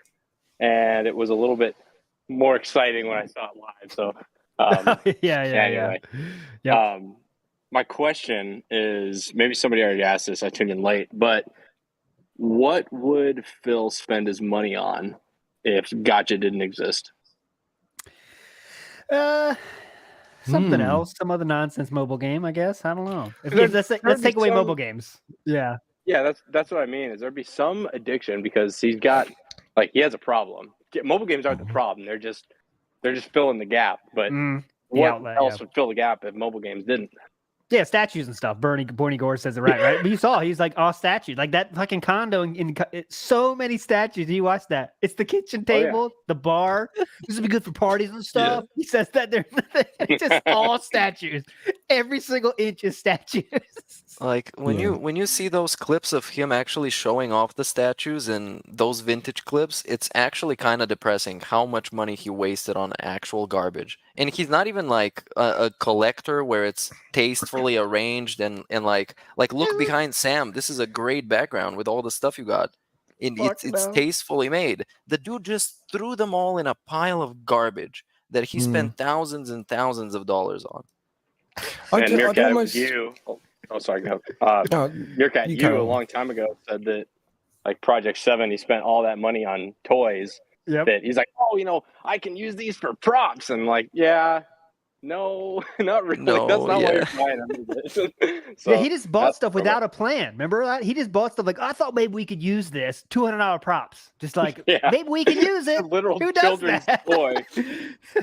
Speaker 4: and it was a little bit more exciting when I saw it live. So, anyway.
Speaker 8: Yep.
Speaker 4: My question is, maybe somebody already asked this, I tuned in late, but what would Phil spend his money on if Gotcha didn't exist?
Speaker 8: Something else, some other nonsense mobile game, I guess. I don't know. Let's take away mobile games. Yeah.
Speaker 4: Yeah, that's what I mean. Is there'd be some addiction because he has a problem. Mobile games aren't the problem. They're just filling the gap. But what else would fill the gap if mobile games didn't?
Speaker 8: Yeah, statues and stuff. Bernie Gore says it right? But you saw, he's like, all statues. Like that fucking condo, so many statues. Do you watch that? It's the kitchen table, the bar. This would be good for parties and stuff. Yeah. He says that there's just all statues. Every single inch is statues.
Speaker 9: Like when you see those clips of him actually showing off the statues and those vintage clips, it's actually kind of depressing how much money he wasted on actual garbage. And he's not even like a collector where it's tastefully arranged and like look behind Sam. This is a great background with all the stuff you got. It's tastefully made. The dude just threw them all in a pile of garbage that he spent thousands and thousands of dollars on.
Speaker 4: And Meerkat, you. Oh, sorry. No. Meerkat, you a long time ago said that, like Project 7, he spent all that money on toys.
Speaker 8: Yep.
Speaker 4: That he's like, oh, I can use these for props, and like, yeah, no, not really.
Speaker 9: No,
Speaker 4: that's not why you're buying them.
Speaker 8: So, yeah, he just bought stuff without a plan. Remember that? He just bought stuff like, I thought maybe we could use this $200 props. Just like, maybe we can use it.
Speaker 4: Literal
Speaker 8: Who does
Speaker 4: children's
Speaker 8: that?
Speaker 4: toy.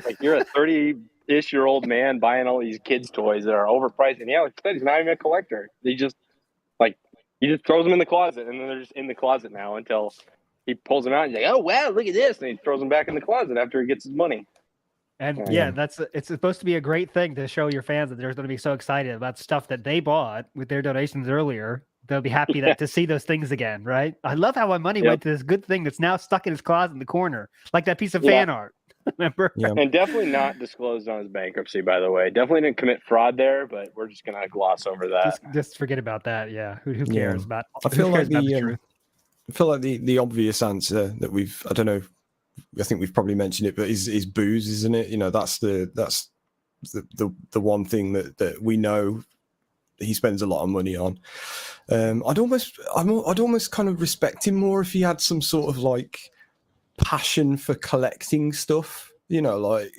Speaker 4: Like you're a 30-ish-year-old man buying all these kids' toys that are overpriced, and like I said, he's not even a collector. He just throws them in the closet, and then they're just in the closet now until he pulls them out and he's like, oh wow, look at this, and he throws them back in the closet after he gets his money.
Speaker 8: And it's supposed to be a great thing to show your fans that they're going to be so excited about stuff that they bought with their donations earlier. They'll be happy to see those things again, right? I love how my money went to this good thing that's now stuck in his closet in the corner, like that piece of fan art. Remember?
Speaker 4: Yeah. And definitely not disclosed on his bankruptcy, by the way. Definitely didn't commit fraud there, but we're just gonna gloss over that.
Speaker 8: Just forget about that. Yeah, who cares about?
Speaker 10: I feel like
Speaker 8: the truth?
Speaker 10: I feel like the obvious answer that I don't know. I think we've probably mentioned it, but is booze, isn't it? You know, that's the one thing that we know he spends a lot of money on. I'd almost kind of respect him more if he had some sort of like passion for collecting stuff. You know, like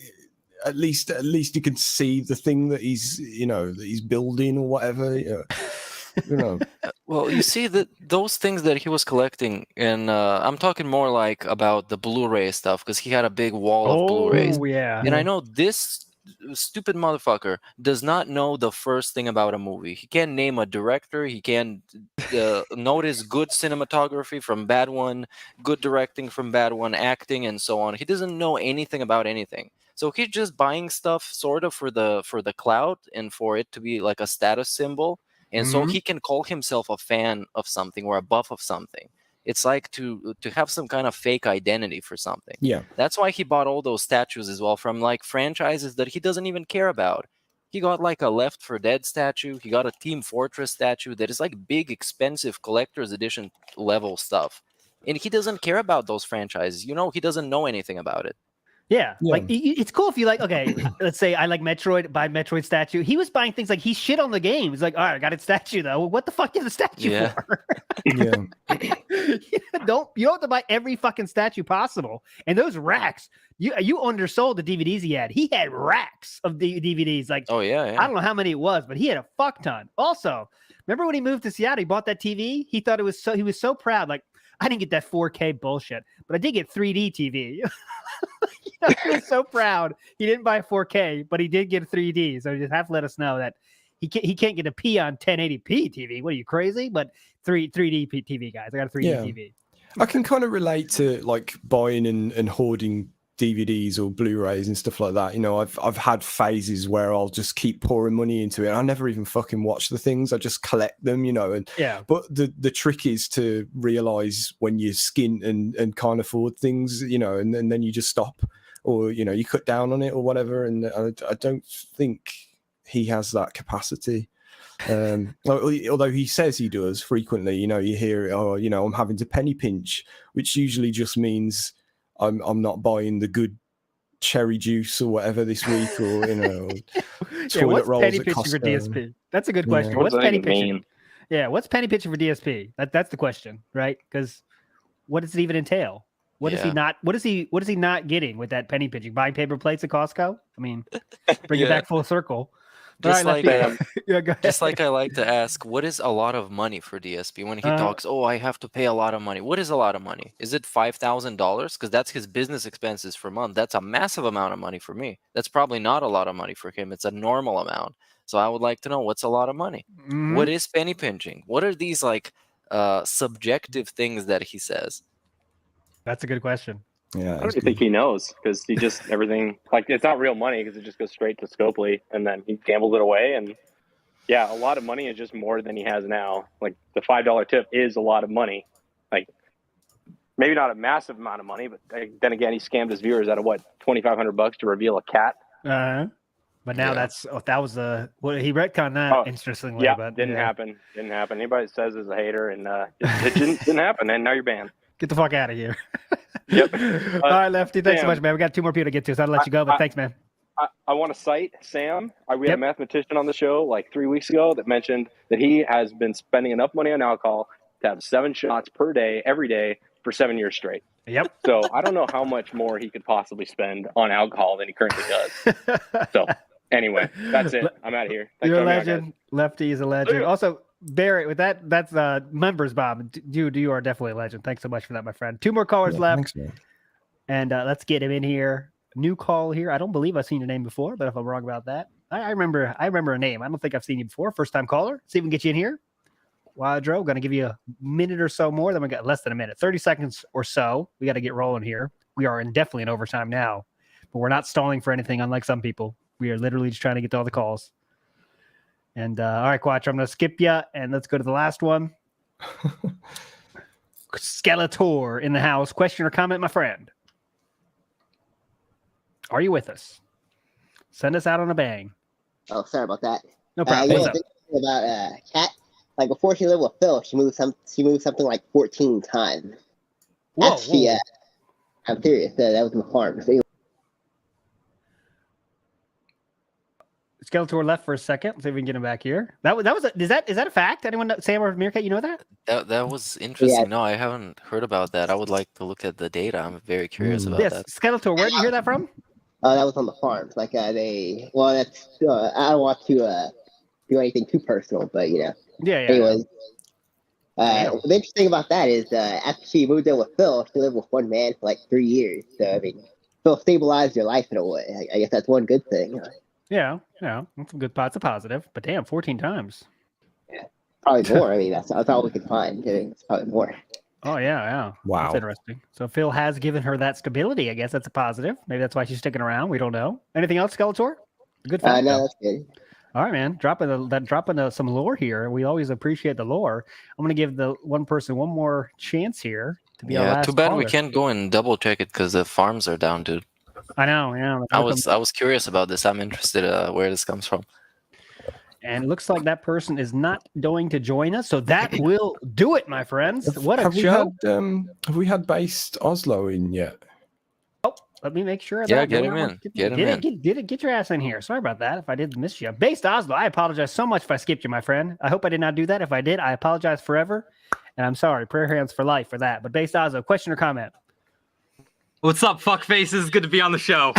Speaker 10: at least you can see the thing that he's building or whatever. You know.
Speaker 9: Well, you see that those things that he was collecting, and I'm talking more like about the Blu-ray stuff because he had a big wall of Blu-rays.
Speaker 8: Oh yeah,
Speaker 9: and I know this stupid motherfucker does not know the first thing about a movie. He can't name a director. He can't notice good cinematography from bad one, good directing from bad one, acting, and so on. He doesn't know anything about anything. So he's just buying stuff sort of for the clout and for it to be like a status symbol. And so he can call himself a fan of something or a buff of something. It's like to have some kind of fake identity for something.
Speaker 10: Yeah.
Speaker 9: That's why he bought all those statues as well from like franchises that he doesn't even care about. He got like a Left 4 Dead statue. He got a Team Fortress statue that is like big, expensive collector's edition level stuff. And he doesn't care about those franchises. You know, he doesn't know anything about it.
Speaker 8: Yeah, like it's cool if you like. Okay, let's say I like Metroid. Buy Metroid statue. He was buying things like he shit on the game. He's like, all right, I got a statue though. Well, what the fuck is a statue for?
Speaker 10: Yeah.
Speaker 8: You don't have to buy every fucking statue possible. And those racks, you undersold the DVDs he had. He had racks of DVDs. Like,
Speaker 9: oh yeah,
Speaker 8: I don't know how many it was, but he had a fuck ton. Also, remember when he moved to Seattle? He bought that TV. He thought he was so proud. Like, I didn't get that 4K bullshit, but I did get 3D TV. He was so proud. He didn't buy 4K, but he did get 3D. So you just have to let us know that he can't get a P on 1080p TV. What are you, crazy? But 3D TV, guys. I got a 3D TV.
Speaker 10: I can kind of relate to like buying and hoarding DVDs or Blu-rays and stuff like that. You know, I've had phases where I'll just keep pouring money into it. I never even fucking watch the things. I just collect them, you know. And but the trick is to realize when you're skint and can't afford things, you know, and then you just stop, or you know, you cut down on it or whatever. And I don't think he has that capacity. Although he says he does frequently, you know, you hear, oh, you know, I'm having to penny pinch, which usually just means I'm not buying the good cherry juice or whatever this week, or you know, toilet rolls
Speaker 8: penny
Speaker 10: at
Speaker 8: pitching for
Speaker 10: Costco.
Speaker 8: DSP? That's a good question.
Speaker 10: Yeah.
Speaker 8: What's penny pitching? Yeah, what's penny pitching for DSP? That's the question, right? Because what does it even entail? What is he not? What is he not getting with that penny pitching? Buying paper plates at Costco? I mean, bring it back full circle.
Speaker 9: Just
Speaker 8: All right,
Speaker 9: like just like I like to ask, what is a lot of money for DSP when he talks? Oh, I have to pay a lot of money. What is a lot of money? Is it $5,000? Because that's his business expenses for a month. That's a massive amount of money for me. That's probably not a lot of money for him. It's a normal amount. So I would like to know, what's a lot of money?
Speaker 8: Mm-hmm.
Speaker 9: What is penny pinching? What are these like subjective things that he says?
Speaker 8: That's a good question.
Speaker 10: Yeah,
Speaker 4: I don't even think he knows, because he just everything, like, it's not real money because it just goes straight to Scopely and then he gambles it away. And yeah, a lot of money is just more than he has now. Like the $5 tip is a lot of money. Like maybe not a massive amount of money, but then again, he scammed his viewers out of what, $2,500 to reveal a cat.
Speaker 8: But now that was he retconned that interestingly.
Speaker 4: Yeah,
Speaker 8: but
Speaker 4: didn't happen. Anybody that says is a hater, and it didn't happen, and now you're banned.
Speaker 8: Get the fuck out of here.
Speaker 4: Yep.
Speaker 8: All right, Lefty. Thanks so
Speaker 4: Sam,
Speaker 8: much, man. We got 2 more people to get to, so I'll let you go. But thanks, man.
Speaker 4: I want to cite Sam. We had a mathematician on the show like 3 weeks ago that mentioned that he has been spending enough money on alcohol to have 7 shots per day, every day, for 7 years straight.
Speaker 8: Yep.
Speaker 4: So I don't know how much more he could possibly spend on alcohol than he currently does. So anyway, that's it. I'm out of here. Thanks
Speaker 8: You're a
Speaker 4: for having me on,
Speaker 8: legend.
Speaker 4: guys.
Speaker 8: Lefty is a legend. Also, Barrett, with that's members, Bob. You are definitely a legend. Thanks so much for that, my friend. 2 more callers left.
Speaker 10: Thanks, man.
Speaker 8: And let's get him in here. New call here. I don't believe I've seen your name before, but if I'm wrong about that, I remember a name. I don't think I've seen you before. First time caller. See if we can get you in here. Wadro, going to give you a minute or so more. Then we got less than a minute, 30 seconds or so. We got to get rolling here. We are definitely in overtime now, but we're not stalling for anything, unlike some people. We are literally just trying to get to all the calls. And all right, Quattro, I'm going to skip you, and let's go to the last one. Skeletor in the house. Question or comment, my friend? Are you with us? Send us out on a bang.
Speaker 6: Oh, sorry about that.
Speaker 8: No problem.
Speaker 6: You know, thinking about Kat, like before she lived with Phil, she moved something like 14 times.
Speaker 8: Whoa,
Speaker 6: I'm serious. That was my farm. So,
Speaker 8: Skeletor left for a second. Let's see if we can get him back here. Is that a fact? Anyone know, Sam or Meerkat, you know that?
Speaker 9: That was interesting. Yeah. No, I haven't heard about that. I would like to look at the data. I'm very curious about that.
Speaker 8: Skeletor, where did you hear that from?
Speaker 6: That was on the farms. Like I don't want to do anything too personal, but you know.
Speaker 8: Yeah.
Speaker 6: Anyways, the interesting about that is after she moved in with Phil, she lived with one man for like 3 years. So I mean, Phil stabilized your life in a way. I guess that's one good thing.
Speaker 8: Yeah, that's a good part. It's a positive, but damn, 14 times.
Speaker 6: Yeah, probably more. I mean, that's all we can find. It's probably more.
Speaker 8: Oh yeah.
Speaker 10: Wow,
Speaker 8: that's interesting. So Phil has given her that stability. I guess that's a positive. Maybe that's why she's sticking around. We don't know. Anything else, Skeletor? Good fact.
Speaker 6: No, that's good.
Speaker 8: All right, man. Dropping some lore here. We always appreciate the lore. I'm gonna give the one person one more chance here to be our last.
Speaker 9: Too bad
Speaker 8: caller.
Speaker 9: we can't go and double check it because the farms are down, dude.
Speaker 8: I know. Yeah.
Speaker 9: I was curious about this. I'm interested where this comes from.
Speaker 8: And it looks like that person is not going to join us, so that will do it, my friends. What a show!
Speaker 10: Have we had Based Oslo in yet?
Speaker 8: Oh, Let me make sure of
Speaker 9: Yeah,
Speaker 8: that.
Speaker 9: get him in.
Speaker 8: Get your ass in here. Sorry about that. If I did miss you. Based Oslo, I apologize so much if I skipped you, my friend. I hope I did not do that. If I did, I apologize forever. And I'm sorry. Prayer hands for life for that. But Based Oslo, question or comment?
Speaker 7: What's up, fuck faces? Good to be on the show.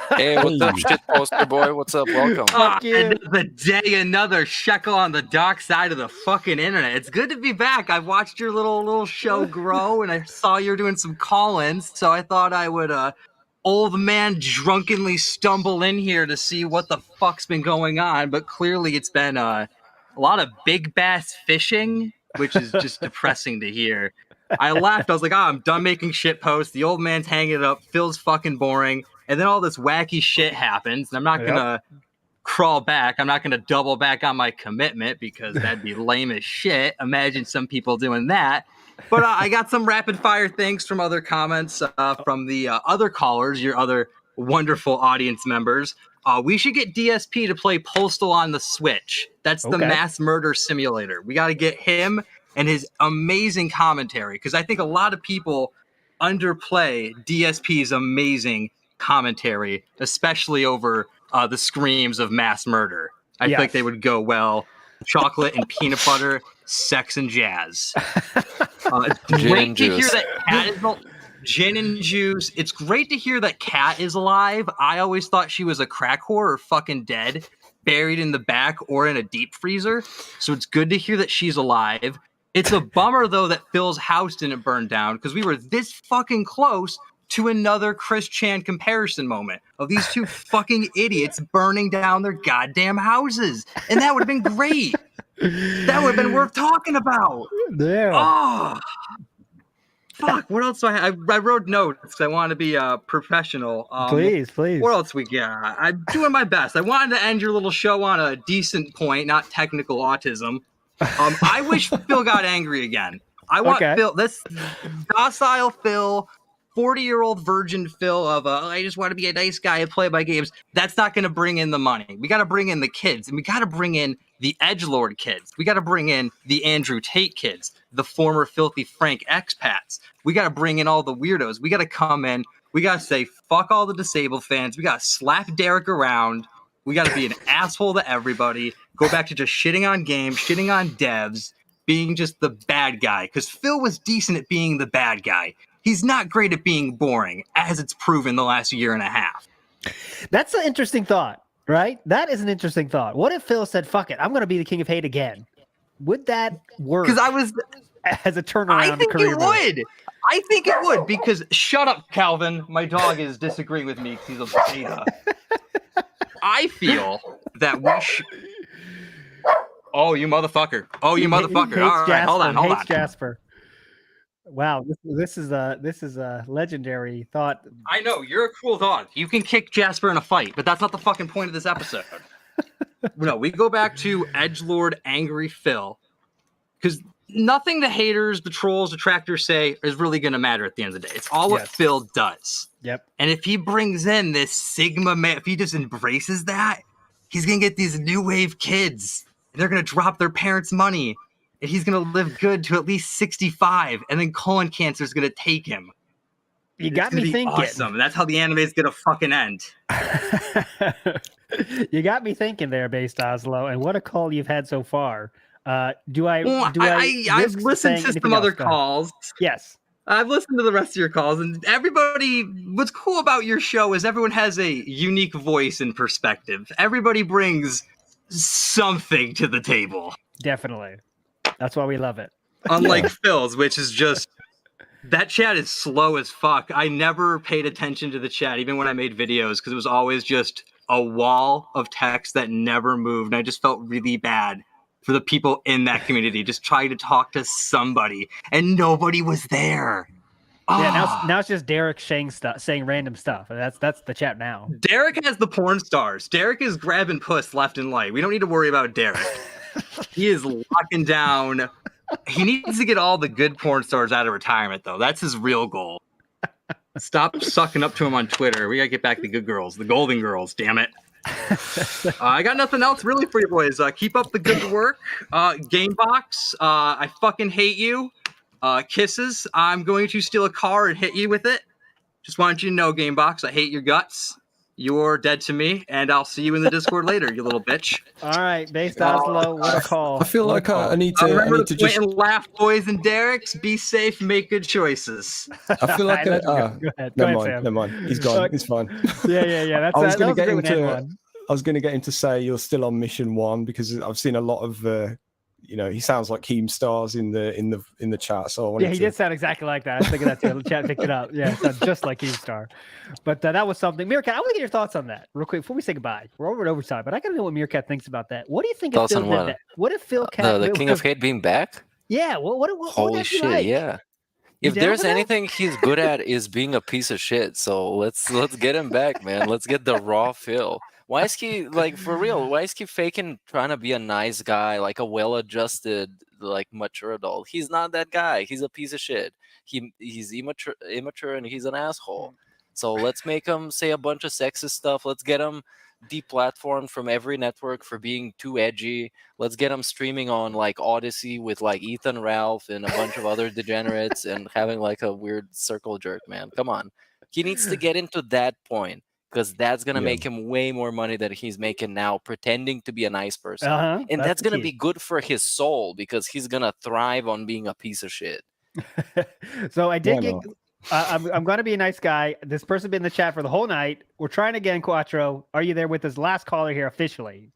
Speaker 9: Hey, what's up, shit poster boy? What's up? Welcome.
Speaker 7: Another day, another shekel on the dark side of the fucking internet. It's good to be back. I've watched your little show grow, and I saw you're doing some call-ins, so I thought I would old man drunkenly stumble in here to see what the fuck's been going on. But clearly, it's been a lot of big bass fishing, which is just depressing to hear. I laughed. I was like, I'm done making shit posts. The old man's hanging it up. Phil's fucking boring. And then all this wacky shit happens. And I'm not going to crawl back. I'm not going to double back on my commitment because that'd be lame as shit. Imagine some people doing that. But I got some rapid fire things from other comments from the other callers, your other wonderful audience members. We should get DSP to play Postal on the Switch. That's the mass murder simulator. We got to get him and his amazing commentary, because I think a lot of people underplay DSP's amazing commentary, especially over the screams of mass murder. I think they would go well. Chocolate and peanut butter, sex and jazz. It's great to hear that Cat is gin and juice. It's great to hear that Cat is alive. I always thought she was a crack whore or fucking dead, buried in the back or in a deep freezer. So it's good to hear that she's alive. It's a bummer, though, that Phil's house didn't burn down, because we were this fucking close to another Chris Chan comparison moment of these two fucking idiots burning down their goddamn houses. And that would have been great. That would have been worth talking about.
Speaker 8: Yeah.
Speaker 7: Oh, fuck. What else do I have? I wrote notes because I want to be professional.
Speaker 8: Please.
Speaker 7: What else we got? I'm doing my best. I wanted to end your little show on a decent point, not technical autism. I wish Phil got angry again. I want Phil, this docile Phil, 40-year-old virgin Phil of I just want to be a nice guy and play my games. That's not going to bring in the money. We got to bring in the kids, and we got to bring in the edgelord kids. We got to bring in the Andrew Tate kids, the former Filthy Frank expats. We got to bring in all the weirdos. We got to come in. We got to say, fuck all the disabled fans. We got to slap Derek around. We got to be an asshole to everybody. Go back to just shitting on games, shitting on devs, being just the bad guy. Because Phil was decent at being the bad guy. He's not great at being boring, as it's proven the last year and a half.
Speaker 8: That's an interesting thought, right? That is an interesting thought. What if Phil said, fuck it, I'm going to be the king of hate again? Would that work?
Speaker 7: Because I was...
Speaker 8: as a turnaround.
Speaker 7: I think it would. I think it would, because... Shut up, Calvin. My dog is disagreeing with me because he's a beta. I feel that we should... Oh, you motherfucker. Oh, you motherfucker. All right, hold on.
Speaker 8: Jasper. Wow, this is a legendary thought.
Speaker 7: I know, you're a cool dog. You can kick Jasper in a fight, but that's not the fucking point of this episode. No, we go back to edgelord angry Phil, because nothing the haters, the trolls, detractors say is really going to matter at the end of the day. It's all what Phil does.
Speaker 8: Yep.
Speaker 7: And if he brings in this Sigma man, if he just embraces that, he's going to get these new wave kids. And they're going to drop their parents' money. And he's going to live good to at least 65. And then colon cancer is going to take him.
Speaker 8: You got me thinking.
Speaker 7: Awesome. And that's how the anime is going to fucking end.
Speaker 8: You got me thinking there, Based Oslo. And what a call you've had so far. I've listened to some other calls. Yes.
Speaker 7: I've listened to the rest of your calls, and everybody, what's cool about your show is everyone has a unique voice and perspective. Everybody brings something to the table.
Speaker 8: Definitely. That's why we love it.
Speaker 7: Unlike Phil's, which is just, that chat is slow as fuck. I never paid attention to the chat, even when I made videos, because it was always just a wall of text that never moved. And I just felt really bad for the people in that community, just trying to talk to somebody, and nobody was there.
Speaker 8: Yeah, now it's just Derek saying random stuff. That's the chat now.
Speaker 7: Derek has the porn stars. Derek is grabbing puss left and right. We don't need to worry about Derek. He is locking down. He needs to get all the good porn stars out of retirement, though. That's his real goal. Stop sucking up to him on Twitter. We gotta get back the good girls, the golden girls. Damn it. I got nothing else really for you boys. Keep up the good work. Gamebox, I fucking hate you. Kisses. I'm going to steal a car and hit you with it. Just wanted you to know, Gamebox, I hate your guts. You're dead to me, and I'll see you in the Discord later, you little bitch.
Speaker 8: All right, based Oslo, what a call.
Speaker 10: I feel like I need to.
Speaker 7: Remember
Speaker 10: I need
Speaker 7: to
Speaker 10: to just.
Speaker 7: and laugh, boys and Derek's. Be safe, make good choices.
Speaker 10: I feel like
Speaker 8: Go ahead, Sam.
Speaker 10: Never mind. He's gone. He's fine.
Speaker 8: Yeah. That's
Speaker 10: I was going to
Speaker 8: that
Speaker 10: get
Speaker 8: was a
Speaker 10: him
Speaker 8: great
Speaker 10: to.
Speaker 8: one.
Speaker 10: I was going to get him to say you're still on mission 1 because I've seen a lot of. He sounds like Keemstars in the chat. So I wanted
Speaker 8: He did sound exactly like that. I was thinking that too. The chat picked it up. Yeah, it sounds just like Keemstar. But that was something. Meerkat, I want to get your thoughts on that real quick before we say goodbye. We're over at overtime, but I got to know what Meerkat thinks about that. What do you think if
Speaker 9: Thoughts
Speaker 8: Phil
Speaker 9: on
Speaker 8: did
Speaker 9: what?
Speaker 8: that? What if Phil Cat?
Speaker 9: The King of Hate being back?
Speaker 8: Yeah. What would
Speaker 9: Holy
Speaker 8: that be
Speaker 9: shit!
Speaker 8: like?
Speaker 9: Yeah.
Speaker 8: You
Speaker 9: If
Speaker 8: down
Speaker 9: there's
Speaker 8: for that?
Speaker 9: anything he's good at is being a piece of shit. So let's get him back, man. Let's get the raw Phil. Why is he for real? Why is he faking trying to be a nice guy, like a well-adjusted, mature adult? He's not that guy. He's a piece of shit. He's immature, and he's an asshole. So let's make him say a bunch of sexist stuff. Let's get him deplatformed from every network for being too edgy. Let's get him streaming on Odyssey with Ethan Ralph and a bunch of other degenerates and having a weird circle jerk, man. Come on. He needs to get into that point because that's going to make him way more money than he's making now pretending to be a nice person. And that's going to be good for his soul because he's going to thrive on being a piece of shit.
Speaker 8: So I did get. I'm going to be a nice guy. This person been in the chat for the whole night. We're trying again, Quattro. Are you there with us? Last caller here officially.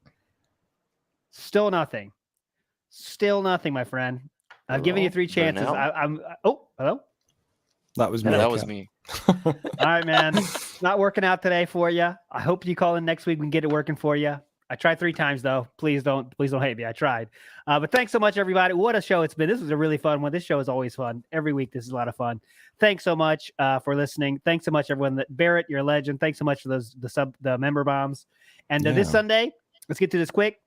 Speaker 8: Still nothing. Still nothing, my friend. I've given you 3 chances. Hello?
Speaker 10: That was me.
Speaker 9: That was me.
Speaker 8: All right, man. Not working out today for you. I hope you call in next week. We can get it working for you. I tried 3 times though. Please don't hate me. I tried. But thanks so much, everybody. What a show it's been. This was a really fun one. This show is always fun. Every week, this is a lot of fun. Thanks so much for listening. Thanks so much, everyone. Barrett, you're a legend. Thanks so much for the member bombs. And this Sunday, let's get to this quick.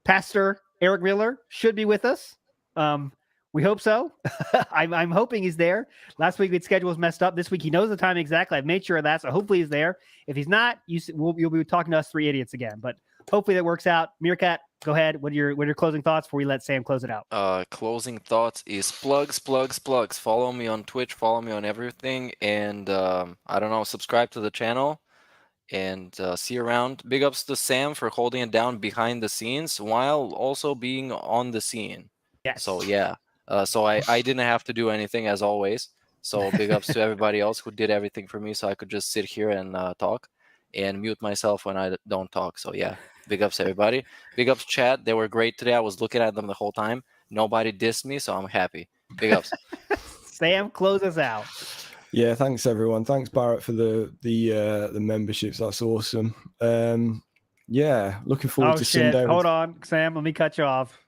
Speaker 8: Pastor Eric Miller should be with us. We hope so. I'm hoping he's there. Last week, the schedule was messed up. This week, he knows the time exactly. I've made sure of that. So hopefully he's there. If he's not, you'll be talking to us 3 idiots again. But hopefully that works out. Meerkat, go ahead. What are your closing thoughts before we let Sam close it out?
Speaker 9: Closing thoughts is plugs. Follow me on Twitch. Follow me on everything. And I don't know, subscribe to the channel. And see you around. Big ups to Sam for holding it down behind the scenes while also being on the scene.
Speaker 8: Yes.
Speaker 9: So yeah. So I didn't have to do anything as always. So big ups to everybody else who did everything for me so I could just sit here and talk and mute myself when I don't talk. So yeah, big ups everybody. Big ups chat. They were great today. I was looking at them the whole time. Nobody dissed me, so I'm happy. Big ups.
Speaker 8: Sam, close us out.
Speaker 10: Yeah, thanks everyone. Thanks Barrett for the memberships. That's awesome. Yeah, looking forward to Sunday.
Speaker 8: Hold on, Sam. Let me cut you off.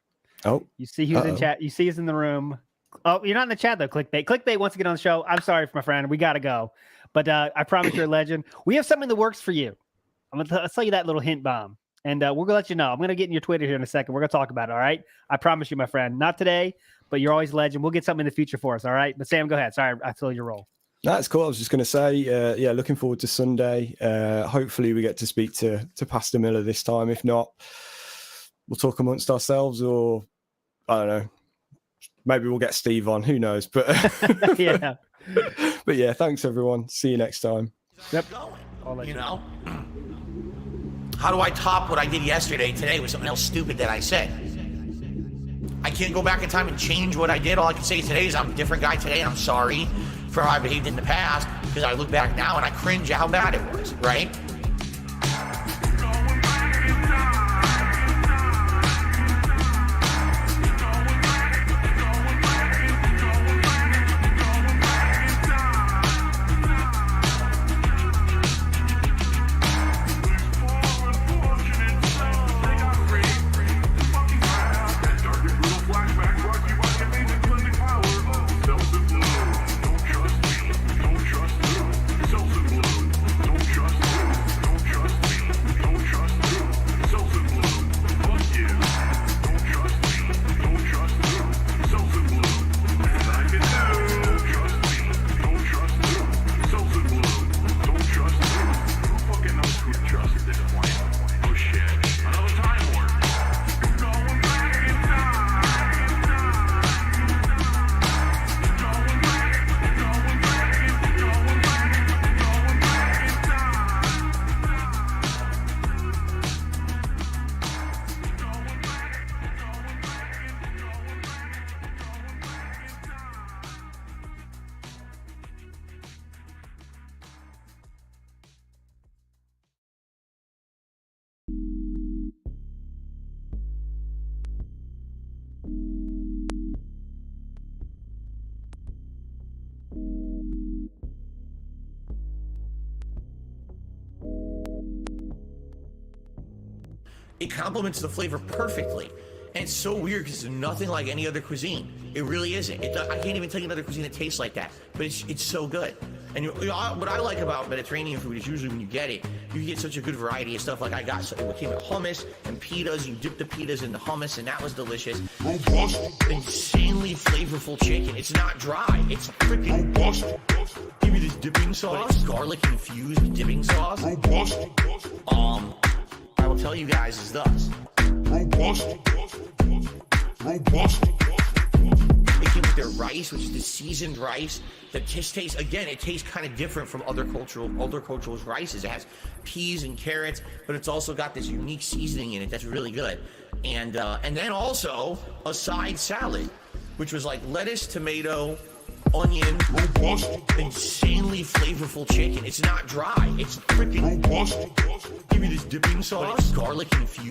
Speaker 10: Oh,
Speaker 8: you see who's in chat. You see us in the room. Oh, you're not in the chat though. Clickbait. Clickbait wants to get on the show. I'm sorry, my friend. We gotta go. But I promise you're a legend. We have something that works for you. I'll tell you that little hint bomb, and we're gonna let you know. I'm gonna get in your Twitter here in a second. We're gonna talk about it. All right. I promise you, my friend. Not today, but you're always a legend. We'll get something in the future for us. All right. But Sam, go ahead. Sorry, I stole your role.
Speaker 10: That's cool. I was just going to say, yeah, looking forward to Sunday. Hopefully we get to speak to Pastor Miller this time. If not, we'll talk amongst ourselves, or I don't know. Maybe we'll get Steve on. Who knows? But
Speaker 8: yeah.
Speaker 10: But yeah, thanks everyone. See you next time.
Speaker 8: Yep.
Speaker 1: You know, how do I top what I did yesterday? Today was something else stupid that I said. I can't go back in time and change what I did. All I can say today is I'm a different guy today, and I'm sorry for how I behaved in the past, because I look back now and I cringe at how bad it was, right? It complements the flavor perfectly. And it's so weird because it's nothing like any other cuisine. It really isn't. I can't even tell you another cuisine that tastes like that, but it's so good. And what I like about Mediterranean food is usually when you get it, you get such a good variety of stuff. Like I got, it came with hummus and pitas. You dip the pitas in the hummus, and that was delicious. Robust, insanely flavorful chicken. It's not dry. It's freaking robust. Give me this dipping sauce, garlic infused dipping sauce. Robust. I will tell you guys is thus. Robust. Robust. It came with their rice, which is the seasoned rice. The tastes, again, it tastes kind of different from other cultures' rices. It has peas and carrots, but it's also got this unique seasoning in it that's really good. And then also a side salad, which was like lettuce, tomato, onion, robust, insanely flavorful chicken. It's not dry. It's freaking robust. Give me this dipping sauce, garlic infused.